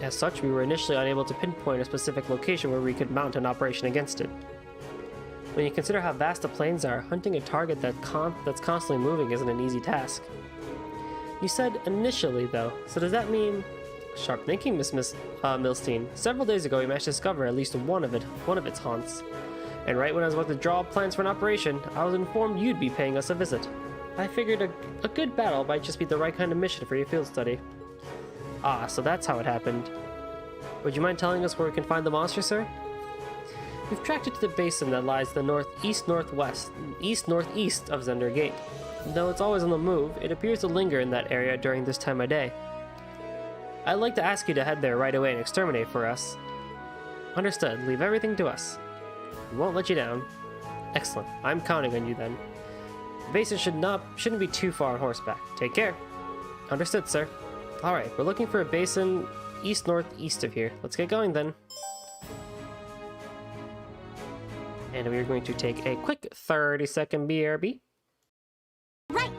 As such, we were initially unable to pinpoint a specific location where we could mount an operation against it. When you consider how vast the plains are, hunting a target that's constantly moving isn't an easy task. You said initially, though, so does that mean... Sharp thinking, Miss Milstein. Several days ago, we managed to discover at least one of its haunts. And right when I was about to draw up plans for an operation, I was informed you'd be paying us a visit. I figured a good battle might just be the right kind of mission for your field study. Ah, so that's how it happened. Would you mind telling us where we can find the monster, sir? We've tracked it to the basin that lies the northeast of Zender Gate. Though it's always on the move, it appears to linger in that area during this time of day. I'd like to ask you to head there right away and exterminate for us. Understood. Leave everything to us. We won't let you down. Excellent. I'm counting on you then. The basin shouldn't be too far on horseback. Take care. Understood, sir. Alright, we're looking for a basin east-northeast of here. Let's get going then. And we're going to take a quick 30-second BRB. Right.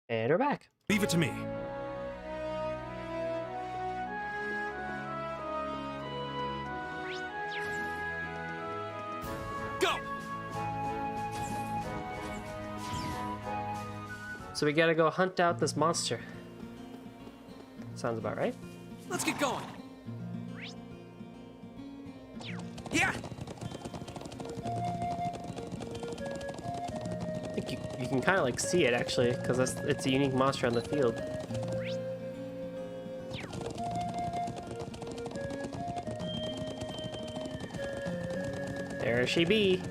And we're back. Leave it to me. So we gotta go hunt out this monster. Sounds about right. Let's get going. Yeah. I think you can kind of like see it actually, because it's a unique monster on the field. There she be.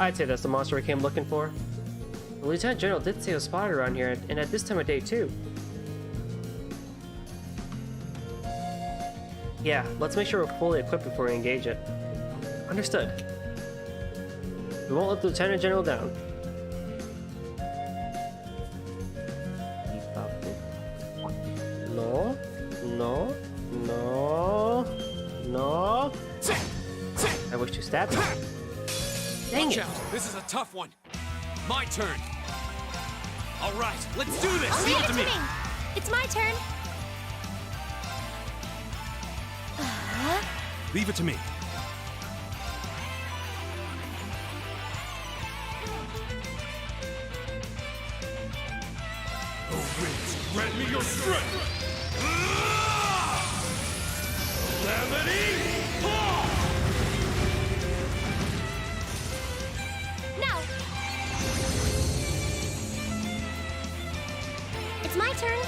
I'd say that's the monster we came looking for. The Lieutenant General did say it was spotted around here, and at this time of day too. Yeah, let's make sure we're fully equipped before we engage it. Understood. We won't let the Lieutenant General down. No, no, no, no. I wish to stab you. Dang Watch it. out. This is a tough one. My turn. All right, let's do this. Oh, Leave leave it to me. It's my turn. Leave it to me. Oh, winds, grant me your strength! Calamity! No. It's my turn.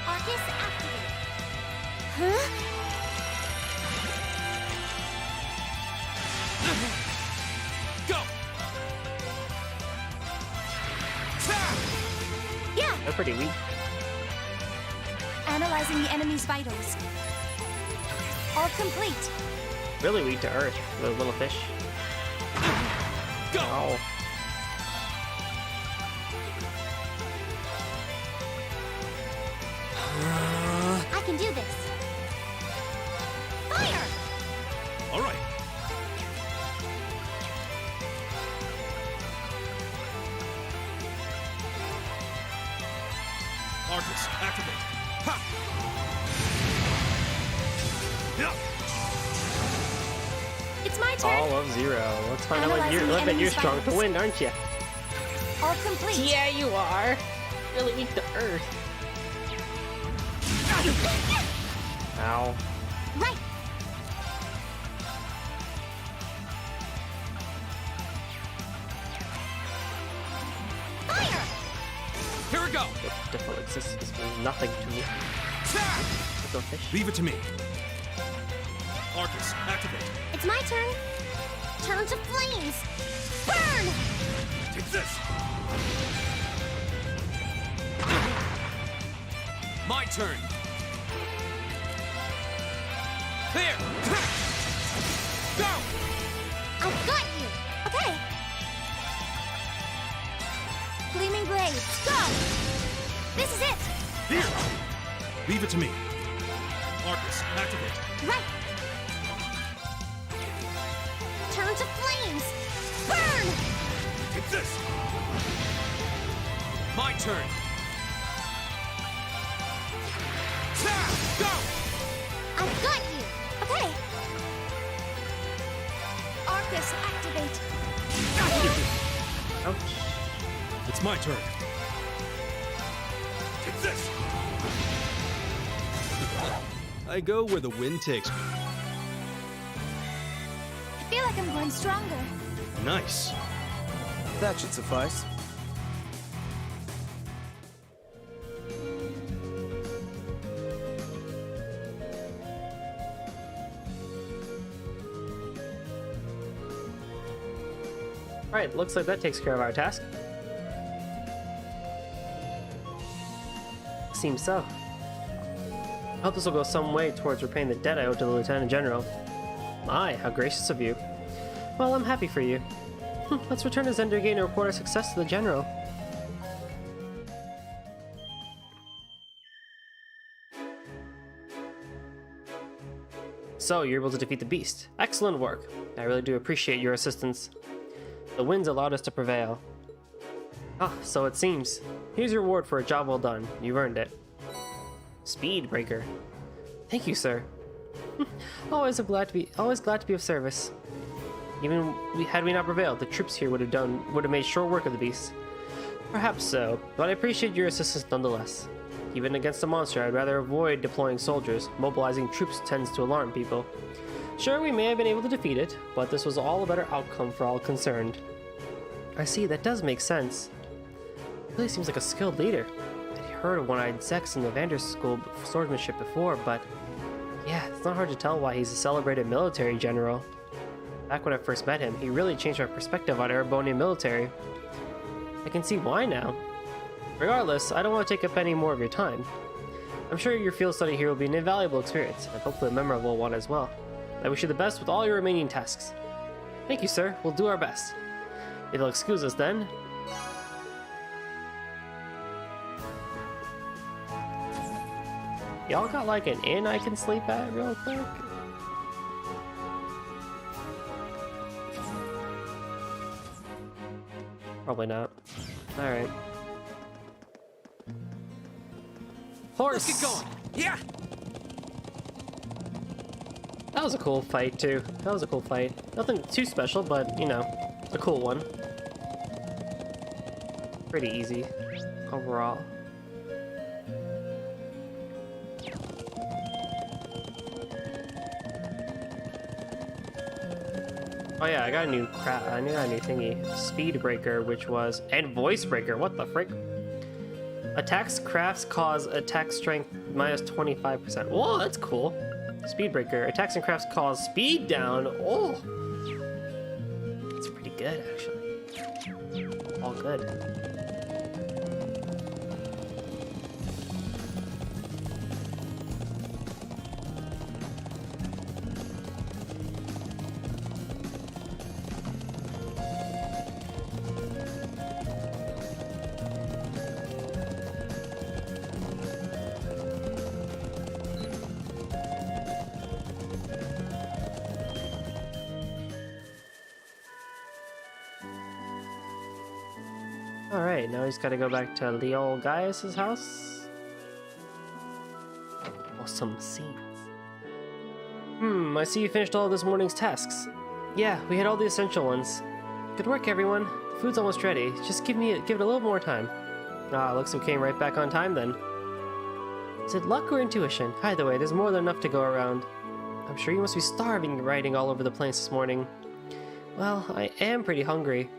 Arcus activate. Huh? Go. Yeah. They're pretty weak. Analyzing the enemy's vitals. All complete. Really weak to earth, those little fish. Go. Oh. I can do this. Fire! All right. Arcus, activate! Ha! It's my turn. All of zero. Let's find out what you're. Analyzing the I bet you're enemy's strong to vitals. wind, aren't you? All complete. Yeah, you are. Really weak to earth. Ow. Right. Fire! Here we go. Your different existence means nothing to me. Little fish. Leave it to me. Arcus, activate! It's my turn. Turn to flames. Burn! Take this! My turn. There. Go. I've got you. Okay. Gleaming blades. Go. This is it. Here. Leave it to me. Arcus, activate! Right. Turn to flames. Burn! Take this! My turn. Go. I've got you. Okay. Arcus activate. Ouch. It's my turn. Take this! I go where the wind takes me. I feel like I'm growing stronger. Nice. That should suffice. Alright, looks like that takes care of our task. Seems so. I hope this will go some way towards repaying the debt I owe to the Lieutenant General. My, how gracious of you. Well, I'm happy for you. Let's return to Zendergate and report our success to the General. So, you're able to defeat the beast. Excellent work. I really do appreciate your assistance. The winds allowed us to prevail. Ah, so it seems. Here's your reward for a job well done. You've earned it. Speed breaker. Thank you, sir. always glad to be of service. Even had we not prevailed, the troops here would have made short work of the beast. Perhaps so, but I appreciate your assistance nonetheless. Even against a monster, I'd rather avoid deploying soldiers. Mobilizing troops tends to alarm people. Sure, we may have been able to defeat it, but this was all a better outcome for all concerned. I see, that does make sense. He really seems like a skilled leader. I'd heard of one-eyed Zex in the Vander School of swordsmanship before, but yeah, it's not hard to tell why he's a celebrated military general. Back when I first met him, he really changed my perspective on Erebonian military. I can see why now. Regardless, I don't want to take up any more of your time. I'm sure your field study here will be an invaluable experience, and hopefully a memorable one as well. I wish you the best with all your remaining tasks. Thank you, sir. We'll do our best. If you'll excuse us then. Y'all got like an inn I can sleep at real quick? Probably not. Alright. Horse! Let's get going! Yeah! That was a cool fight, too. That was a cool fight. Nothing too special, but, you know, a cool one. Pretty easy, overall. Oh yeah, I got a new I got a new thingy. Speed breaker, which was... And voice breaker, what the frick? Attacks crafts cause attack strength minus 25%. Whoa, that's cool. Speed breaker. Attacks and crafts cause speed down. Oh! That's pretty good, actually. All good. Alright, now he's gotta go back to Leol Gaius' house. Awesome scenes. I see you finished all of this morning's tasks. Yeah, we had all the essential ones. Good work, everyone. The food's almost ready. Just give it a little more time. Ah, looks like we came right back on time then. Is it luck or intuition? Either way, there's more than enough to go around. I'm sure you must be starving riding all over the plains this morning. Well, I am pretty hungry.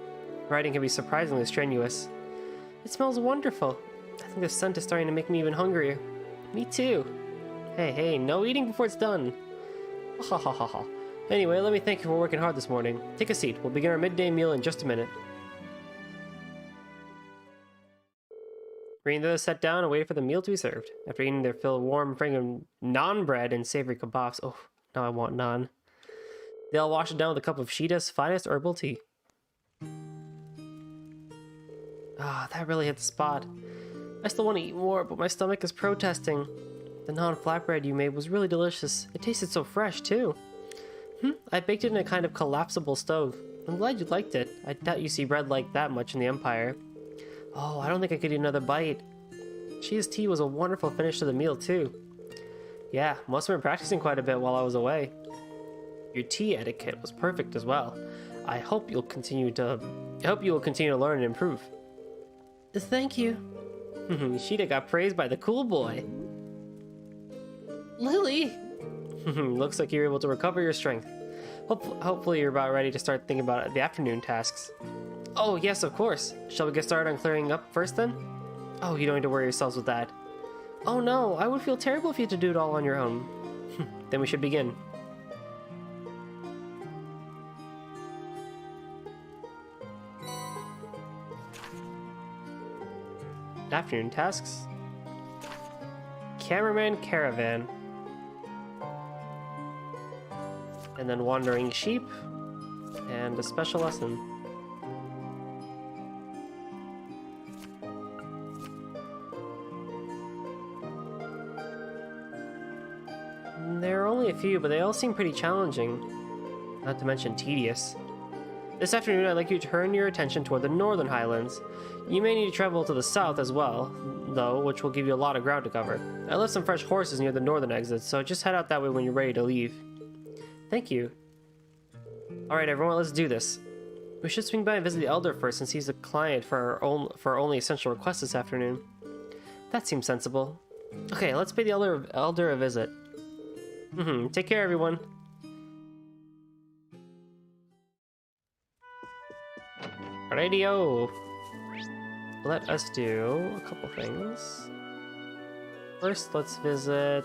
Riding can be surprisingly strenuous. It smells wonderful. I think the scent is starting to make me even hungrier. Me too. Hey, no eating before it's done. Ha ha ha ha. Anyway, let me thank you for working hard this morning. Take a seat. We'll begin our midday meal in just a minute. Reindeer sat down and waited for the meal to be served. After eating their fill of warm, fragrant naan bread and savory kebabs. Oh, now I want naan. They all washed it down with a cup of Sheeta's finest herbal tea. Ah, that really hit the spot. I still want to eat more, but my stomach is protesting. The naan flatbread you made was really delicious. It tasted so fresh, too. I baked it in a kind of collapsible stove. I'm glad you liked it. I doubt you see bread like that much in the Empire. Oh, I don't think I could eat another bite. Sheeta's tea was a wonderful finish to the meal, too. Yeah, must have been practicing quite a bit while I was away. Your tea etiquette was perfect as well. I hope you will continue to learn and improve. Thank you. Sheeta got praised by the cool boy. Lily! Looks like you're able to recover your strength. Hopefully you're about ready to start thinking about the afternoon tasks. Oh, yes, of course. Shall we get started on clearing up first then? Oh, you don't need to worry yourselves with that. Oh no, I would feel terrible if you had to do it all on your own. Then we should begin. Afternoon tasks. Cameraman Caravan. And then Wandering Sheep. And a special lesson. There are only a few, but they all seem pretty challenging. Not to mention tedious. This afternoon, I'd like you to turn your attention toward the Northern Highlands. You may need to travel to the south as well, though, which will give you a lot of ground to cover. I left some fresh horses near the northern exits, so just head out that way when you're ready to leave. Thank you. Alright everyone, let's do this. We should swing by and visit the Elder first, since he's a client for our only essential request this afternoon. That seems sensible. Okay, let's pay the Elder a visit. Take care everyone. Radio. Let us do a couple things. First, let's visit...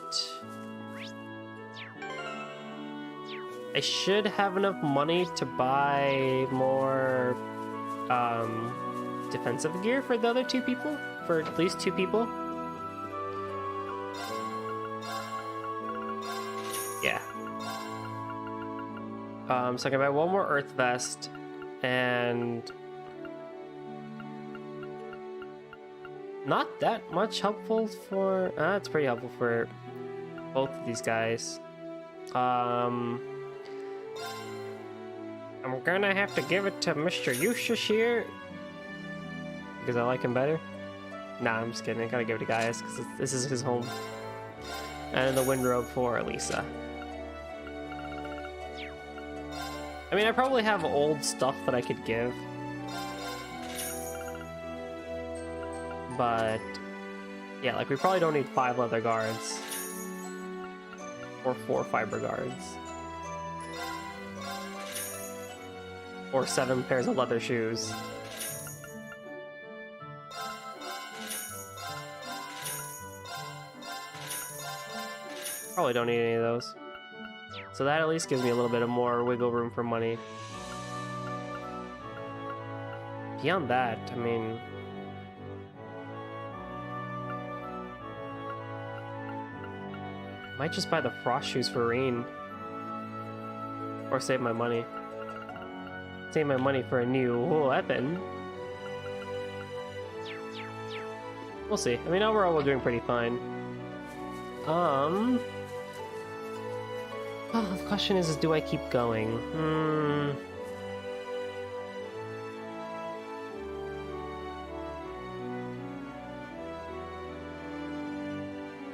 I should have enough money to buy more defensive gear for the other two people, for at least two people. Yeah. So I can buy one more Earth Vest and not that much helpful for. It's pretty helpful for both of these guys. I'm gonna have to give it to Mr. Eustace here because I like him better. Nah, I'm just kidding. I gotta give it to Gaius because this is his home. And the wind robe for Elisa. I mean, I probably have old stuff that I could give. But yeah, like we probably don't need 5 leather guards. Or 4 fiber guards. Or 7 pairs of leather shoes. Probably don't need any of those. So that at least gives me a little bit of more wiggle room for money. Beyond that, I mean... might just buy the frost shoes for Rain. Or save my money. Save my money for a new weapon. We'll see. I mean, overall we're doing pretty fine. Oh, the question is do I keep going?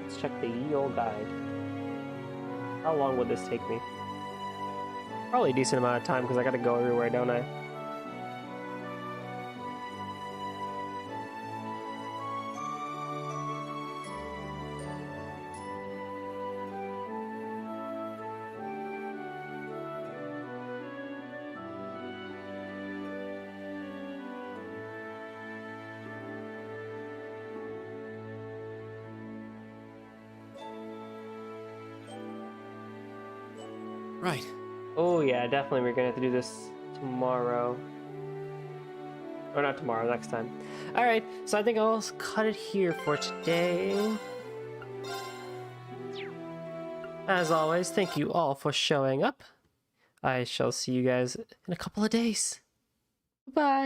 Let's check the ye olde guide. How long would this take me? Probably a decent amount of time because I gotta go everywhere, don't I? Right. Oh yeah, definitely we're gonna have to do this tomorrow. Or not tomorrow, next time. Alright, so I think I'll cut it here for today. As always, thank you all for showing up. I shall see you guys in a couple of days. Bye.